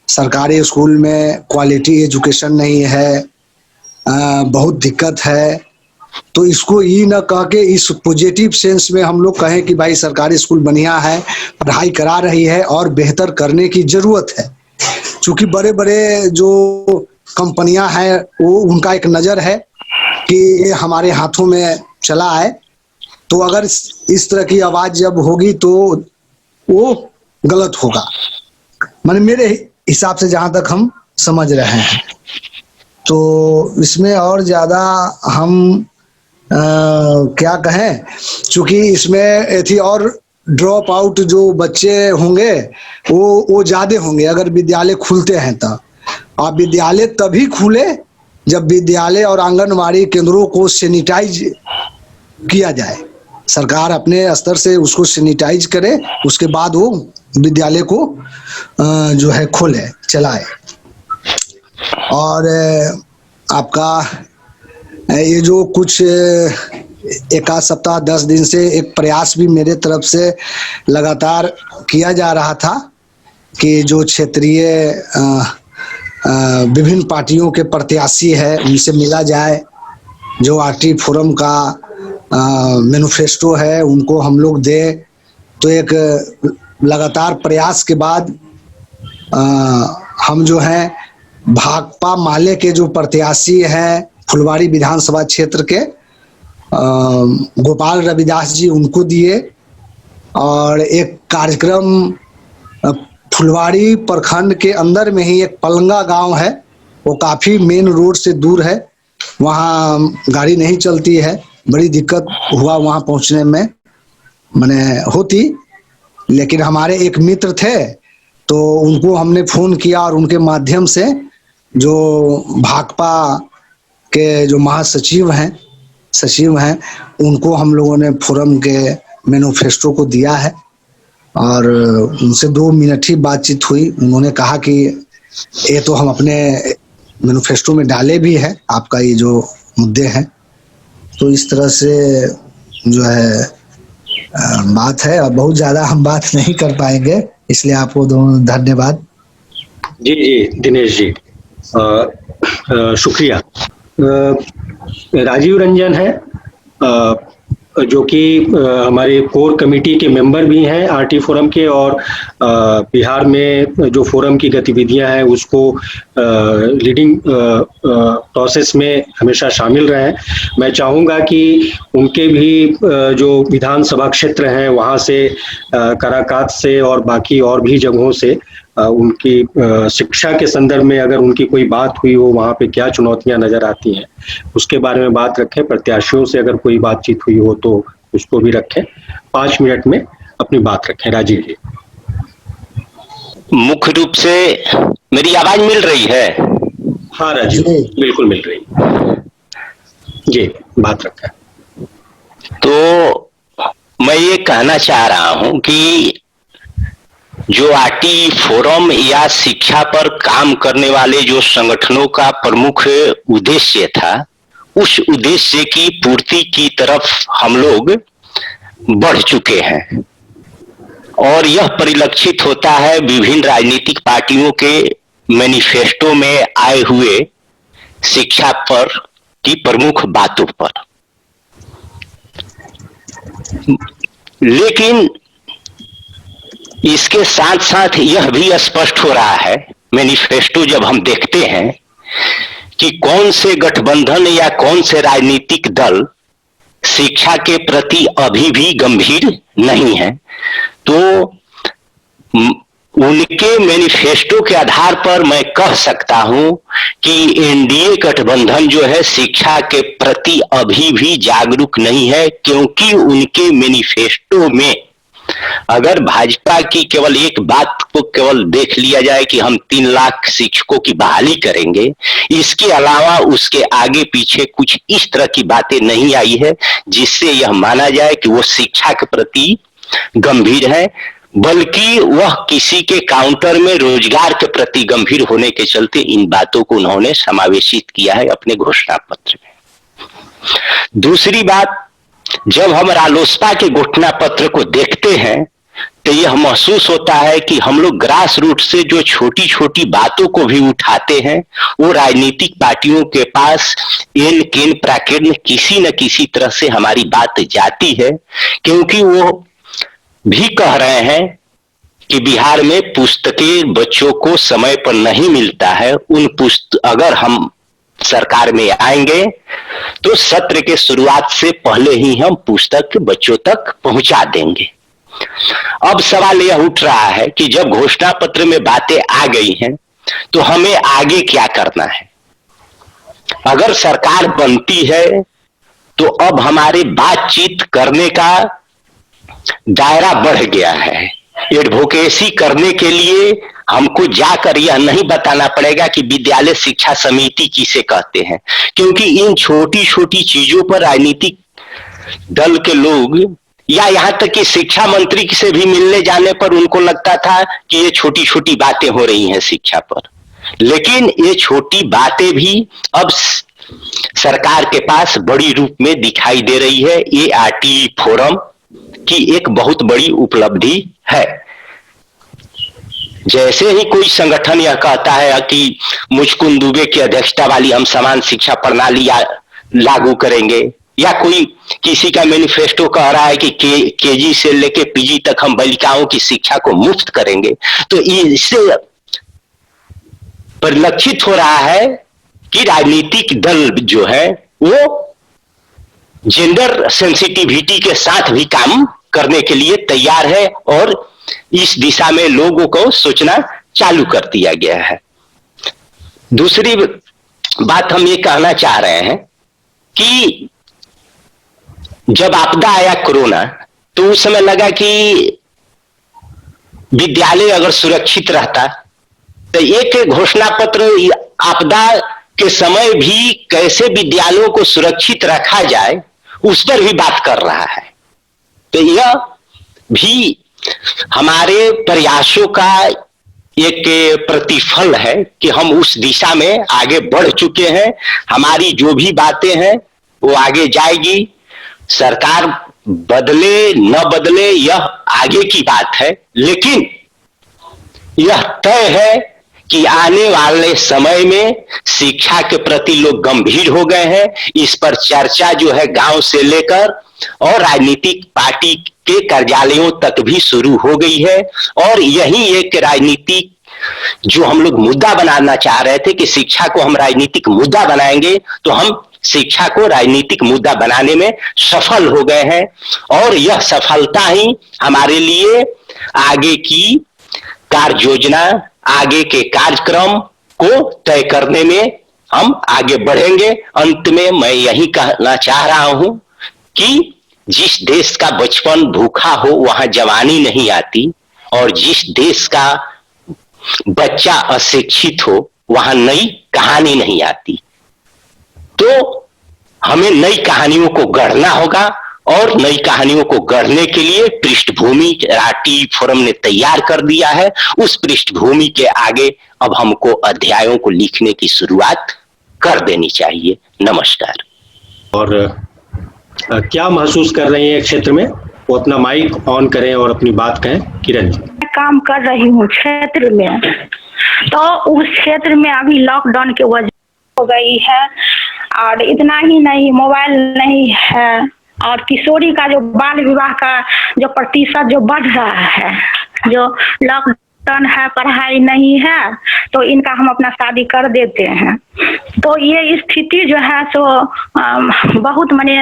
सरकारी स्कूल में क्वालिटी एजुकेशन नहीं है, बहुत दिक्कत है, तो इसको ये न कह के इस पॉजिटिव सेंस में हम लोग कहें कि भाई सरकारी स्कूल बढ़िया है, पढ़ाई करा रही है और बेहतर करने की जरूरत है। क्योंकि बड़े बड़े जो कंपनियां हैं वो उनका एक नज़र है कि ये हमारे हाथों में चला है, तो अगर इस तरह की आवाज़ जब होगी तो वो गलत होगा। माने मेरे हिसाब से जहाँ तक हम समझ रहे हैं, तो इसमें और ज़्यादा हम क्या कहें, चूँकि इसमें थी और ड्रॉप आउट जो बच्चे होंगे वो ज़्यादा होंगे अगर विद्यालय खुलते हैं तब। और विद्यालय तभी खुले जब विद्यालय और आंगनवाड़ी केंद्रों को सैनिटाइज किया जाए। सरकार अपने स्तर से उसको सैनिटाइज करे, उसके बाद वो विद्यालय को जो है खोले, चलाए। और आपका ये जो कुछ एक आध सप्ताह 10 दिन से एक प्रयास भी मेरे तरफ से लगातार किया जा रहा था कि जो क्षेत्रीय विभिन्न पार्टियों के प्रत्याशी है उनसे मिला जाए, जो आरटी फोरम का मैनिफेस्टो है उनको हम लोग दें। तो एक लगातार प्रयास के बाद हम जो हैं भाकपा माले के जो प्रत्याशी हैं फुलवाड़ी विधानसभा क्षेत्र के गोपाल रविदास जी, उनको दिए। और एक कार्यक्रम फुलवाड़ी प्रखंड के अंदर में ही एक पलंगा गांव है, वो काफी मेन रोड से दूर है, वहाँ गाड़ी नहीं चलती है, बड़ी दिक्कत हुआ वहाँ पहुँचने में, मैंने होती। लेकिन हमारे एक मित्र थे तो उनको हमने फोन किया और उनके माध्यम से जो भाकपा के जो महासचिव हैं, सचिव हैं, उनको हम लोगों ने फोरम के मैनिफेस्टो को दिया है और उनसे 2 मिनट ही बातचीत हुई। उन्होंने कहा कि ये तो हम अपने मैनिफेस्टो में डाले भी है आपका ये जो मुद्दे हैं। तो इस तरह से जो है बात है, और बहुत ज्यादा हम बात नहीं कर पाएंगे, इसलिए आपको धन्यवाद। जी जी दिनेश जी, शुक्रिया। राजीव रंजन है जो कि हमारे कोर कमेटी के मेंबर भी हैं आरटी फोरम के, और बिहार में जो फोरम की गतिविधियां हैं उसको लीडिंग प्रोसेस में हमेशा शामिल रहे हैं। मैं चाहूँगा कि उनके भी जो विधानसभा क्षेत्र हैं वहाँ से काराकाट से और बाकी और भी जगहों से उनकी शिक्षा के संदर्भ में अगर उनकी कोई बात हुई हो, वहाँ पे क्या चुनौतियां नजर आती हैं, उसके बारे में बात रखें। प्रत्याशियों से अगर कोई बातचीत हुई हो तो उसको भी रखें। 5 मिनट में अपनी बात रखें। राजीव जी। मुख्य रूप से मेरी आवाज मिल रही है? हाँ राजीव, बिल्कुल मिल रही जी, बात रखें। तो मैं ये कहना चाह रहा हूं कि जो आरटी फोरम या शिक्षा पर काम करने वाले जो संगठनों का प्रमुख उद्देश्य था, उस उद्देश्य की पूर्ति की तरफ हम लोग बढ़ चुके हैं और यह परिलक्षित होता है विभिन्न राजनीतिक पार्टियों के मैनिफेस्टो में आए हुए शिक्षा पर की प्रमुख बातों पर। लेकिन इसके साथ साथ यह भी स्पष्ट हो रहा है मैनिफेस्टो जब हम देखते हैं कि कौन से गठबंधन या कौन से राजनीतिक दल शिक्षा के प्रति अभी भी गंभीर नहीं है, तो उनके मैनिफेस्टो के आधार पर मैं कह सकता हूं कि एनडीए गठबंधन जो है शिक्षा के प्रति अभी भी जागरूक नहीं है, क्योंकि उनके मैनिफेस्टो में अगर भाजपा की केवल एक बात को केवल देख लिया जाए कि हम 3 लाख शिक्षकों की बहाली करेंगे, इसके अलावा उसके आगे पीछे कुछ इस तरह की बातें नहीं आई है जिससे यह माना जाए कि वो शिक्षा के प्रति गंभीर है, बल्कि वह किसी के काउंटर में रोजगार के प्रति गंभीर होने के चलते इन बातों को उन्होंने समावेशित किया है अपने घोषणा पत्र में। दूसरी बात, जब हम रालोसपा के घोषणा पत्र को देखते हैं तो यह महसूस होता है कि हम लोग ग्रास रूट से जो छोटी छोटी बातों को भी उठाते हैं वो राजनीतिक पार्टियों के पास एन केन प्राकेन किसी न किसी तरह से हमारी बात जाती है, क्योंकि वो भी कह रहे हैं कि बिहार में पुस्तकें बच्चों को समय पर नहीं मिलता है। अगर हम सरकार में आएंगे तो सत्र के शुरुआत से पहले ही हम पुस्तक बच्चों तक पहुंचा देंगे। अब सवाल यह उठ रहा है कि जब घोषणा पत्र में बातें आ गई हैं तो हमें आगे क्या करना है। अगर सरकार बनती है तो अब हमारे बातचीत करने का दायरा बढ़ गया है। एडवोकेसी करने के लिए हमको जाकर यह नहीं बताना पड़ेगा कि विद्यालय शिक्षा समिति किसे कहते हैं, क्योंकि इन छोटी छोटी चीजों पर राजनीतिक दल के लोग या यहाँ तक कि शिक्षा मंत्री से भी मिलने जाने पर उनको लगता था कि ये छोटी छोटी बातें हो रही हैं शिक्षा पर, लेकिन ये छोटी बातें भी अब सरकार के पास बड़ी रूप में दिखाई दे रही है। ये आरटी फोरम की एक बहुत बड़ी उपलब्धि है। जैसे ही कोई संगठन यह कहता है कि मुचकुंद दुबे की अध्यक्षता वाली हम समान शिक्षा प्रणाली लागू करेंगे, या कोई किसी का मैनिफेस्टो कह रहा है कि केजी से लेके पीजी तक हम बालिकाओं की शिक्षा को मुफ्त करेंगे, तो इससे परिलक्षित हो रहा है कि राजनीतिक दल जो है वो जेंडर सेंसिटिविटी के साथ भी काम करने के लिए तैयार है और इस दिशा में लोगों को सोचना चालू कर दिया गया है। दूसरी बात हम ये कहना चाह रहे हैं कि जब आपदा आया कोरोना, तो उस समय लगा कि विद्यालय अगर सुरक्षित रहता तो एक घोषणा पत्र आपदा के समय भी कैसे विद्यालयों को सुरक्षित रखा जाए उस पर भी बात कर रहा है। तो यह भी हमारे प्रयासों का एक प्रतिफल है कि हम उस दिशा में आगे बढ़ चुके हैं। हमारी जो भी बातें हैं वो आगे जाएगी। सरकार बदले न बदले यह आगे की बात है, लेकिन यह तय है कि आने वाले समय में शिक्षा के प्रति लोग गंभीर हो गए हैं। इस पर चर्चा जो है गांव से लेकर और राजनीतिक पार्टी के कार्यालयों तक भी शुरू हो गई है। और यही एक राजनीतिक जो हम लोग मुद्दा बनाना चाह रहे थे कि शिक्षा को हम राजनीतिक मुद्दा बनाएंगे, तो हम शिक्षा को राजनीतिक मुद्दा बनाने में सफल हो गए हैं। और यह सफलता ही हमारे लिए आगे की कार्य योजना, आगे के कार्यक्रम को तय करने में हम आगे बढ़ेंगे। अंत में मैं यही कहना चाह रहा हूं कि जिस देश का बचपन भूखा हो वहां जवानी नहीं आती, और जिस देश का बच्चा अशिक्षित हो वहां नई कहानी नहीं आती। तो हमें नई कहानियों को गढ़ना होगा, और नई कहानियों को गढ़ने के लिए पृष्ठभूमि आरटी फोरम ने तैयार कर दिया है। उस पृष्ठभूमि के आगे अब हमको अध्यायों को लिखने की शुरुआत कर देनी चाहिए। नमस्कार। और क्या महसूस कर रही हैं क्षेत्र में? वो अपना माइक ऑन करें और अपनी बात कहें। किरण जी। काम कर रही हूँ क्षेत्र में, तो उस क्षेत्र में अभी लॉकडाउन की वजह हो गई है, और इतना ही नहीं, मोबाइल नहीं है, और किशोरी का जो बाल विवाह का जो प्रतिशत जो बढ़ रहा है, जो लॉकडाउन है, पढ़ाई नहीं है, तो इनका हम अपना शादी कर देते हैं। तो ये स्थिति जो है सो बहुत माने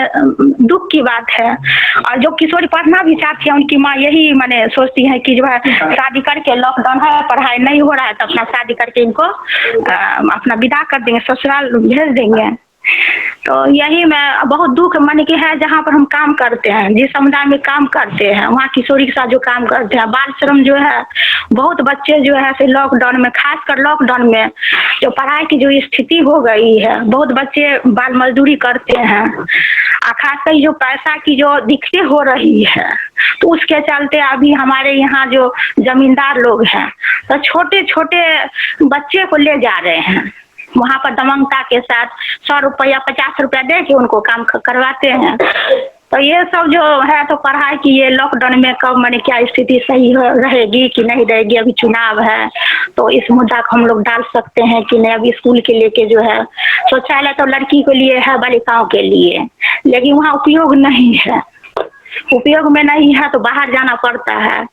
दुख की बात है। और जो किशोरी पढ़ना भी चाहती है, उनकी माँ यही माने सोचती है कि जो है शादी करके, लॉकडाउन है, पढ़ाई नहीं हो रहा है, तो अपना शादी करके इनको अपना विदा कर देंगे, ससुराल भेज देंगे। तो यही मैं बहुत दुख मन की है, जहाँ पर हम काम करते हैं, जिस समुदाय में काम करते हैं, वहाँ किशोरी के साथ जो काम करते हैं, बाल श्रम जो है, बहुत बच्चे जो है से लॉकडाउन में, खासकर लॉकडाउन में जो पढ़ाई की जो स्थिति हो गई है, बहुत बच्चे बाल मजदूरी करते हैं, खासकर जो पैसा की जो दिक्कतें हो रही है, तो उसके चलते अभी हमारे यहाँ जो जमींदार लोग हैं, तो छोटे छोटे बच्चे को ले जा रहे हैं, वहाँ पर दमंगता के साथ 100 रुपया 50 रुपया दे के उनको काम करवाते हैं। तो ये सब जो है, तो पढ़ाई की ये लॉकडाउन में कब मैंने क्या स्थिति सही रहेगी कि नहीं रहेगी, अभी चुनाव है, तो इस मुद्दा को हम लोग डाल सकते हैं कि नहीं। अभी स्कूल के लेके जो है शौचालय तो लड़की के लिए है, बालिकाओं के लिए, लेकिन वहाँ उपयोग नहीं है, उपयोग में नहीं है, तो बाहर जाना पड़ता है।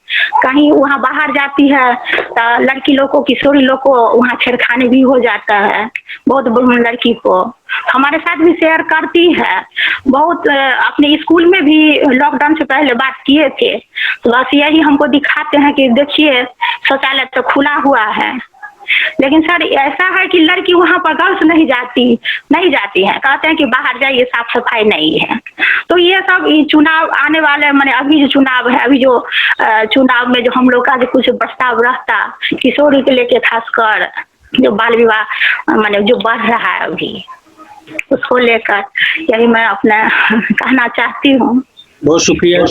कहीं वहाँ बाहर जाती है तो लड़की लोग को, किशोरी लोग को वहाँ छेड़खानी भी हो जाता है, बहुत लड़की को हमारे साथ भी शेयर करती है। बहुत अपने स्कूल में भी लॉकडाउन से पहले बात किए थे, तो बस यही हमको दिखाते हैं कि देखिए शौचालय तो खुला हुआ है, लेकिन सर ऐसा है कि लड़की वहां पर गर्ल्स नहीं जाती है, कहते हैं कि बाहर जाइए, साफ सफाई नहीं है। तो ये सब चुनाव आने वाले, मैंने अभी जो चुनाव है, अभी जो चुनाव में जो हम लोग का जो कुछ प्रस्ताव रहता किशोरी के लेके, खासकर जो बाल विवाह माने जो बढ़ रहा है अभी, उसको लेकर यही मैं अपना कहना चाहती हूँ। बहुत शुक्रिया।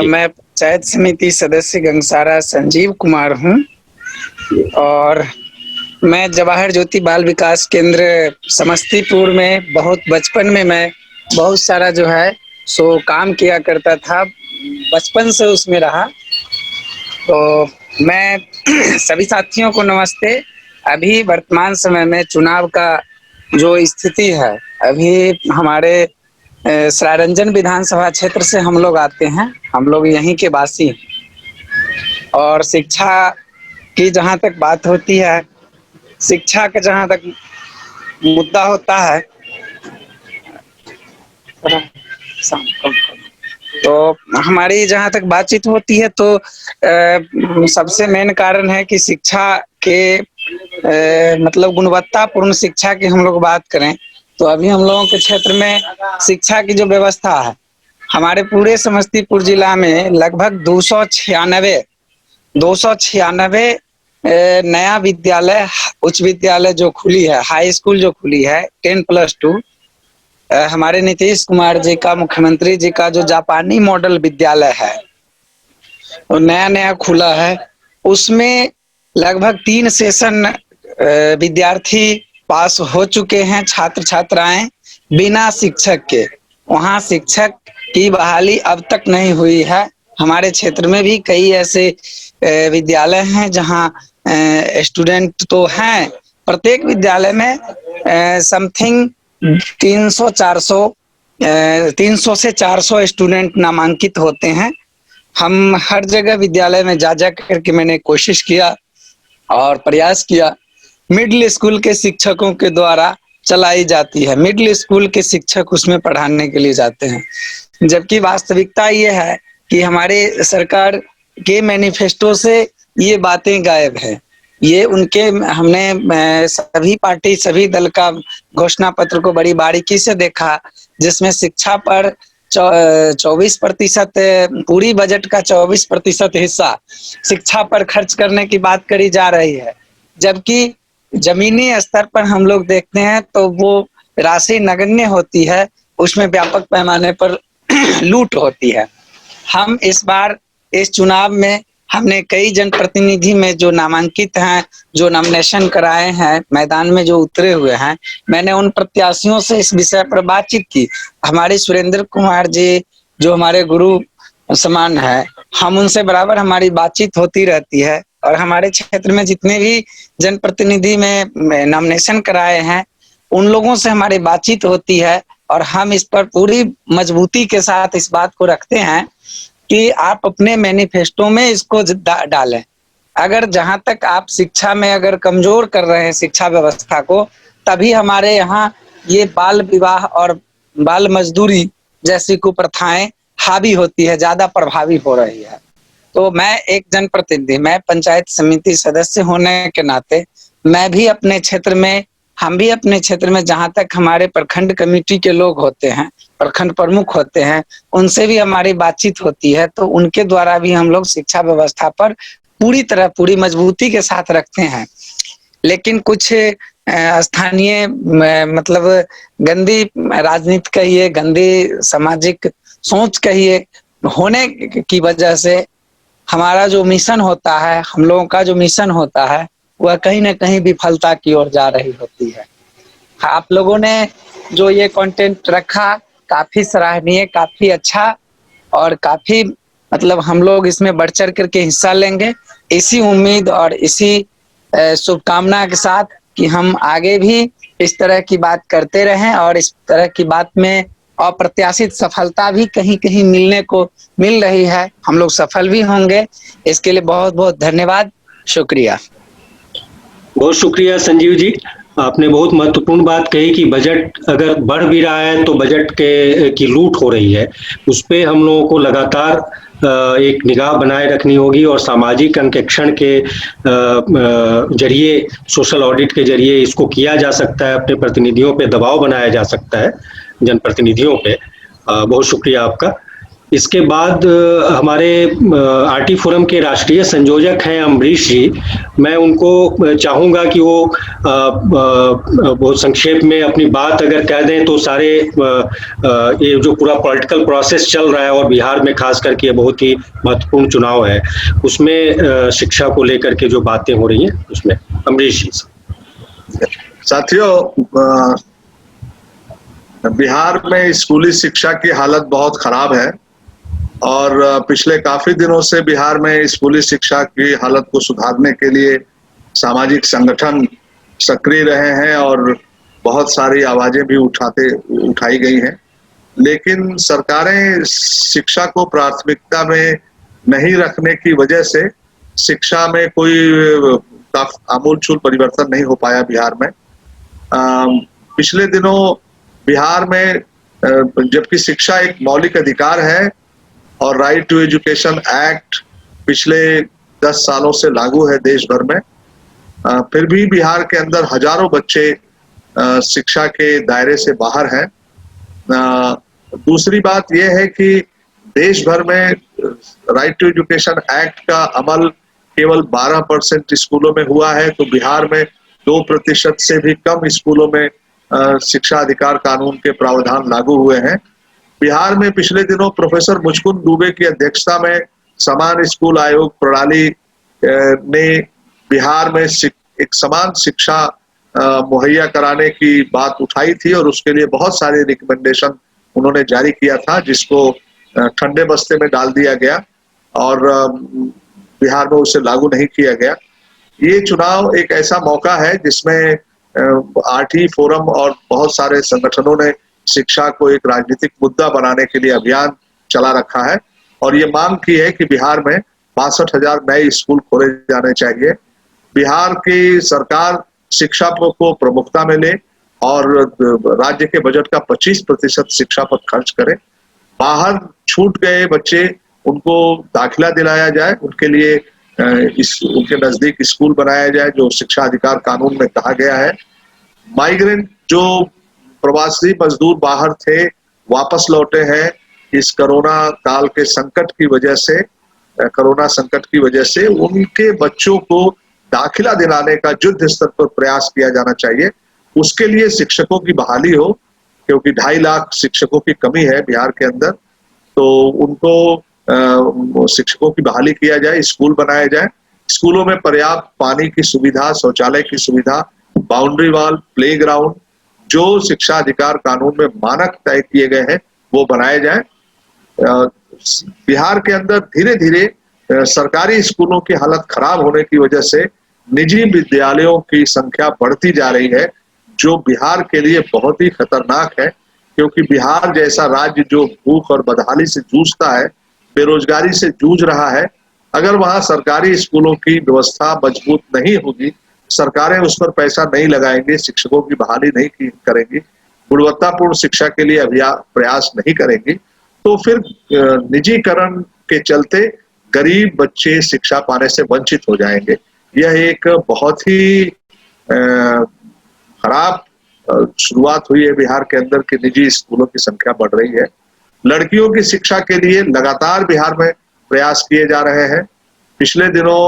मैं पंचायत समिति सदस्य गंगसारा संजीव कुमार हूँ, और मैं जवाहर ज्योति बाल विकास केंद्र समस्तीपुर में बहुत बचपन में मैं बहुत सारा जो है सो काम किया करता था, बचपन से उसमें रहा। तो मैं सभी साथियों को नमस्ते। अभी वर्तमान समय में चुनाव का जो स्थिति है, अभी हमारे सरायरंजन विधानसभा क्षेत्र से हम लोग आते हैं, हम लोग यहीं के वासी हैं। और शिक्षा की जहाँ तक बात होती है, शिक्षा का जहाँ तक मुद्दा होता है तो हमारी जहाँ तक बातचीत होती है तो सबसे मेन कारण है कि शिक्षा के मतलब गुणवत्तापूर्ण शिक्षा की हम लोग बात करें तो अभी हम लोगों के क्षेत्र में शिक्षा की जो व्यवस्था है हमारे पूरे समस्तीपुर जिला में लगभग 296 नया विद्यालय उच्च विद्यालय जो खुली है, हाई स्कूल जो खुली है 10+2 हमारे नीतीश कुमार जी का, मुख्यमंत्री जी का जो जापानी मॉडल विद्यालय है वो नया खुला है। उसमें लगभग 3 सेशन विद्यार्थी पास हो चुके हैं, छात्र छात्राएं बिना शिक्षक के। वहाँ शिक्षक की बहाली अब तक नहीं हुई है। हमारे क्षेत्र में भी कई ऐसे विद्यालय हैं जहाँ स्टूडेंट तो हैं, प्रत्येक विद्यालय में समथिंग 300 से 400 स्टूडेंट नामांकित होते हैं। हम हर जगह विद्यालय में जा करके मैंने कोशिश किया और प्रयास किया। मिडिल स्कूल के शिक्षकों के द्वारा चलाई जाती है, मिडिल स्कूल के शिक्षक उसमें पढ़ाने के लिए जाते हैं, जबकि वास्तविकता ये है कि हमारे सरकार के मैनिफेस्टो से ये बातें गायब है। ये उनके हमने सभी पार्टी सभी दल का घोषणा पत्र को बड़ी बारीकी से देखा, जिसमें शिक्षा पर 24% पूरी बजट का 24% हिस्सा शिक्षा पर खर्च करने की बात करी जा रही है, जबकि जमीनी स्तर पर हम लोग देखते हैं तो वो राशि नगण्य होती है, उसमें व्यापक पैमाने पर लूट होती है। हम इस बार इस चुनाव में हमने कई जनप्रतिनिधि में जो नामांकित हैं, जो नॉमिनेशन कराए हैं, मैदान में जो उतरे हुए हैं, मैंने उन प्रत्याशियों से इस विषय पर बातचीत की। हमारे सुरेंद्र कुमार जी जो हमारे गुरु समान है, हम उनसे बराबर हमारी बातचीत होती रहती है और हमारे क्षेत्र में जितने भी जनप्रतिनिधि में नॉमिनेशन कराए हैं उन लोगों से हमारी बातचीत होती है और हम इस पर पूरी मजबूती के साथ इस बात को रखते हैं कि आप अपने मैनिफेस्टो में इसको डालें। अगर जहां तक आप शिक्षा में अगर कमजोर कर रहे हैं शिक्षा व्यवस्था को, तभी हमारे यहाँ ये बाल विवाह और बाल मजदूरी जैसी कुप्रथाएं हावी होती है, ज्यादा प्रभावी हो रही है। तो मैं एक जनप्रतिनिधि, मैं पंचायत समिति सदस्य होने के नाते मैं भी अपने क्षेत्र में, हम भी अपने क्षेत्र में जहां तक हमारे प्रखंड कमेटी के लोग होते हैं, प्रखंड प्रमुख होते हैं, उनसे भी हमारी बातचीत होती है, तो उनके द्वारा भी हम लोग शिक्षा व्यवस्था पर पूरी मजबूती के साथ रखते हैं। लेकिन कुछ स्थानीय मतलब गंदी राजनीति कहिए, गंदी सामाजिक सोच कहिए, होने की वजह से हमारा जो मिशन होता है, हम लोगों का जो मिशन होता है, वह कहीं ना कहीं विफलता की ओर जा रही होती है। आप लोगों ने जो ये कंटेंट रखा काफी सराहनीय, काफी अच्छा और काफी मतलब हम लोग इसमें बढ़ चढ़ करके हिस्सा लेंगे। इसी उम्मीद और इसी शुभकामना के साथ कि हम आगे भी इस तरह की बात करते रहें और इस तरह की बात में अप्रत्याशित सफलता भी कहीं कहीं मिलने को मिल रही है, हम लोग सफल भी होंगे। इसके लिए बहुत बहुत धन्यवाद, शुक्रिया। बहुत शुक्रिया संजीव जी, आपने बहुत महत्वपूर्ण बात कही कि बजट अगर बढ़ भी रहा है तो बजट की लूट हो रही है, उस पे हम लोगों को लगातार एक निगाह बनाए रखनी होगी और सामाजिक अंकेक्षण के जरिए, सोशल ऑडिट के जरिए इसको किया जा सकता है, अपने प्रतिनिधियों पे दबाव बनाया जा सकता है, जनप्रतिनिधियों पे। बहुत शुक्रिया आपका। इसके बाद हमारे आरटी फोरम के राष्ट्रीय संयोजक हैं अम्बरीश जी, मैं उनको चाहूँगा कि वो बहुत संक्षेप में अपनी बात अगर कह दें तो सारे ये जो पूरा पॉलिटिकल प्रोसेस चल रहा है और बिहार में खास करके बहुत ही महत्वपूर्ण चुनाव है, उसमें शिक्षा को लेकर के जो बातें हो रही हैं उसमें अम्बरीश जी। साथियों, बिहार में स्कूली शिक्षा की हालत बहुत खराब है और पिछले काफी दिनों से बिहार में स्कूली शिक्षा की हालत को सुधारने के लिए सामाजिक संगठन सक्रिय रहे हैं और बहुत सारी आवाजें भी उठाई गई हैं, लेकिन सरकारें शिक्षा को प्राथमिकता में नहीं रखने की वजह से शिक्षा में कोई आमूलचूल परिवर्तन नहीं हो पाया बिहार में। पिछले दिनों बिहार में जबकि शिक्षा एक मौलिक अधिकार है और राइट टू एजुकेशन एक्ट पिछले 10 सालों से लागू है देश भर में, फिर भी बिहार के अंदर हजारों बच्चे शिक्षा के दायरे से बाहर हैं। दूसरी बात यह है कि देश भर में राइट टू एजुकेशन एक्ट का अमल केवल 12% स्कूलों में हुआ है, तो बिहार में 2% से भी कम स्कूलों में शिक्षा अधिकार कानून के प्रावधान लागू हुए हैं। बिहार में पिछले दिनों प्रोफेसर मुचकुंद दुबे की अध्यक्षता में समान स्कूल आयोग प्रणाली ने बिहार में एक समान शिक्षा मुहैया कराने की बात उठाई थी और उसके लिए बहुत सारे रिकमेंडेशन उन्होंने जारी किया था, जिसको ठंडे बस्ते में डाल दिया गया और बिहार में उसे लागू नहीं किया गया। ये चुनाव एक ऐसा मौका है जिसमें आरटी फोरम और बहुत सारे संगठनों ने शिक्षा को एक राजनीतिक मुद्दा बनाने के लिए अभियान चला रखा है और ये मांग की है कि बिहार में 62,000 नए स्कूल खोले जाने चाहिए। बिहार की सरकार शिक्षा को प्रमुखता में ले और राज्य के बजट का 25% शिक्षा पर खर्च करे। बाहर छूट गए बच्चे उनको दाखिला दिलाया जाए, उनके लिए उनके नजदीक स्कूल बनाया जाए जो शिक्षा अधिकार कानून में कहा गया है। माइग्रेंट जो प्रवासी मजदूर बाहर थे वापस लौटे हैं, इस कोरोना काल के संकट की वजह से, कोरोना संकट की वजह से उनके बच्चों को दाखिला दिलाने का युद्ध स्तर पर प्रयास किया जाना चाहिए। उसके लिए शिक्षकों की बहाली हो, क्योंकि 2.5 लाख शिक्षकों की कमी है बिहार के अंदर, तो उनको शिक्षकों की बहाली किया जाए, स्कूल बनाया जाए, स्कूलों में पर्याप्त पानी की सुविधा, शौचालय की सुविधा, बाउंड्री वॉल, प्लेग्राउंड, जो शिक्षा अधिकार कानून में मानक तय किए गए हैं वो बनाए जाए। बिहार के अंदर धीरे धीरे सरकारी स्कूलों की हालत खराब होने की वजह से निजी विद्यालयों की संख्या बढ़ती जा रही है, जो बिहार के लिए बहुत ही खतरनाक है, क्योंकि बिहार जैसा राज्य जो भूख और बदहाली से जूझता है, बेरोजगारी से जूझ रहा है, अगर वहां सरकारी स्कूलों की व्यवस्था मजबूत नहीं होगी, सरकारें उस पर पैसा नहीं लगाएंगे, शिक्षकों की बहाली नहीं करेंगी, गुणवत्तापूर्ण शिक्षा के लिए प्रयास नहीं करेंगी, तो फिर निजीकरण के चलते गरीब बच्चे शिक्षा पाने से वंचित हो जाएंगे। यह एक बहुत ही खराब शुरुआत हुई है बिहार के अंदर कि निजी स्कूलों की संख्या बढ़ रही है। लड़कियों की शिक्षा के लिए लगातार बिहार में प्रयास किए जा रहे हैं। पिछले दिनों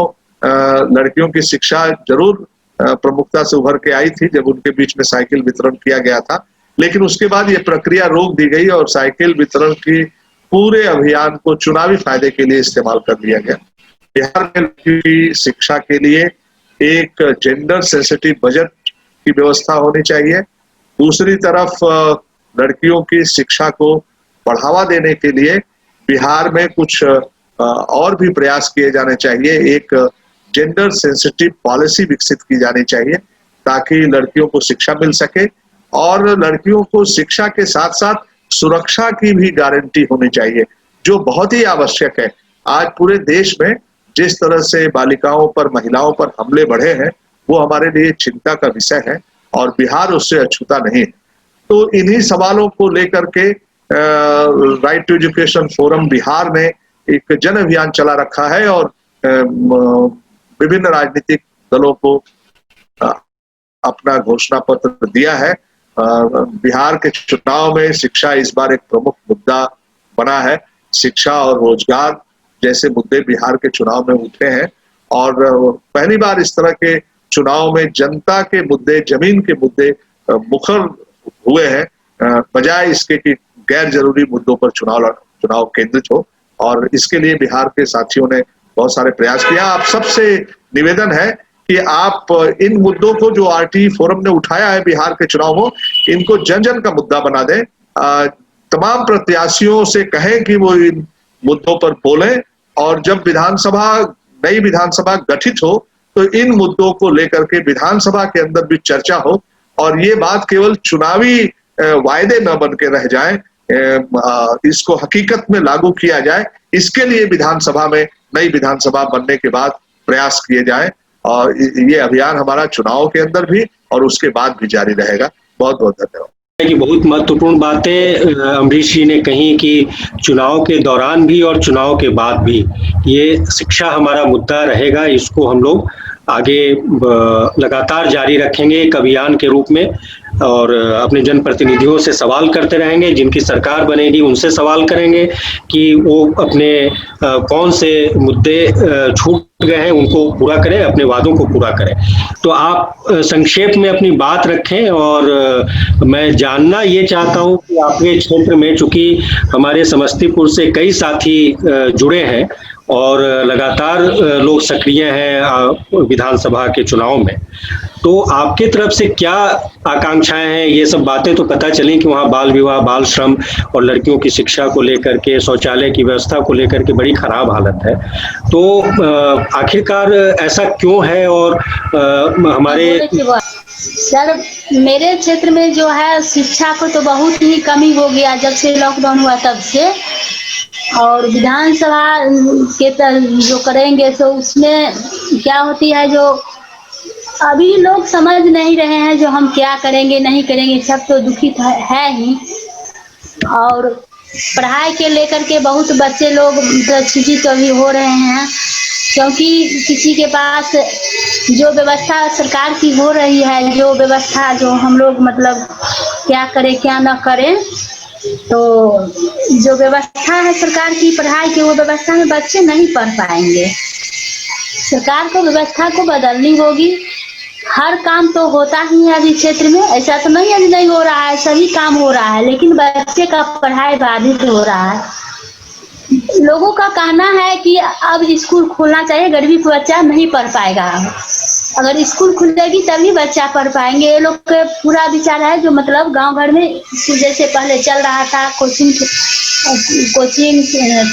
लड़कियों की शिक्षा जरूर प्रमुखता से उभर के आई थी जब उनके बीच में साइकिल वितरण किया गया था, लेकिन उसके बाद ये प्रक्रिया रोक दी गई और साइकिल वितरण की पूरे अभियान को चुनावी फायदे के लिए इस्तेमाल कर लिया गया। बिहार में लड़कियों की शिक्षा के लिए एक जेंडर सेंसिटिव बजट की व्यवस्था होनी चाहिए। दूसरी तरफ लड़कियों की शिक्षा को बढ़ावा देने के लिए बिहार में कुछ और भी प्रयास किए जाने चाहिए। एक जेंडर सेंसिटिव पॉलिसी विकसित की जानी चाहिए ताकि लड़कियों को शिक्षा मिल सके और लड़कियों को शिक्षा के साथ साथ सुरक्षा की भी गारंटी होनी चाहिए, जो बहुत ही आवश्यक है। आज पूरे देश में जिस तरह से बालिकाओं पर, महिलाओं पर हमले बढ़े हैं, वो हमारे लिए चिंता का विषय है और बिहार उससे अछूता नहीं है। तो इन्हीं सवालों को लेकर के right to education forum Bihar ने एक जन अभियान चला रखा है और विभिन्न राजनीतिक दलों को अपना घोषणा पत्र दिया है। बिहार के चुनाव में शिक्षा इस बार एक प्रमुख मुद्दा बना है। शिक्षा और रोजगार जैसे मुद्दे बिहार के चुनाव में उठे हैं और पहली बार इस तरह के चुनाव में जनता के मुद्दे, जमीन के मुद्दे मुखर हुए हैं, बजाय इसके कि गैर जरूरी मुद्दों पर चुनाव केंद्रित हो। और इसके लिए बिहार के साथियों ने बहुत सारे प्रयास किया। आप सबसे निवेदन है कि आप इन मुद्दों को जो आरटी फोरम ने उठाया है बिहार के चुनाव में, इनको जन जन का मुद्दा बना दें। तमाम प्रत्याशियों से कहें कि वो इन मुद्दों पर बोलें और जब नई विधानसभा गठित हो तो इन मुद्दों को लेकर के विधानसभा के अंदर भी चर्चा हो और ये बात केवल चुनावी वायदे न बन के रह जाए, इसको हकीकत में लागू किया जाए। इसके लिए विधानसभा में, नई विधानसभा बनने के बाद प्रयास किए जाए। और ये अभियान हमारा चुनाव के अंदर भी और उसके बाद भी जारी रहेगा। बहुत बहुत धन्यवाद। कि बहुत महत्वपूर्ण बातें अमरीश जी ने कही कि चुनाव के दौरान भी और चुनाव के बाद भी ये शिक्षा हमारा मुद्दा रहेगा। इसको हम लोग आगे लगातार जारी रखेंगे एक अभियान के रूप में और अपने जनप्रतिनिधियों से सवाल करते रहेंगे। जिनकी सरकार बनेगी उनसे सवाल करेंगे कि वो अपने कौन से मुद्दे छूट गए हैं उनको पूरा करें, अपने वादों को पूरा करें। तो आप संक्षेप में अपनी बात रखें और मैं जानना ये चाहता हूँ कि आपके क्षेत्र में, चूंकि हमारे समस्तीपुर से कई साथी जुड़े हैं और लगातार लोग सक्रिय हैं विधानसभा के चुनाव में, तो आपके तरफ से क्या आकांक्षाएं हैं? ये सब बातें तो पता चली कि वहाँ बाल विवाह, बाल श्रम और लड़कियों की शिक्षा को लेकर के, शौचालय की व्यवस्था को लेकर के बड़ी खराब हालत है। तो आखिरकार ऐसा क्यों है? और हमारे सर, मेरे क्षेत्र में जो है शिक्षा को तो बहुत ही कमी हो गया जब से लॉकडाउन हुआ तब से। और विधानसभा के जो करेंगे तो उसमें क्या होती है, जो अभी लोग समझ नहीं रहे हैं जो हम क्या करेंगे नहीं करेंगे, सब तो दुखित है ही। और पढ़ाई के लेकर के बहुत बच्चे लोग प्रशिक्षित तो भी हो रहे हैं, क्योंकि किसी के पास जो व्यवस्था सरकार की हो रही है, जो व्यवस्था जो हम लोग मतलब क्या करें क्या न करें, तो जो व्यवस्था है सरकार की पढ़ाई की, वो व्यवस्था में बच्चे नहीं पढ़ पाएंगे। सरकार को व्यवस्था को बदलनी होगी। हर काम तो होता ही है अभी क्षेत्र में, ऐसा तो नहीं है नहीं हो रहा है, सभी काम हो रहा है, लेकिन बच्चे का पढ़ाई बाधित हो रहा है। लोगों का कहना है कि अब स्कूल खोलना चाहिए, गरीबी का बच्चा नहीं पढ़ पाएगा। अगर स्कूल खुलेगी तभी बच्चा पढ़ पाएंगे। ये लोग का पूरा विचार है जो मतलब गांव घर में जैसे पहले चल रहा था, कोचिंग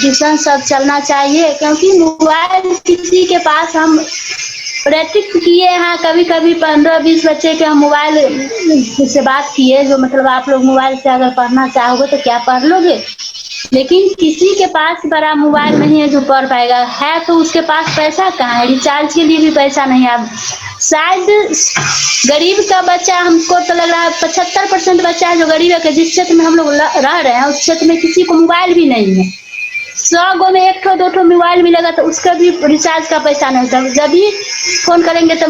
ट्यूशन सब चलना चाहिए। क्योंकि मोबाइल किसी के पास हम प्रैक्टिस किए हैं, कभी कभी 15-20 बच्चे के हम मोबाइल से बात किए, जो मतलब आप लोग मोबाइल से अगर पढ़ना चाहोगे तो क्या पढ़ लोगे, लेकिन किसी के पास बड़ा मोबाइल नहीं है जो पढ़ पाएगा। है तो उसके पास पैसा कहाँ है, रिचार्ज के लिए भी पैसा नहीं है। शायद गरीब का बच्चा, हमको तो लग रहा है 75% बच्चा है जो गरीब है, जिस क्षेत्र में हम लोग रह रहे हैं उस क्षेत्र में किसी को मोबाइल भी नहीं है। 100 गो में 1-2 मोबाइल मिलेगा तो उसका भी रिचार्ज का पैसा नहीं था। जब भी फोन करेंगे तो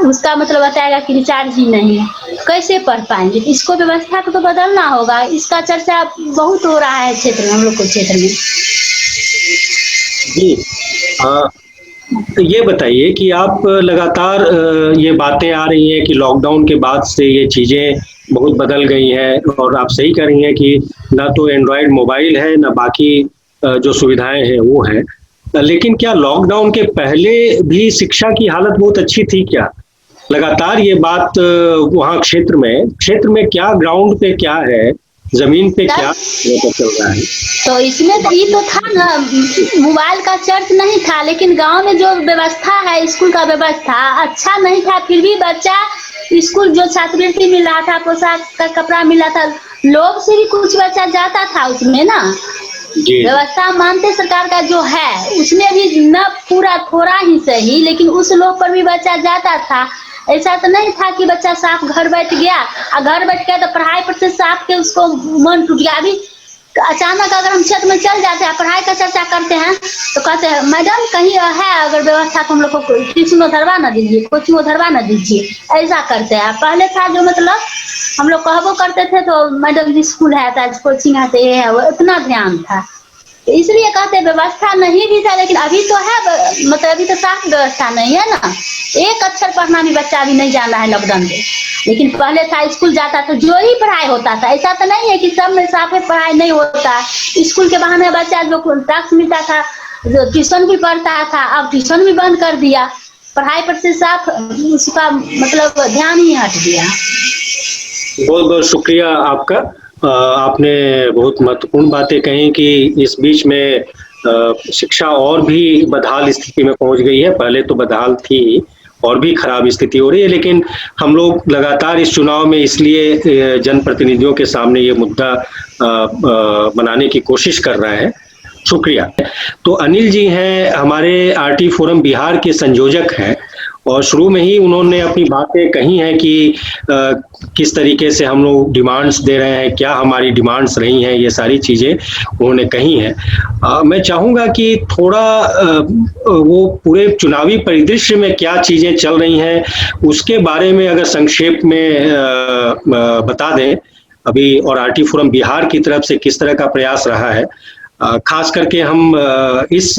उसका मतलब बताएगा कि रिचार्ज ही नहीं है, कैसे पढ़ पाएंगे। इसको व्यवस्था को तो बदलना होगा। इसका चर्चा बहुत हो रहा है क्षेत्र में, हम लोग को क्षेत्र में। जी तो ये बताइए कि आप लगातार ये बातें आ रही हैं कि लॉकडाउन के बाद से ये चीज़ें बहुत बदल गई हैं, और आप सही कह रही हैं कि ना तो एंड्रॉयड मोबाइल है ना बाकी जो सुविधाएं हैं वो है। लेकिन क्या लॉकडाउन के पहले भी शिक्षा की हालत बहुत अच्छी थी क्या? लगातार ये बात वहाँ क्षेत्र में क्या ग्राउंड पे क्या है, जमीन पे क्या चल रहा है? तो इसमें तो ये तो था ना, मोबाइल का चर्च नहीं था, लेकिन गांव में जो व्यवस्था है स्कूल का व्यवस्था अच्छा नहीं था। फिर भी बच्चा स्कूल जो छात्रवृत्ति मिल रहा था, पोशाक का कपड़ा मिल रहा था, लोग से भी कुछ बच्चा जाता था उसमें ना। व्यवस्था मानते सरकार का जो है उसमें भी न पूरा थोड़ा ही सही, लेकिन उस लोग पर भी बच्चा जाता था। ऐसा तो नहीं था कि बच्चा साफ घर बैठ गया और घर बैठ गया तो पढ़ाई पर से साफ के उसको मन टूट गया। अभी अचानक अगर हम क्षेत्र में चल जाते हैं, पढ़ाई का चर्चा करते हैं तो कहते हैं मैडम कहीं है अगर व्यवस्था तो हम लोग को ट्यूशन धरवा न दीजिए, कोचिंग धरवा न दीजिए, ऐसा करते हैं। पहले था जो मतलब हम लोग कहबो करते थे तो मैडम जी स्कूल है, कोचिंग है, तो ये है, वो इतना ध्यान था। इसलिए कहते व्यवस्था नहीं भी था, लेकिन अभी तो है, मतलब अभी तो साफ व्यवस्था नहीं है ना। एक अक्षर पढ़ना भी बच्चा अभी नहीं जाना है लॉकडाउन में, लेकिन पहले था स्कूल जाता तो जो ही पढ़ाई होता था। ऐसा तो नहीं है कि सब में साफ पढ़ाई नहीं होता। स्कूल के बहाने बच्चा जो टैक्स मिलता था, जो ट्यूशन भी पढ़ता था, अब ट्यूशन भी बंद कर दिया। पढ़ाई पर से साफ उसका मतलब ध्यान ही हट गया। बहुत बहुत शुक्रिया आपका। आपने बहुत महत्वपूर्ण बातें कही कि इस बीच में शिक्षा और भी बदहाल स्थिति में पहुंच गई है। पहले तो बदहाल थी, और भी खराब स्थिति हो रही है, लेकिन हम लोग लगातार इस चुनाव में इसलिए जनप्रतिनिधियों के सामने ये मुद्दा बनाने की कोशिश कर रहे हैं। शुक्रिया। तो अनिल जी हैं, हमारे आरटी फोरम बिहार के संयोजक हैं, और शुरू में ही उन्होंने अपनी बातें कही हैं कि किस तरीके से हम लोग डिमांड्स दे रहे हैं, क्या हमारी डिमांड्स रही हैं, ये सारी चीज़ें उन्होंने कही हैं। मैं चाहूँगा कि थोड़ा वो पूरे चुनावी परिदृश्य में क्या चीज़ें चल रही हैं उसके बारे में अगर संक्षेप में बता दें अभी, और आरटी फोरम बिहार की तरफ से किस तरह का प्रयास रहा है। खास करके हम इस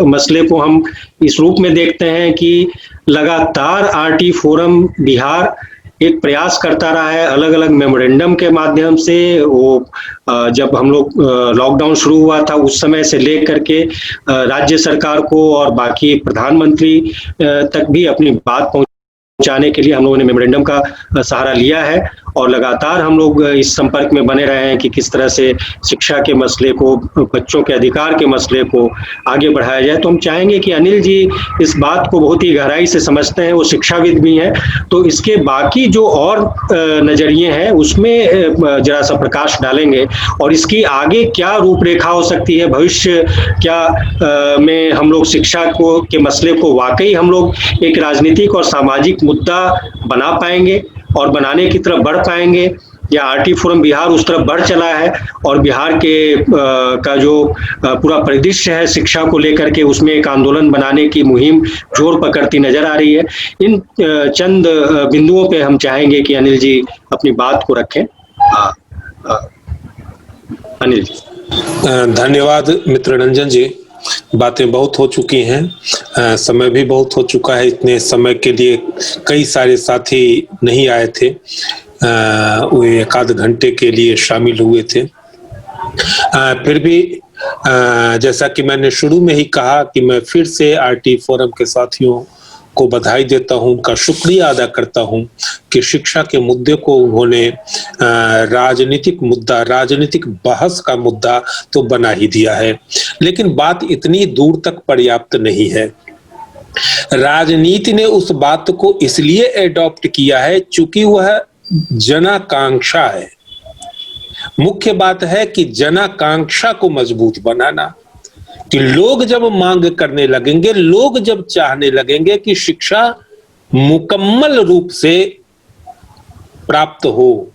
मसले को हम इस रूप में देखते हैं कि लगातार आरटी फोरम बिहार एक प्रयास करता रहा है अलग अलग मेमोरेंडम के माध्यम से। वो जब हम लोग लॉकडाउन शुरू हुआ था उस समय से लेकर के राज्य सरकार को और बाकी प्रधानमंत्री तक भी अपनी बात पहुंचाने के लिए हम लोगों ने मेमोरेंडम का सहारा लिया है, और लगातार हम लोग इस संपर्क में बने रहे हैं कि किस तरह से शिक्षा के मसले को, बच्चों के अधिकार के मसले को आगे बढ़ाया जाए। तो हम चाहेंगे कि अनिल जी इस बात को बहुत ही गहराई से समझते हैं, वो शिक्षाविद भी हैं, तो इसके बाकी जो और नज़रिए हैं उसमें जरा सा प्रकाश डालेंगे और इसकी आगे क्या रूपरेखा हो सकती है, भविष्य क्या में हम लोग शिक्षा को के मसले को वाकई हम लोग एक राजनीतिक और सामाजिक मुद्दा बना पाएंगे और बनाने की तरफ बढ़ पाएंगे, या आरटी फोरम बिहार उस तरफ बढ़ चला है और बिहार के का जो पूरा परिदृश्य है शिक्षा को लेकर के उसमें एक आंदोलन बनाने की मुहिम जोर पकड़ती नजर आ रही है। इन चंद बिंदुओं पे हम चाहेंगे कि अनिल जी अपनी बात को रखें। अनिल जी। धन्यवाद मित्र रंजन जी, बातें बहुत हो चुकी हैं, समय भी बहुत हो चुका है। इतने समय के लिए कई सारे साथी नहीं आए थे, वो एक आध घंटे के लिए शामिल हुए थे। फिर भी जैसा कि मैंने शुरू में ही कहा कि मैं फिर से आरटी फोरम के साथियों को बधाई देता हूं, उनका शुक्रिया अदा करता हूं कि शिक्षा के मुद्दे को उन्होंने राजनीतिक मुद्दा, राजनीतिक बहस का मुद्दा तो बना ही दिया है, लेकिन बात इतनी दूर तक पर्याप्त नहीं है। राजनीति ने उस बात को इसलिए एडॉप्ट किया है चूंकि वह जनाकांक्षा है। मुख्य बात है कि जनाकांक्षा को मजबूत बनाना, कि लोग जब मांग करने लगेंगे, लोग जब चाहने लगेंगे कि शिक्षा मुकम्मल रूप से प्राप्त हो,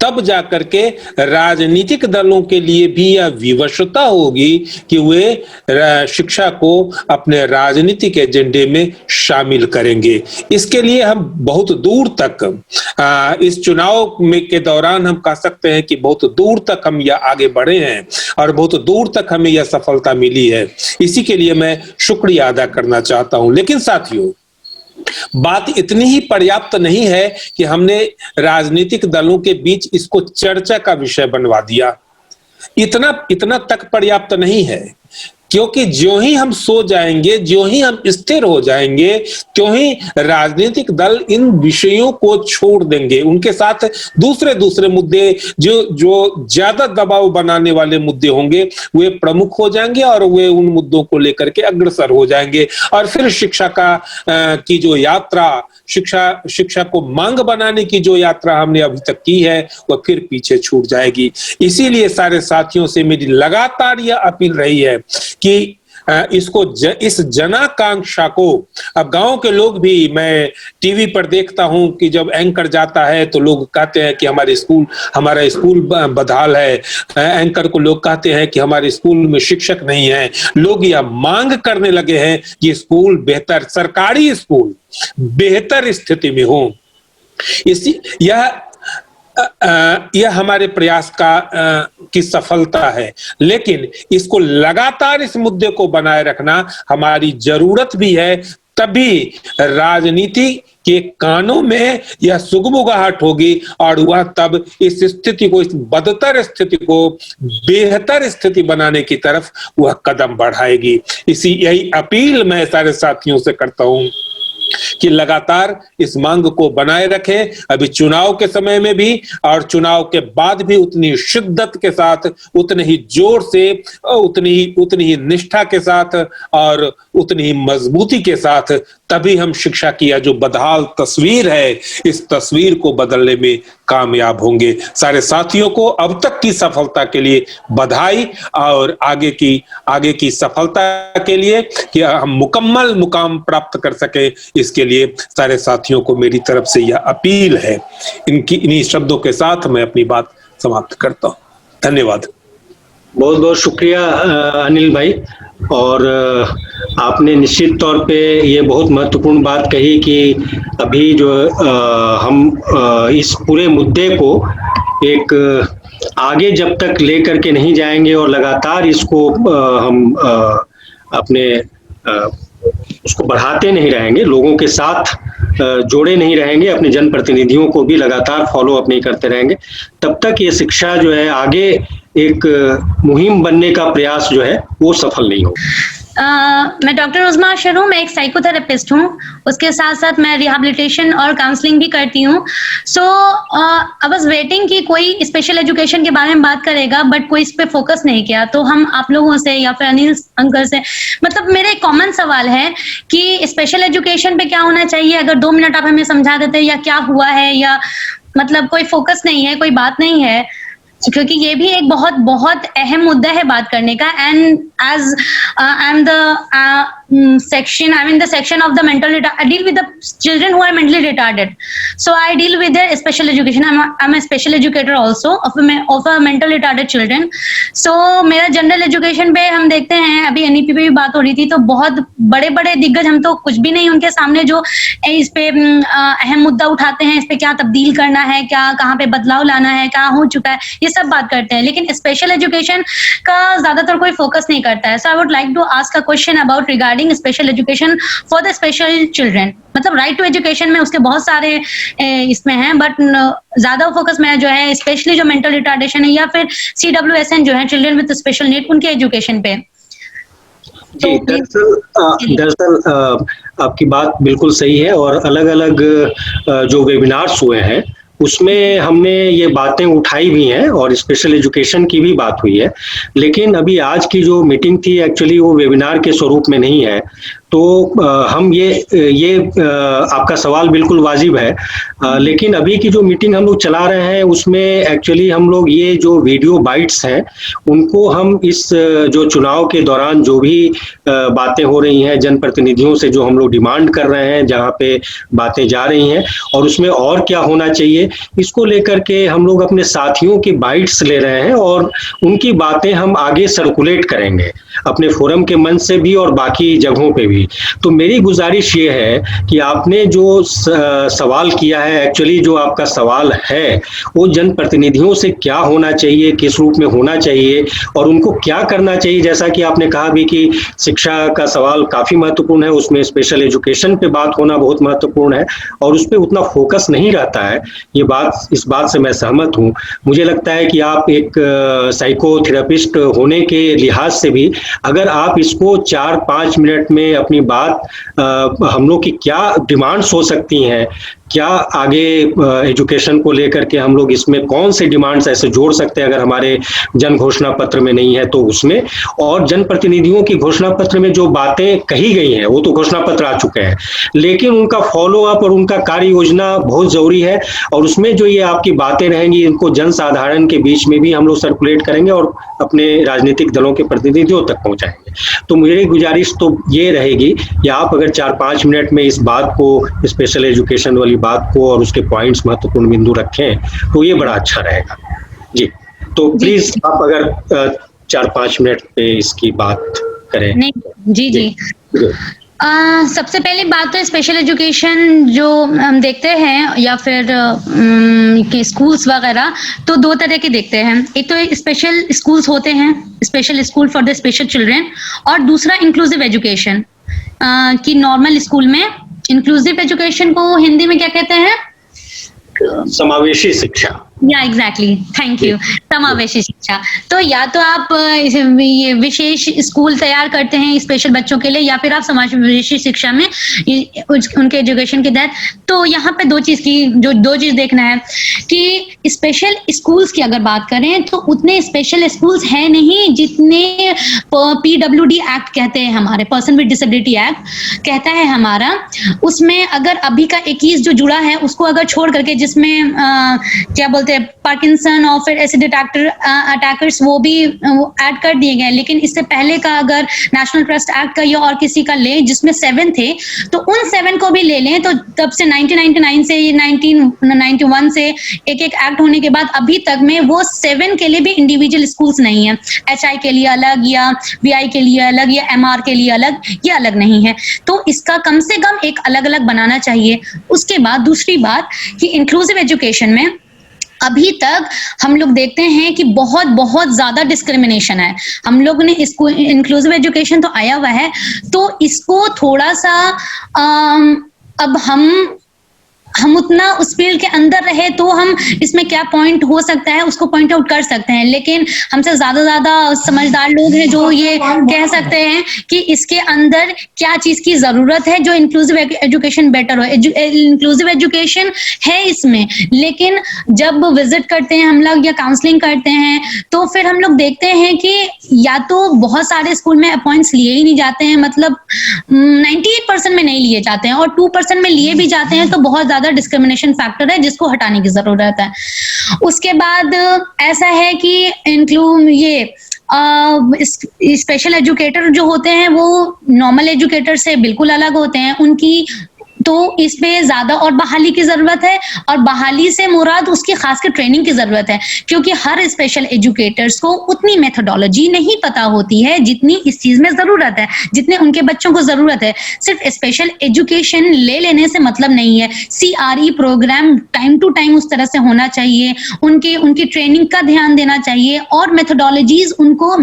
तब जाकर के राजनीतिक दलों के लिए भी यह विवशता होगी कि वे शिक्षा को अपने राजनीतिक एजेंडे में शामिल करेंगे। इसके लिए हम बहुत दूर तक इस चुनाव में के दौरान हम कह सकते हैं कि बहुत दूर तक हम यह आगे बढ़े हैं और बहुत दूर तक हमें यह सफलता मिली है। इसी के लिए मैं शुक्रिया अदा करना चाहता हूं। लेकिन साथियों, बात इतनी ही पर्याप्त नहीं है कि हमने राजनीतिक दलों के बीच इसको चर्चा का विषय बनवा दिया। इतना तक पर्याप्त नहीं है, क्योंकि जो ही हम सो जाएंगे, जो ही हम स्थिर हो जाएंगे, त्यों ही राजनीतिक दल इन विषयों को छोड़ देंगे। उनके साथ दूसरे मुद्दे जो ज्यादा दबाव बनाने वाले मुद्दे होंगे वे प्रमुख हो जाएंगे और वे उन मुद्दों को लेकर के अग्रसर हो जाएंगे, और फिर शिक्षा की जो यात्रा, शिक्षा को मांग बनाने की जो यात्रा हमने अभी तक की है वह फिर पीछे छूट जाएगी। इसीलिए सारे साथियों से मेरी लगातार यह अपील रही है कि इस जनाकांक्षा को, अब गांव के लोग भी, मैं टीवी पर देखता हूं कि जब एंकर जाता है तो लोग कहते हैं कि हमारा स्कूल बदहाल है, एंकर को लोग कहते हैं कि हमारे स्कूल में शिक्षक नहीं है। लोग यह मांग करने लगे हैं कि स्कूल बेहतर, सरकारी स्कूल बेहतर स्थिति में हो। यह हमारे प्रयास की सफलता है, लेकिन इसको लगातार इस मुद्दे को बनाए रखना हमारी जरूरत भी है। तभी राजनीति के कानों में यह सुगबुगाहट होगी और वह तब इस स्थिति को, इस बदतर स्थिति को बेहतर स्थिति बनाने की तरफ वह कदम बढ़ाएगी। यही अपील मैं सारे साथियों से करता हूं कि लगातार इस मांग को बनाए रखें, अभी चुनाव के समय में भी और चुनाव के बाद भी उतनी शिद्दत के साथ, उतने ही जोर से, उतनी ही निष्ठा के साथ और उतनी ही मजबूती के साथ, तभी हम शिक्षा की यह जो बदहाल तस्वीर है, इस तस्वीर को बदलने में कामयाब होंगे। सारे साथियों को अब तक की सफलता के लिए बधाई और आगे की सफलता के लिए कि हम मुकम्मल मुकाम प्राप्त कर सके, इसके लिए सारे साथियों को मेरी तरफ से यह अपील है। इन्हीं शब्दों के साथ मैं अपनी बात समाप्त करता हूँ। धन्यवाद। बहुत बहुत शुक्रिया अनिल भाई। और आपने निश्चित तौर पे ये बहुत महत्वपूर्ण बात कही कि अभी जो हम इस पूरे मुद्दे को एक आगे जब तक लेकर के नहीं जाएंगे और लगातार इसको हम अपने उसको बढ़ाते नहीं रहेंगे, लोगों के साथ जोड़े नहीं रहेंगे, अपने जनप्रतिनिधियों को भी लगातार फॉलो अप नहीं करते रहेंगे, तब तक ये शिक्षा जो है आगे एक मुहिम बनने का प्रयास जो है वो सफल नहीं होगा। मैं डॉक्टर उज़मा अशर हूँ, मैं एक साइकोथेरेपिस्ट हूँ, उसके साथ साथ मैं रिहैबिलिटेशन और काउंसलिंग भी करती हूँ। सो आई वाज वेटिंग कि कोई स्पेशल एजुकेशन के बारे में बात करेगा, बट कोई इस पे फोकस नहीं किया। तो हम आप लोगों से या फिर अनिल अंकल से, मतलब मेरे एक कॉमन सवाल है कि स्पेशल एजुकेशन पे क्या होना चाहिए, अगर 2 मिनट आप हमें समझा देते या क्या हुआ है, या मतलब कोई फोकस नहीं है, कोई बात नहीं है, क्योंकि ये भी एक बहुत बहुत अहम मुद्दा है बात करने का। And as I am the section of the I deal with the children who are mentally retarded, so I deal with their special education. I'm a special educator also of a mental retarded children. So मेरा general education पे हम देखते हैं, अभी NEP पे भी बात हो रही थी, तो बहुत बड़े बड़े दिग्गज, हम तो कुछ भी नहीं उनके सामने, जो इस पे अहम मुद्दा उठाते हैं, इस पे क्या तब्दील करना है, क्या कहाँ पे बदलाव लाना है, क्या हो चुका है, ये सब बात करते हैं, लेकिन स्पेशल एजुकेशन का ज्यादातर कोई फोकस नहीं करता है। So I would like to ask a question about regarding special education for the special children. मतलब राइट टू एजुकेशन में उसके बहुत सारे इसमें हैं, बट ज्यादा फोकस में जो है स्पेशली जो मेंटल रिटार्डेशन है या फिर CWSN जो है, चिल्ड्रन विद स्पेशल नीड, उनके एजुकेशन पे। जी, दरअसल आपकी बात बिल्कुल सही है, और अलग अलग जो वेबिनार्स हुए हैं उसमें हमने ये बातें उठाई भी हैं और स्पेशल एजुकेशन की भी बात हुई है, लेकिन अभी आज की जो मीटिंग थी एक्चुअली वो वेबिनार के स्वरूप में नहीं है। तो हम ये आपका सवाल बिल्कुल वाजिब है, लेकिन अभी की जो मीटिंग हम लोग चला रहे हैं उसमें एक्चुअली हम लोग ये जो वीडियो बाइट्स हैं उनको हम इस जो चुनाव के दौरान जो भी बातें हो रही हैं, जनप्रतिनिधियों से जो हम लोग डिमांड कर रहे हैं, जहाँ पे बातें जा रही हैं और उसमें और क्या होना चाहिए, इसको लेकर के हम लोग अपने साथियों की बाइट्स ले रहे हैं और उनकी बातें हम आगे सर्कुलेट करेंगे अपने फोरम के मंच से भी और बाकी जगहों पे भी। तो मेरी गुजारिश ये है कि आपने जो सवाल किया है, एक्चुअली जो आपका सवाल है वो जनप्रतिनिधियों से क्या होना चाहिए, किस रूप में होना चाहिए और उनको क्या करना चाहिए। जैसा कि आपने कहा भी कि शिक्षा का सवाल काफी महत्वपूर्ण है, उसमें स्पेशल एजुकेशन पे बात होना बहुत महत्वपूर्ण है और उस पर उतना फोकस नहीं रहता है। इस बात से मैं सहमत हूँ। मुझे लगता है कि आप एक साइकोथेरेपिस्ट होने के लिहाज से भी अगर आप इसको 4-5 मिनट में अपनी बात हम लोग की क्या डिमांड्स हो सकती हैं, क्या आगे एजुकेशन को लेकर के हम लोग इसमें कौन से डिमांड्स ऐसे जोड़ सकते हैं, अगर हमारे जन घोषणा पत्र में नहीं है तो उसमें, और जनप्रतिनिधियों की घोषणा पत्र में जो बातें कही गई हैं वो तो घोषणा पत्र आ चुके हैं, लेकिन उनका फॉलो अप और उनका कार्य योजना बहुत जरूरी है। और उसमें जो ये आपकी बातें रहेंगी इनको जन साधारण के बीच में भी हम लोग सर्कुलेट करेंगे और अपने राजनीतिक दलों के प्रतिनिधियों तक पहुंचाएंगे। तो मेरी गुजारिश तो ये रहेगी कि आप अगर 4-5 मिनट में इस बात को, स्पेशल एजुकेशन वाली बात को और उसके पॉइंट्स, महत्वपूर्ण बिंदु रखें तो ये बड़ा अच्छा रहेगा। जी, तो प्लीज आप अगर 4-5 मिनट पे इसकी बात करें। नहीं, जी। सबसे पहली बात तो स्पेशल एजुकेशन जो हम देखते हैं या फिर के स्कूल्स वगैरह, तो 2 तरह के देखते हैं। एक तो स्पेशल स्कूल्स होते हैं, special school for the special children, और दूसरा इंक्लूसिव एजुकेशन कि नॉर्मल स्कूल में। इंक्लूसिव एजुकेशन को हिंदी में क्या कहते हैं? समावेशी शिक्षा। या एग्जैक्टली, थैंक यू, समावेशी शिक्षा। तो या तो आप ये विशेष स्कूल तैयार करते हैं स्पेशल बच्चों के लिए, या फिर आप समावेशी शिक्षा में उनके एजुकेशन के तहत। तो यहाँ पे दो चीज देखना है कि स्पेशल स्कूल्स की अगर बात करें तो उतने स्पेशल स्कूल्स हैं नहीं जितने PWD एक्ट कहते हैं, हमारे पर्सन विद डिसेबिलिटी एक्ट कहता है हमारा। उसमें अगर अभी का 21 जो जुड़ा है उसको अगर छोड़ करके, जिसमें क्या बोलते हैं पार्किंसन और फिर एसिड अटैकर्स वो भी ऐड कर दिए गए, लेकिन इससे पहले का अगर नेशनल ट्रस्ट एक्ट का या और किसी का ले जिसमें 7 थे, तो उन 7 को भी ले लें तो तब से 1999 से 1991 से एक एक्ट होने के बाद अभी तक में वो 7 के लिए भी इंडिविजुअल स्कूल्स नहीं है। HI के लिए अलग या VI के लिए अलग या MR के लिए अलग, ये अलग नहीं है। तो इसका कम से कम एक अलग अलग बनाना चाहिए। उसके बाद दूसरी बात कि इंक्लूसिव एजुकेशन में अभी तक हम लोग देखते हैं कि बहुत बहुत ज्यादा डिस्क्रिमिनेशन है। हम लोग ने इसको इंक्लूसिव एजुकेशन तो आया हुआ है, तो इसको थोड़ा सा अब हम उतना उस फील्ड के अंदर रहे तो हम इसमें क्या पॉइंट हो सकता है उसको पॉइंट आउट कर सकते हैं, लेकिन हमसे ज्यादा समझदार लोग हैं जो ये कह सकते हैं कि इसके अंदर क्या चीज की जरूरत है जो इंक्लूसिव एजुकेशन बेटर हो। इंक्लूसिव एजुकेशन है इसमें, लेकिन जब विजिट करते हैं हम लोग या काउंसलिंग करते हैं तो फिर हम लोग देखते हैं कि या तो बहुत सारे स्कूल में अपॉइंट्स लिए ही नहीं जाते हैं, मतलब 98% में नहीं लिए जाते हैं, और 2% में लिए भी जाते हैं तो बहुत ज्यादा डिस्क्रिमिनेशन फैक्टर है जिसको हटाने की जरूरत है। उसके बाद ऐसा है कि स्पेशल एजुकेटर जो होते हैं वो नॉर्मल एजुकेटर से बिल्कुल अलग होते हैं, उनकी तो इसमें ज्यादा और बहाली की जरूरत है, और बहाली से मुराद उसकी खासकर ट्रेनिंग की जरूरत है, क्योंकि हर स्पेशल एजुकेटर्स को उतनी मेथोडोलॉजी नहीं पता होती है जितनी इस चीज में जरूरत है, जितने उनके बच्चों को जरूरत है। सिर्फ स्पेशल एजुकेशन ले लेने से मतलब नहीं है, CRE program time to time उस तरह से होना चाहिए, उनकी ट्रेनिंग का ध्यान देना चाहिए, और मेथोडोलॉजीज उनको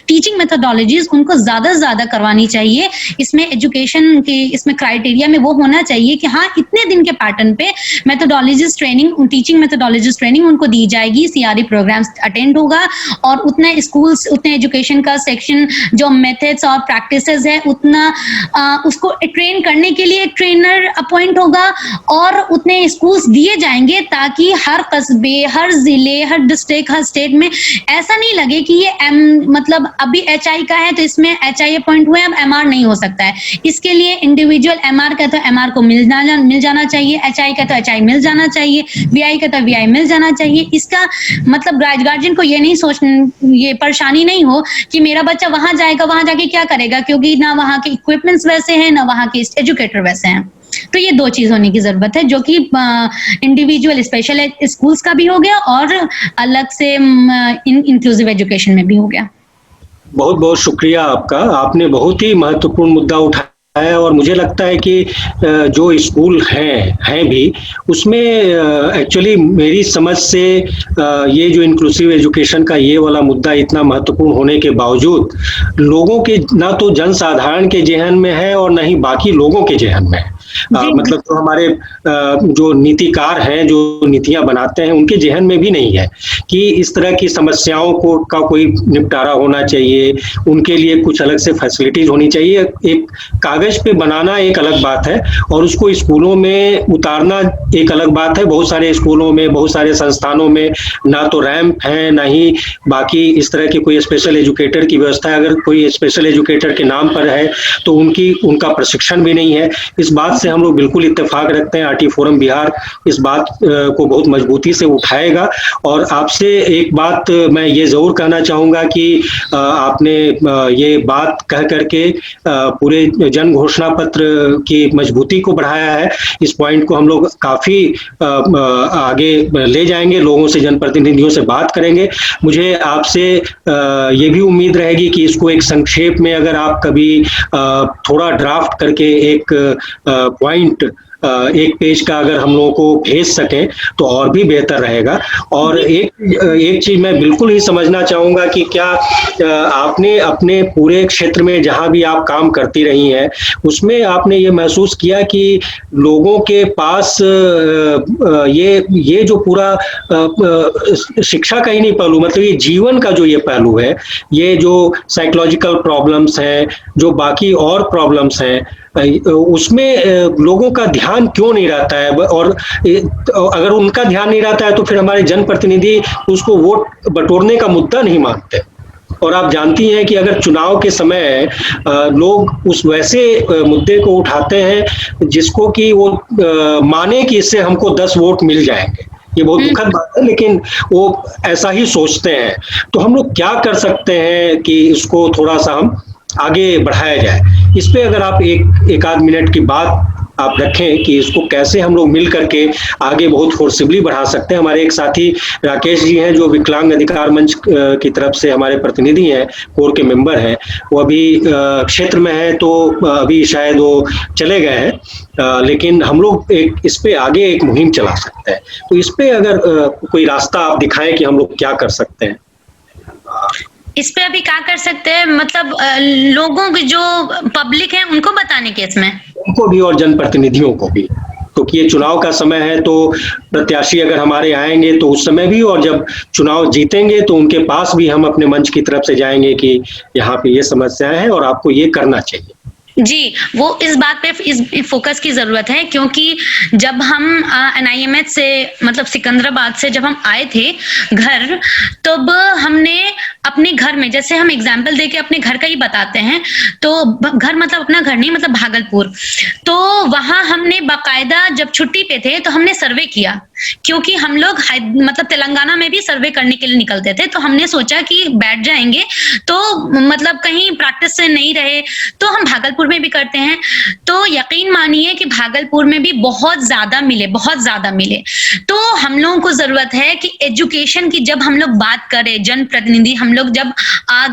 टीचिंग मेथोडोलॉजीज उनको ज्यादा से ज्यादा करवानी चाहिए। इसमें एजुकेशन के इसमें क्राइटेरिया में वो होना चाहिए कि हाँ इतने दिन के पैटर्न पे मेथोडोलॉजिस्ट ट्रेनिंग, टीचिंग मेथोडोलॉजिस्ट ट्रेनिंग उनको दी जाएगी, CRE प्रोग्राम्स अटेंड होगा, और उतने स्कूल्स उतने एजुकेशन का सेक्शन जो मेथड्स और प्रैक्टिसेस है उतना उसको ट्रेन करने के लिए एक ट्रेनर अपॉइंट होगा, और उतने स्कूल्स दिए जाएंगे ताकि हर कस्बे, हर जिले, हर डिस्ट्रिक्ट, हर स्टेट में ऐसा नहीं लगे कि ये मतलब अभी HI का है तो इसमें HI अपॉइंट हुए, अब MR नहीं हो सकता है। इसके लिए इंडिविजुअल MR का तो MR को मिल जाना चाहिए, HI का तो HI मिल जाना चाहिए, VI का तो VI मिल जाना चाहिए। इसका मतलब गार्जियन को ये नहीं ये परेशानी नहीं हो कि मेरा बच्चा वहां जाएगा, वहां जाके क्या करेगा, क्योंकि ना वहां के इक्विपमेंट्स वैसे हैं ना वहां के एजुकेटर वैसे हैं। तो ये 2 चीज होने की जरूरत है, जो कि इंडिविजुअल स्पेशल स्कूल्स का भी हो गया और अलग से इंक्लूसिव एजुकेशन में भी हो गया। बहुत बहुत शुक्रिया आपका, आपने बहुत ही महत्वपूर्ण मुद्दा उठाया है, और मुझे लगता है कि जो स्कूल हैं भी उसमें एक्चुअली मेरी समझ से ये जो इंक्लूसिव एजुकेशन का ये वाला मुद्दा इतना महत्वपूर्ण होने के बावजूद लोगों के ना तो जनसाधारण के जेहन में है और ना ही बाकी लोगों के जेहन में है। मतलब तो हमारे जो नीतिकार हैं, जो नीतियां बनाते हैं, उनके जेहन में भी नहीं है कि इस तरह की समस्याओं का कोई निपटारा होना चाहिए, उनके लिए कुछ अलग से फैसिलिटीज होनी चाहिए। एक कागज पे बनाना एक अलग बात है और उसको स्कूलों में उतारना एक अलग बात है। बहुत सारे स्कूलों में, बहुत सारे संस्थानों में ना तो रैंप है, ना ही बाकी इस तरह की कोई स्पेशल एजुकेटर की व्यवस्था है। अगर कोई स्पेशल एजुकेटर के नाम पर है तो उनका प्रशिक्षण भी नहीं है। इस बात से हम लोग बिल्कुल इत्तेफाक रखते हैं। RT फोरम बिहार इस बात को बहुत मजबूती से उठाएगा। और आपसे एक बात मैं ये जरूर कहना चाहूंगा कि आपने ये बात कह करके पूरे जन घोषणा पत्र की मजबूती को बढ़ाया है। इस पॉइंट को हम लोग काफी आगे ले जाएंगे, लोगों से, जनप्रतिनिधियों से बात करेंगे। मुझे आपसे ये भी उम्मीद रहेगी कि इसको एक संक्षेप में अगर आप कभी थोड़ा ड्राफ्ट करके एक पॉइंट, एक पेज का अगर हम लोगों को भेज सकें तो और भी बेहतर रहेगा। और एक चीज मैं बिल्कुल ही समझना चाहूंगा कि क्या आपने अपने पूरे क्षेत्र में जहां भी आप काम करती रही हैं उसमें आपने ये महसूस किया कि लोगों के पास ये जो पूरा शिक्षा का ही नहीं पहलू, मतलब ये जीवन का जो ये पहलू है, ये जो साइकोलॉजिकल प्रॉब्लम्स हैं, जो बाकी और प्रॉब्लम्स हैं, उसमें लोगों का ध्यान क्यों नहीं रहता है? और अगर उनका ध्यान नहीं रहता है तो फिर हमारे जनप्रतिनिधि उसको वोट बटोरने का मुद्दा नहीं मानते। और आप जानती हैं कि अगर चुनाव के समय लोग उस वैसे मुद्दे को उठाते हैं जिसको कि वो माने कि इससे हमको 10 वोट मिल जाएंगे, ये बहुत दुखद बात है, लेकिन वो ऐसा ही सोचते हैं। तो हम लोग क्या कर सकते हैं कि इसको थोड़ा सा हम आगे बढ़ाया जाए? इस पे अगर आप एक आध मिनट की बात आप रखें कि इसको कैसे हम लोग मिल करके आगे बहुत फोर्सिबली बढ़ा सकते हैं। हमारे एक साथी राकेश जी हैं जो विकलांग अधिकार मंच की तरफ से हमारे प्रतिनिधि हैं, कोर के मेंबर हैं, वो अभी क्षेत्र में है, तो अभी शायद वो चले गए हैं, लेकिन हम लोग इस पे आगे एक मुहिम चला सकते हैं। तो इस पे अगर कोई रास्ता आप दिखाएं कि हम लोग क्या कर सकते हैं। इस पे अभी क्या कर सकते हैं, मतलब लोगों की जो पब्लिक है उनको बताने के, इसमें उनको भी और जनप्रतिनिधियों को भी, क्योंकि ये चुनाव का समय है, तो प्रत्याशी अगर हमारे आएंगे तो उस समय भी, और जब चुनाव जीतेंगे तो उनके पास भी हम अपने मंच की तरफ से जाएंगे कि यहाँ पे ये समस्याएं हैं और आपको ये करना चाहिए। जी, वो इस बात पे इस फोकस की जरूरत है, क्योंकि जब हम NIMH से, मतलब सिकंदराबाद से जब हम आए थे घर, तब हमने अपने घर में, जैसे हम एग्जाम्पल देके अपने घर का ही बताते हैं, तो घर मतलब अपना घर नहीं, मतलब भागलपुर, तो वहां हमने बाकायदा जब छुट्टी पे थे तो हमने सर्वे किया, क्योंकि हम लोग मतलब तेलंगाना में भी सर्वे करने के लिए निकलते थे, तो हमने सोचा कि बैठ जाएंगे तो मतलब कहीं प्रैक्टिस से नहीं रहे, तो हम भागलपुर में भी करते हैं। तो यकीन मानिए कि भागलपुर में भी बहुत ज्यादा मिले। तो हम लोगों को जरूरत है कि एजुकेशन की जब हम लोग बात करें, जनप्रतिनिधि हम लोग जब आ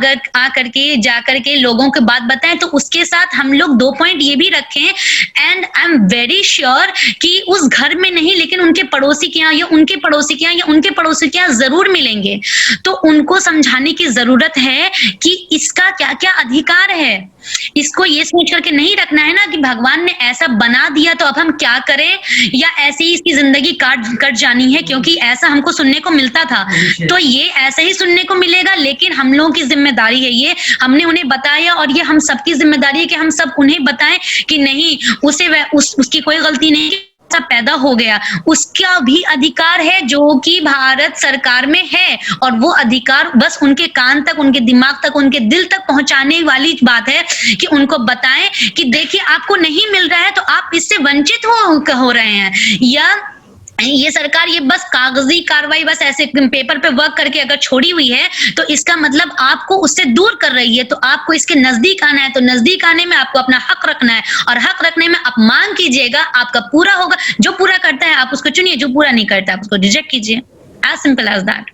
करके जा करके लोगों को बात बताएं, तो उसके साथ हम लोग 2 पॉइंट ये भी रखें, and I am very sure कि उस घर में नहीं, लेकिन उनके पड़ोसी के यहाँ या उनके पड़ोसी के यहाँ या उनके पड़ोसी के यहाँ जरूर मिलेंगे। तो उनको समझाने की जरूरत है कि इसका क्या क्या अधिकार है। इसको ये सोच करके नहीं रखना है ना कि भगवान ने ऐसा बना दिया तो अब हम क्या करें, या ऐसे ही इसकी जिंदगी कट जानी है, क्योंकि ऐसा हमको सुनने को मिलता था, तो ये ऐसे ही सुनने को मिलेगा। लेकिन हम लोगों की जिम्मेदारी है, ये हमने उन्हें बताया, और ये हम सबकी जिम्मेदारी है कि हम सब उन्हें बताएं कि नहीं, उसकी कोई गलती नहीं पैदा हो गया, उसका भी अधिकार है जो कि भारत सरकार में है, और वो अधिकार बस उनके कान तक, उनके दिमाग तक, उनके दिल तक पहुंचाने वाली बात है कि उनको बताएं कि देखिए आपको नहीं मिल रहा है तो आप इससे वंचित हो रहे हैं, या ये सरकार ये बस कागजी कार्रवाई, बस ऐसे पेपर पे वर्क करके अगर छोड़ी हुई है तो इसका मतलब आपको उससे दूर कर रही है। तो आपको इसके नजदीक आना है, तो नजदीक आने में आपको अपना हक रखना है, और हक रखने में आप मांग कीजिएगा, आपका पूरा होगा। जो पूरा करता है आप उसको चुनिए, जो पूरा नहीं करता आप उसको रिजेक्ट कीजिए, एज सिंपल एज दैट।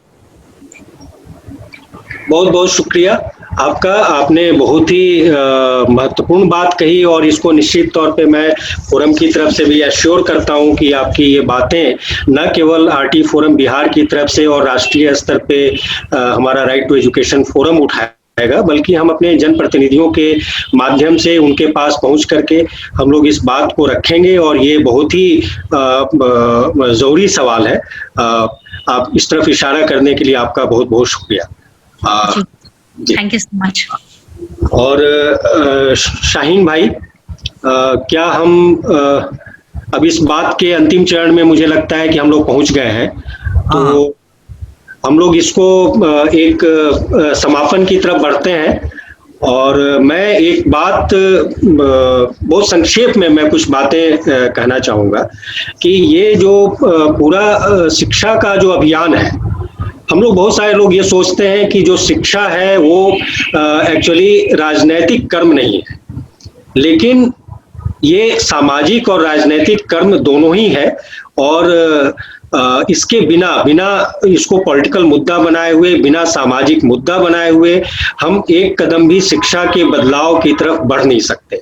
बहुत बहुत शुक्रिया आपका, आपने बहुत ही महत्वपूर्ण बात कही, और इसको निश्चित तौर पे मैं फोरम की तरफ से भी एश्योर करता हूं कि आपकी ये बातें न केवल RT फोरम बिहार की तरफ से और राष्ट्रीय स्तर पे हमारा राइट टू एजुकेशन फोरम उठाएगा, बल्कि हम अपने जनप्रतिनिधियों के माध्यम से उनके पास पहुंच करके हम लोग इस बात को रखेंगे, और ये बहुत ही जरूरी सवाल है। आप इस तरफ इशारा करने के लिए आपका बहुत बहुत शुक्रिया। Thank you so much. और शाहीन भाई, क्या हम अब इस बात के अंतिम चरण में मुझे लगता है कि हम लोग पहुंच गए हैं, तो हम लोग इसको एक समापन की तरफ बढ़ते हैं, और मैं एक बात बहुत संक्षेप में मैं कुछ बातें कहना चाहूँगा कि ये जो पूरा शिक्षा का जो अभियान है, हम लोग बहुत सारे लोग ये सोचते हैं कि जो शिक्षा है वो एक्चुअली राजनैतिक कर्म नहीं है, लेकिन ये सामाजिक और राजनैतिक कर्म दोनों ही है, और इसके बिना इसको पॉलिटिकल मुद्दा बनाए हुए, बिना सामाजिक मुद्दा बनाए हुए हम एक कदम भी शिक्षा के बदलाव की तरफ बढ़ नहीं सकते।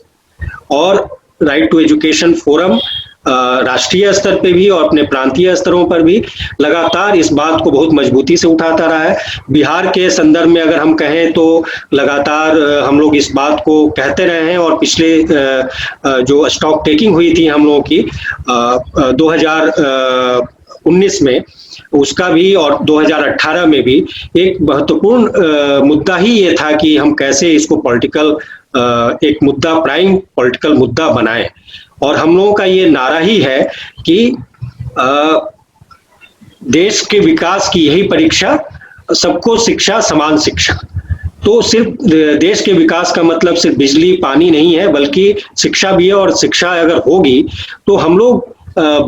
और राइट टू एजुकेशन फोरम राष्ट्रीय स्तर पे भी और अपने प्रांतीय स्तरों पर भी लगातार इस बात को बहुत मजबूती से उठाता रहा है। बिहार के संदर्भ में अगर हम कहें तो लगातार हम लोग इस बात को कहते रहे हैं, और पिछले जो स्टॉक टेकिंग हुई थी हम लोगों की 2019 में, उसका भी, और 2018 में भी एक महत्वपूर्ण मुद्दा ही ये था कि हम कैसे इसको पॉलिटिकल एक मुद्दा, प्राइम पॉलिटिकल मुद्दा बनाएं। और हम लोगों का ये नारा ही है कि देश के विकास की यही परीक्षा, सबको शिक्षा समान शिक्षा। तो सिर्फ देश के विकास का मतलब सिर्फ बिजली पानी नहीं है, बल्कि शिक्षा भी है। और शिक्षा अगर होगी तो हम लोग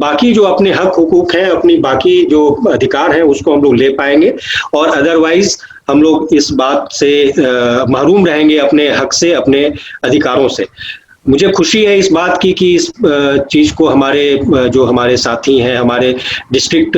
बाकी जो अपने हक हुकूक हैं, अपनी बाकी जो अधिकार हैं, उसको हम लोग ले पाएंगे। और अदरवाइज हम लोग इस बात से महरूम रहेंगे अपने हक से, अपने अधिकारों से। मुझे खुशी है इस बात की कि इस चीज़ को हमारे साथी हैं, हमारे डिस्ट्रिक्ट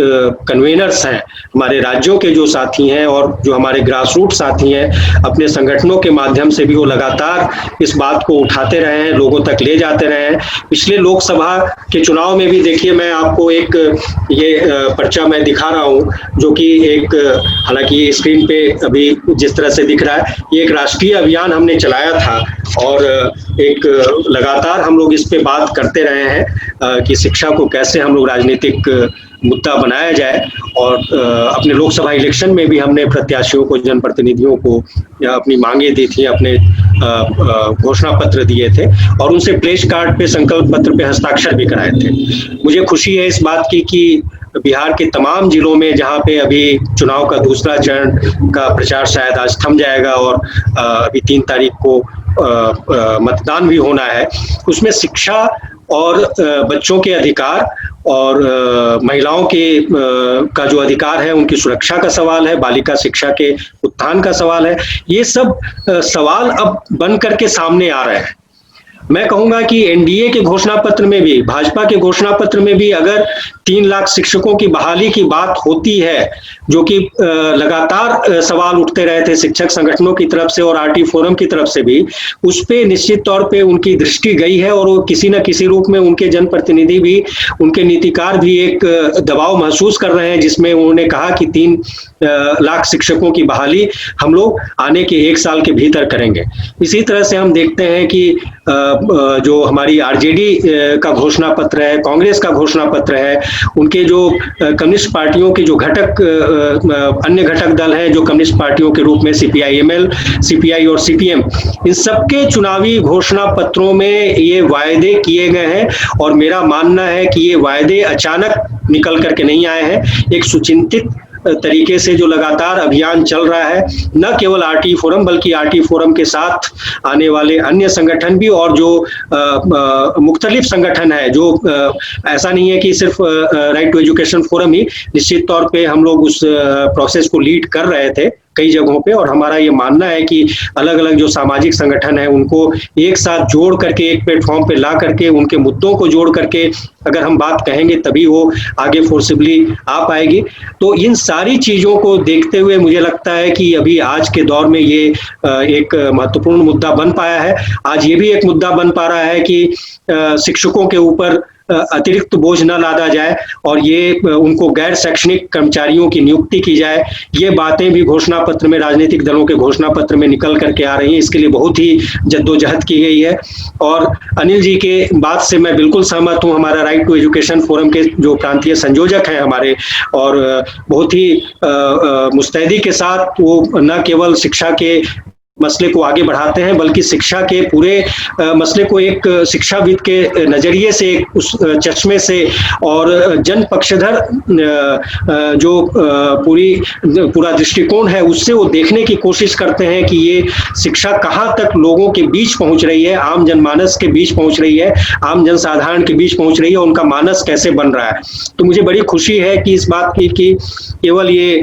कन्वेनर्स हैं, हमारे राज्यों के जो साथी हैं और जो हमारे ग्रास रूट साथी हैं, अपने संगठनों के माध्यम से भी वो लगातार इस बात को उठाते रहे हैं, लोगों तक ले जाते रहे हैं। पिछले लोकसभा के चुनाव में भी देखिए, मैं आपको एक ये पर्चा मैं दिखा रहा हूँ, जो कि एक, हालांकि स्क्रीन पे अभी जिस तरह से दिख रहा है, ये एक राष्ट्रीय अभियान हमने चलाया था और एक लगातार हम लोग इस पे बात करते रहे हैं कि शिक्षा को कैसे हम लोग राजनीतिक मुद्दा बनाया जाए। और अपने लोकसभा इलेक्शन में भी हमने प्रत्याशियों को, जनप्रतिनिधियों को अपनी मांगे दी थी, अपने घोषणा पत्र दिए थे और उनसे प्लेस कार्ड पे, संकल्प पत्र पे हस्ताक्षर भी कराए थे। मुझे खुशी है इस बात की कि बिहार के तमाम जिलों में जहां पे अभी चुनाव का दूसरा चरण का प्रचार शायद आज थम जाएगा और अभी 3 तारीख को मतदान भी होना है, उसमें शिक्षा और बच्चों के अधिकार और महिलाओं के का जो अधिकार है, उनकी सुरक्षा का सवाल है, बालिका शिक्षा के उत्थान का सवाल है। ये सब सवाल अब बन करके सामने आ रहे हैं। मैं कहूंगा कि एनडीए के घोषणा पत्र में भी, भाजपा के घोषणा पत्र में भी अगर 3 लाख शिक्षकों की बहाली की बात होती है, जो कि लगातार सवाल उठते रहे थे शिक्षक संगठनों की तरफ से और आरटी फोरम की तरफ से भी, उस पे निश्चित तौर पे उनकी दृष्टि गई है और वो किसी न किसी रूप में उनके जनप्रतिनिधि भी, उनके नीतिकार भी एक दबाव महसूस कर रहे हैं, जिसमें उन्होंने कहा कि 3 लाख शिक्षकों की बहाली हम लोग आने के 1 साल के भीतर करेंगे। इसी तरह से हम देखते हैं कि जो हमारी आरजेडी का घोषणा पत्र है, कांग्रेस का घोषणा पत्र है, उनके जो कम्युनिस्ट पार्टियों के जो घटक अन्य घटक दल हैं, जो कम्युनिस्ट पार्टियों के रूप में सीपीआई-एमएल, सीपीआई और सीपीएम, इन सबके चुनावी घोषणा पत्रों में ये वायदे किए गए हैं और मेरा मानना है कि ये वायदे अचानक निकल करके नहीं आए हैं। एक सुचिंतित तरीके से जो लगातार अभियान चल रहा है, न केवल आरटी फोरम बल्कि आरटी फोरम के साथ आने वाले अन्य संगठन भी और जो मुख्तलिफ संगठन है, जो ऐसा नहीं है कि सिर्फ राइट टू एजुकेशन फोरम ही, निश्चित तौर पे हम लोग उस प्रोसेस को लीड कर रहे थे कई जगहों पे। और हमारा ये मानना है कि अलग अलग जो सामाजिक संगठन है, उनको एक साथ जोड़ करके, एक प्लेटफॉर्म पे ला करके, उनके मुद्दों को जोड़ करके अगर हम बात कहेंगे तभी वो आगे फोर्सिबली आ पाएगी। तो इन सारी चीजों को देखते हुए मुझे लगता है कि अभी आज के दौर में ये एक महत्वपूर्ण मुद्दा बन पाया है। आज ये भी एक मुद्दा बन पा रहा है कि शिक्षकों के ऊपर अतिरिक्त बोझ न लादा जाए और ये उनको गैर शैक्षणिक कर्मचारियों की नियुक्ति की जाए। ये बातें भी घोषणा पत्र में, राजनीतिक दलों के घोषणा पत्र में निकल करके आ रही हैं। इसके लिए बहुत ही जद्दोजहद की गई है और अनिल जी के बात से मैं बिल्कुल सहमत हूँ। हमारा राइट टू एजुकेशन फोरम के जो प्रांतीय संयोजक हैं हमारे, और बहुत ही मुस्तैदी के साथ वो न केवल शिक्षा के मसले को आगे बढ़ाते हैं, बल्कि शिक्षा के पूरे मसले को एक शिक्षाविद के नजरिए से, उस चश्मे से और जन पक्षधर जो पूरा दृष्टिकोण है, उससे वो देखने की कोशिश करते हैं कि ये शिक्षा कहाँ तक लोगों के बीच पहुंच रही है, आम जनमानस के बीच पहुंच रही है, आम जनसाधारण के बीच पहुंच रही है, उनका मानस कैसे बन रहा है। तो मुझे बड़ी खुशी है कि इस बात की कि केवल ये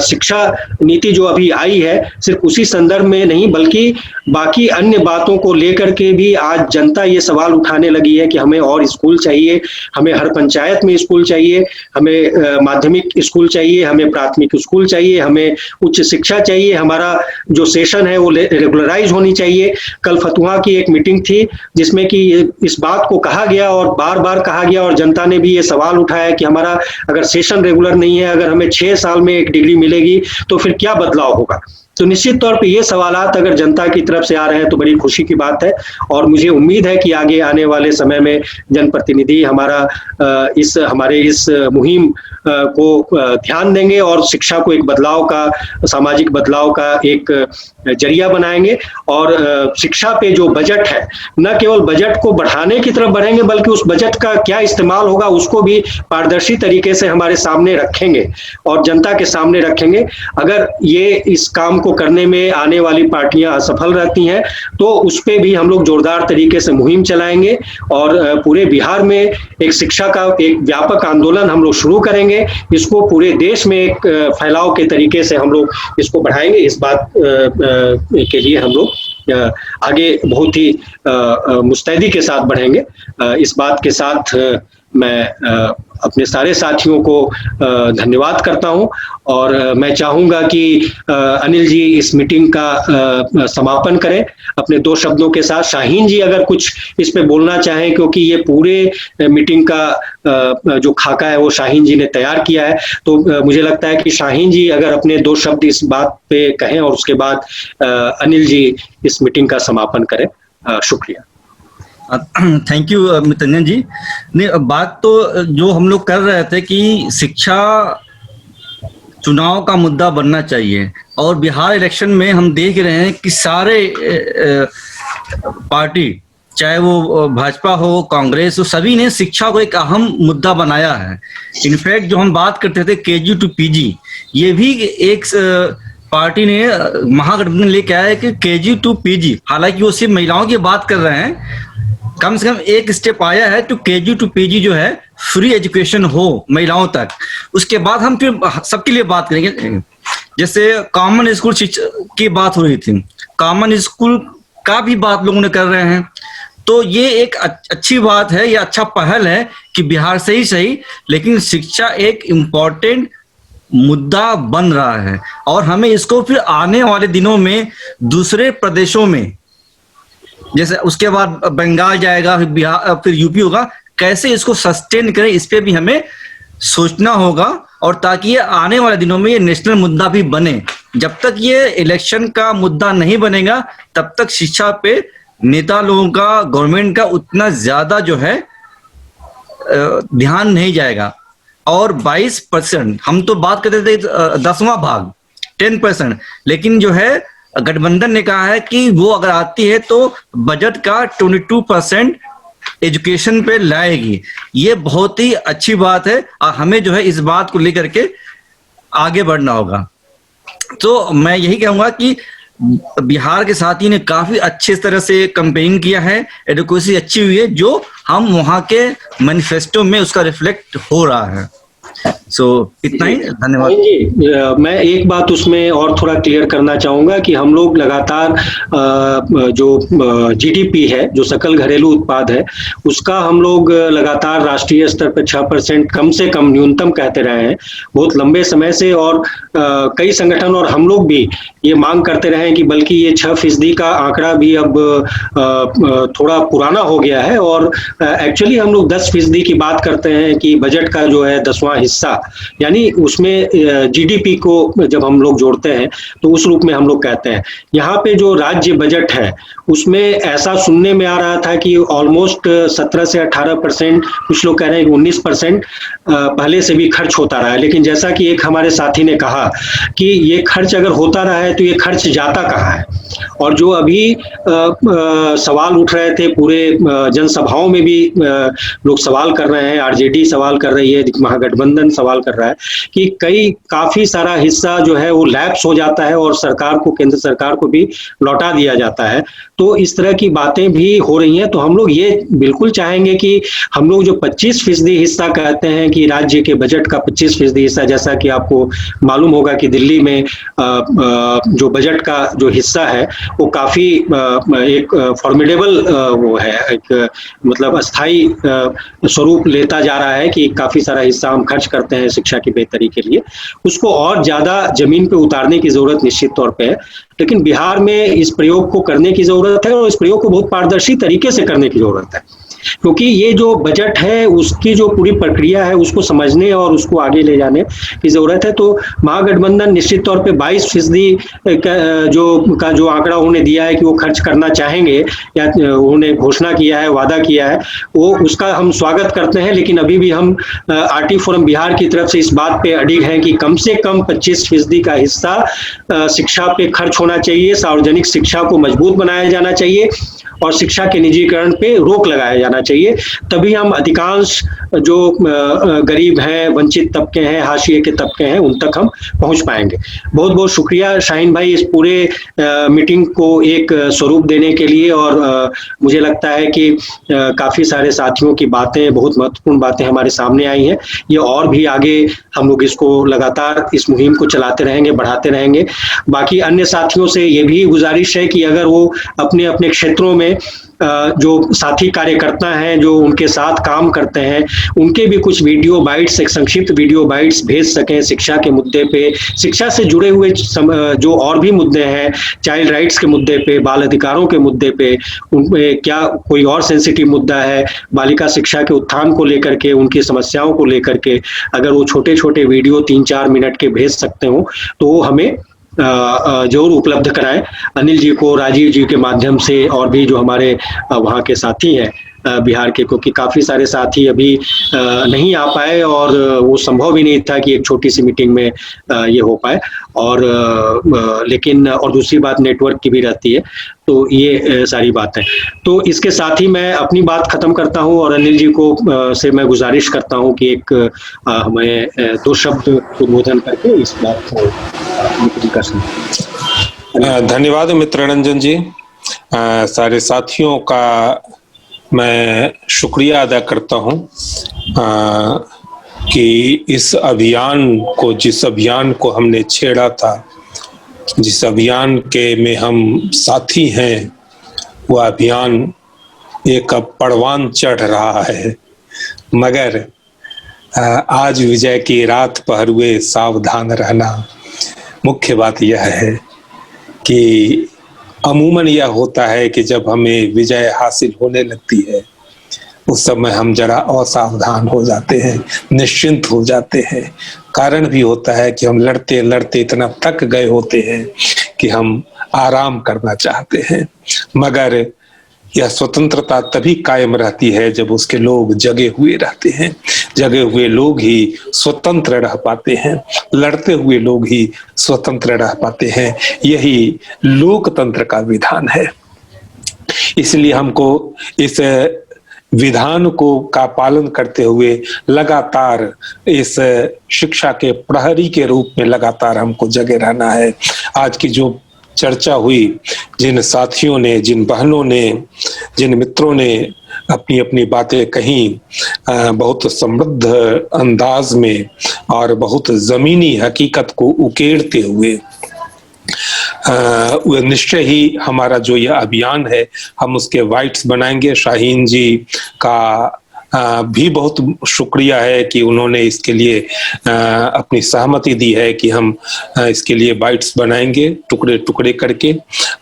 शिक्षा नीति जो अभी आई है सिर्फ उसी संदर्भ में नहीं, बल्कि बाकी अन्य बातों को लेकर के भी आज जनता ये सवाल उठाने लगी है कि हमें और स्कूल चाहिए, हमें हर पंचायत में स्कूल चाहिए, हमें माध्यमिक स्कूल चाहिए, हमें प्राथमिक स्कूल चाहिए, हमें उच्च शिक्षा चाहिए, हमारा जो सेशन है वो रेगुलराइज होनी चाहिए। कल फतुहा की एक मीटिंग थी जिसमें कि इस बात को कहा गया और बार बार कहा गया और जनता ने भी ये सवाल उठाया कि हमारा अगर सेशन रेगुलर नहीं है, अगर हमें 6 साल में एक डिग्री मिलेगी तो फिर क्या बदलाव होगा। तो निश्चित तौर पे ये सवालात अगर जनता की तरफ से आ रहे हैं तो बड़ी खुशी की बात है और मुझे उम्मीद है कि आगे आने वाले समय में जनप्रतिनिधि हमारे इस मुहिम को ध्यान देंगे और शिक्षा को एक बदलाव का, सामाजिक बदलाव का एक जरिया बनाएंगे। और शिक्षा पे जो बजट है, न केवल बजट को बढ़ाने की तरफ बढ़ेंगे बल्कि उस बजट का क्या इस्तेमाल होगा उसको भी पारदर्शी तरीके से हमारे सामने रखेंगे और जनता के सामने रखेंगे। अगर ये इस काम को करने में आने वाली पार्टियां असफल रहती हैं तो उस पे भी हम लोग जोरदार तरीके से मुहिम चलाएंगे और पूरे बिहार में एक शिक्षा का एक व्यापक आंदोलन हम लोग शुरू करेंगे। इसको पूरे देश में एक फैलाव के तरीके से हम लोग इसको बढ़ाएंगे। इस बात के लिए हम लोग आगे बहुत ही मुस्तैदी के साथ बढ़ेंगे। इस बात के साथ मैं अपने सारे साथियों को धन्यवाद करता हूं और मैं चाहूंगा कि अनिल जी इस मीटिंग का समापन करें अपने 2 शब्दों के साथ। शाहीन जी अगर कुछ इस पे बोलना चाहें, क्योंकि ये पूरे मीटिंग का जो खाका है वो शाहीन जी ने तैयार किया है, तो मुझे लगता है कि शाहीन जी अगर अपने 2 शब्द इस बात पे कहें और उसके बाद अनिल जी इस मीटिंग का समापन करें। शुक्रिया। थैंक यू मितरंजन जी। नहीं, बात तो जो हम लोग कर रहे थे कि शिक्षा चुनाव का मुद्दा बनना चाहिए और बिहार इलेक्शन में हम देख रहे हैं कि सारे पार्टी, चाहे वो भाजपा हो, कांग्रेस हो, सभी ने शिक्षा को एक अहम मुद्दा बनाया है। इनफैक्ट जो हम बात करते थे KG to PG, ये भी एक पार्टी ने महागठबंधन लेके आया है कि KG to PG, हालांकि वो सिर्फ महिलाओं की बात कर रहे हैं, कम से कम एक स्टेप आया है तो KG to PG जो है फ्री एजुकेशन हो महिलाओं तक। उसके बाद हम फिर सबके लिए बात करेंगे। जैसे कॉमन स्कूल की बात हो रही थी, कॉमन स्कूल का भी बात लोगों ने कर रहे हैं, तो ये एक अच्छी बात है, ये अच्छा पहल है कि बिहार से ही सही लेकिन शिक्षा एक इम्पोर्टेंट मुद्दा बन रहा है और हमें इसको फिर आने वाले दिनों में दूसरे प्रदेशों में, जैसे उसके बाद बंगाल जाएगा, फिर बिहार, फिर यूपी होगा, कैसे इसको सस्टेन करें इस पे भी हमें सोचना होगा और ताकि ये आने वाले दिनों में ये नेशनल मुद्दा भी बने। जब तक ये इलेक्शन का मुद्दा नहीं बनेगा तब तक शिक्षा पे नेता लोगों का, गवर्नमेंट का उतना ज्यादा जो है ध्यान नहीं जाएगा। और 22%, हम तो बात करते थे 10वां भाग 10%, लेकिन जो है गठबंधन ने कहा है कि वो अगर आती है तो बजट का 22% एजुकेशन पे लाएगी। ये बहुत ही अच्छी बात है और हमें जो है इस बात को लेकर के आगे बढ़ना होगा। तो मैं यही कहूंगा कि बिहार के साथी ने काफी अच्छे तरह से कैंपेन किया है, एडवोकेसी अच्छी हुई है, जो हम वहां के मैनिफेस्टो में उसका रिफ्लेक्ट हो रहा है। इतना ही, धन्यवाद जी। मैं एक बात उसमें और थोड़ा क्लियर करना चाहूंगा कि हम लोग लगातार जो GDP है, जो सकल घरेलू उत्पाद है, उसका हम लोग लगातार राष्ट्रीय स्तर पर 6% कम से कम न्यूनतम कहते रहे हैं बहुत लंबे समय से। और कई संगठन और हम लोग भी ये मांग करते रहे हैं कि बल्कि ये 6% का आंकड़ा भी अब थोड़ा पुराना हो गया है और एक्चुअली हम लोग 10% की बात करते हैं कि बजट का जो है 10वां हिस्सा, यानी उसमें GDP को जब हम लोग जोड़ते हैं तो उस रूप में हम लोग कहते हैं। यहाँ पे जो राज्य बजट है उसमें ऐसा सुनने में आ रहा था कि ऑलमोस्ट 17 से 18%, कुछ लोग कह रहे हैं 19% पहले से भी खर्च होता रहा है। लेकिन जैसा कि एक हमारे साथी ने कहा कि ये खर्च अगर होता रहा है तो ये खर्च जाता कहाँ है। और जो अभी सवाल उठ रहे थे, पूरे जनसभाओं में भी लोग सवाल कर रहे हैं, RJD सवाल कर रही है, महागठबंधन सवाल कर रहा है कि काफी सारा हिस्सा जो है वो लैप्स हो जाता है और सरकार को, केंद्र सरकार को भी लौटा दिया जाता है। तो इस तरह की बातें भी हो रही हैं। तो हम लोग ये बिल्कुल चाहेंगे कि हम लोग जो 25% हिस्सा कहते हैं कि राज्य के बजट का 25% हिस्सा, जैसा कि आपको मालूम होगा कि दिल्ली में जो बजट का जो हिस्सा है वो काफी एक फॉर्मिडेबल वो है, एक मतलब अस्थाई स्वरूप लेता जा रहा है कि काफी सारा हिस्सा हम खर्च करते हैं शिक्षा की बेहतरी के लिए। उसको और ज्यादा जमीन पे उतारने की जरूरत निश्चित तौर पे है, लेकिन बिहार में इस प्रयोग को करने की जरूरत है और इस प्रयोग को बहुत पारदर्शी तरीके से करने की जरूरत है। क्योंकि ये जो बजट है उसकी जो पूरी प्रक्रिया है उसको समझने और उसको आगे ले जाने की जरूरत है। तो महागठबंधन निश्चित तौर पे 22% का जो आंकड़ा उन्होंने दिया है कि वो खर्च करना चाहेंगे या उन्होंने घोषणा किया है, वादा किया है, वो उसका हम स्वागत करते हैं। लेकिन अभी भी हम आरटी फोरम बिहार की तरफ से इस बात पे अडिग हैं कि कम से कम 25% का हिस्सा शिक्षा पे खर्च होना चाहिए, सार्वजनिक शिक्षा को मजबूत बनाया जाना चाहिए और शिक्षा के निजीकरण पे रोक लगाया जाना चाहिए। तभी हम अधिकांश जो गरीब हैं, वंचित तबके हैं, हाशिए के तबके हैं, उन तक हम पहुंच पाएंगे। बहुत बहुत शुक्रिया शाहीन भाई इस पूरे मीटिंग को एक स्वरूप देने के लिए। और मुझे लगता है कि काफी सारे साथियों की बातें, बहुत महत्वपूर्ण बातें हमारे सामने आई हैं। ये और भी आगे हम लोग इसको लगातार इस मुहिम को चलाते रहेंगे, बढ़ाते रहेंगे। बाकी अन्य साथियों से ये भी गुजारिश है कि अगर वो अपने अपने क्षेत्रों में जो साथी कार्यकर्ता हैं, जो उनके साथ काम करते हैं, उनके भी कुछ वीडियो बाइट्स, एक संक्षिप्त वीडियो बाइट्स भेज सकें शिक्षा के मुद्दे पे, शिक्षा से जुड़े हुए जो और भी मुद्दे हैं, चाइल्ड राइट्स के मुद्दे पे, बाल अधिकारों के मुद्दे पे, उनपे क्या कोई और सेंसिटिव मुद्दा है, बालिका शिक्षा के उत्थान को लेकर के, उनकी समस्याओं को लेकर के, अगर वो छोटे छोटे वीडियो 3-4 मिनट के भेज सकते हो तो वो हमें जरूर उपलब्ध कराएं। अनिल जी को, राजीव जी के माध्यम से, और भी जो हमारे वहाँ के साथी हैं बिहार के, क्योंकि काफ़ी सारे साथी अभी नहीं आ पाए और वो संभव भी नहीं था कि एक छोटी सी मीटिंग में ये हो पाए। और लेकिन और दूसरी बात नेटवर्क की भी रहती है। तो ये सारी बातें, तो इसके साथ ही मैं अपनी बात खत्म करता हूँ और अनिल जी को से मैं गुजारिश करता हूँ कि एक हमें 2 शब्द उद्बोधन करके इस बात को कर सकते। धन्यवाद मित्र रंजन जी। सारे साथियों का मैं शुक्रिया अदा करता हूँ कि इस अभियान को, जिस अभियान को हमने छेड़ा था, जिस अभियान के में हम साथी हैं, वो अभियान एक परवान चढ़ रहा है। मगर आज विजय की रात पहर हुए सावधान रहना। मुख्य बात यह है कि अमूमन यह होता है कि जब हमें विजय हासिल होने लगती है उस समय हम जरा असावधान हो जाते हैं, निश्चिंत हो जाते हैं। कारण भी होता है कि हम लड़ते लड़ते इतना थक गए होते हैं कि हम आराम करना चाहते हैं। मगर यह स्वतंत्रता तभी कायम रहती है जब उसके लोग जगे हुए रहते हैं। जगे हुए लोग ही स्वतंत्र रह पाते हैं, लड़ते हुए लोग ही स्वतंत्र रह पाते हैं। यही लोकतंत्र का विधान है। इसलिए हमको इस विधान को का पालन करते हुए लगातार इस शिक्षा के प्रहरी के रूप में लगातार हमको जगे रहना है। आज की जो चर्चा हुई, जिन साथियों ने, जिन बहनों ने, जिन मित्रों ने अपनी अपनी बातें कही, बहुत समृद्ध अंदाज में और बहुत जमीनी हकीकत को उकेरते हुए, निश्चय ही हमारा जो यह अभियान है हम उसके वाइट्स बनाएंगे। शाहीन जी का भी बहुत शुक्रिया है कि उन्होंने इसके लिए अपनी सहमति दी है कि हम इसके लिए बाइट्स बनाएंगे टुकड़े टुकड़े करके,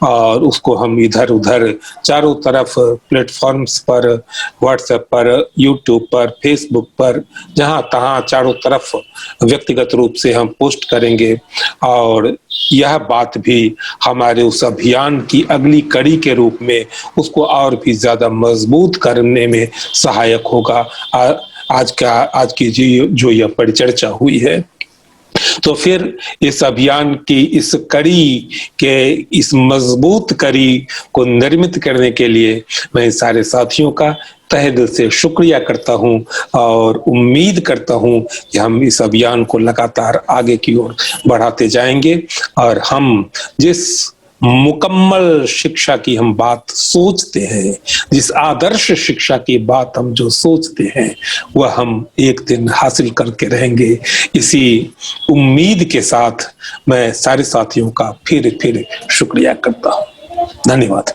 और उसको हम इधर उधर चारों तरफ प्लेटफॉर्म्स पर, व्हाट्सएप पर, यूट्यूब पर, फेसबुक पर, जहां तहां चारों तरफ व्यक्तिगत रूप से हम पोस्ट करेंगे। और यह बात भी हमारे उस अभियान की अगली कड़ी के रूप में उसको और भी ज्यादा मजबूत करने में सहायक होगा। आज की जो यह परिचर्चा हुई है, तो फिर इस अभियान की इस कड़ी के, इस मजबूत कड़ी को निर्मित करने के लिए मैं सारे साथियों का तहे दिल से शुक्रिया करता हूं और उम्मीद करता हूं कि हम इस अभियान को लगातार आगे की ओर बढ़ाते जाएंगे। और हम जिस मुकम्मल शिक्षा की हम बात सोचते हैं, जिस आदर्श शिक्षा की बात हम जो सोचते हैं, वह हम एक दिन हासिल करके रहेंगे। इसी उम्मीद के साथ मैं सारे साथियों का फिर शुक्रिया करता हूं। धन्यवाद।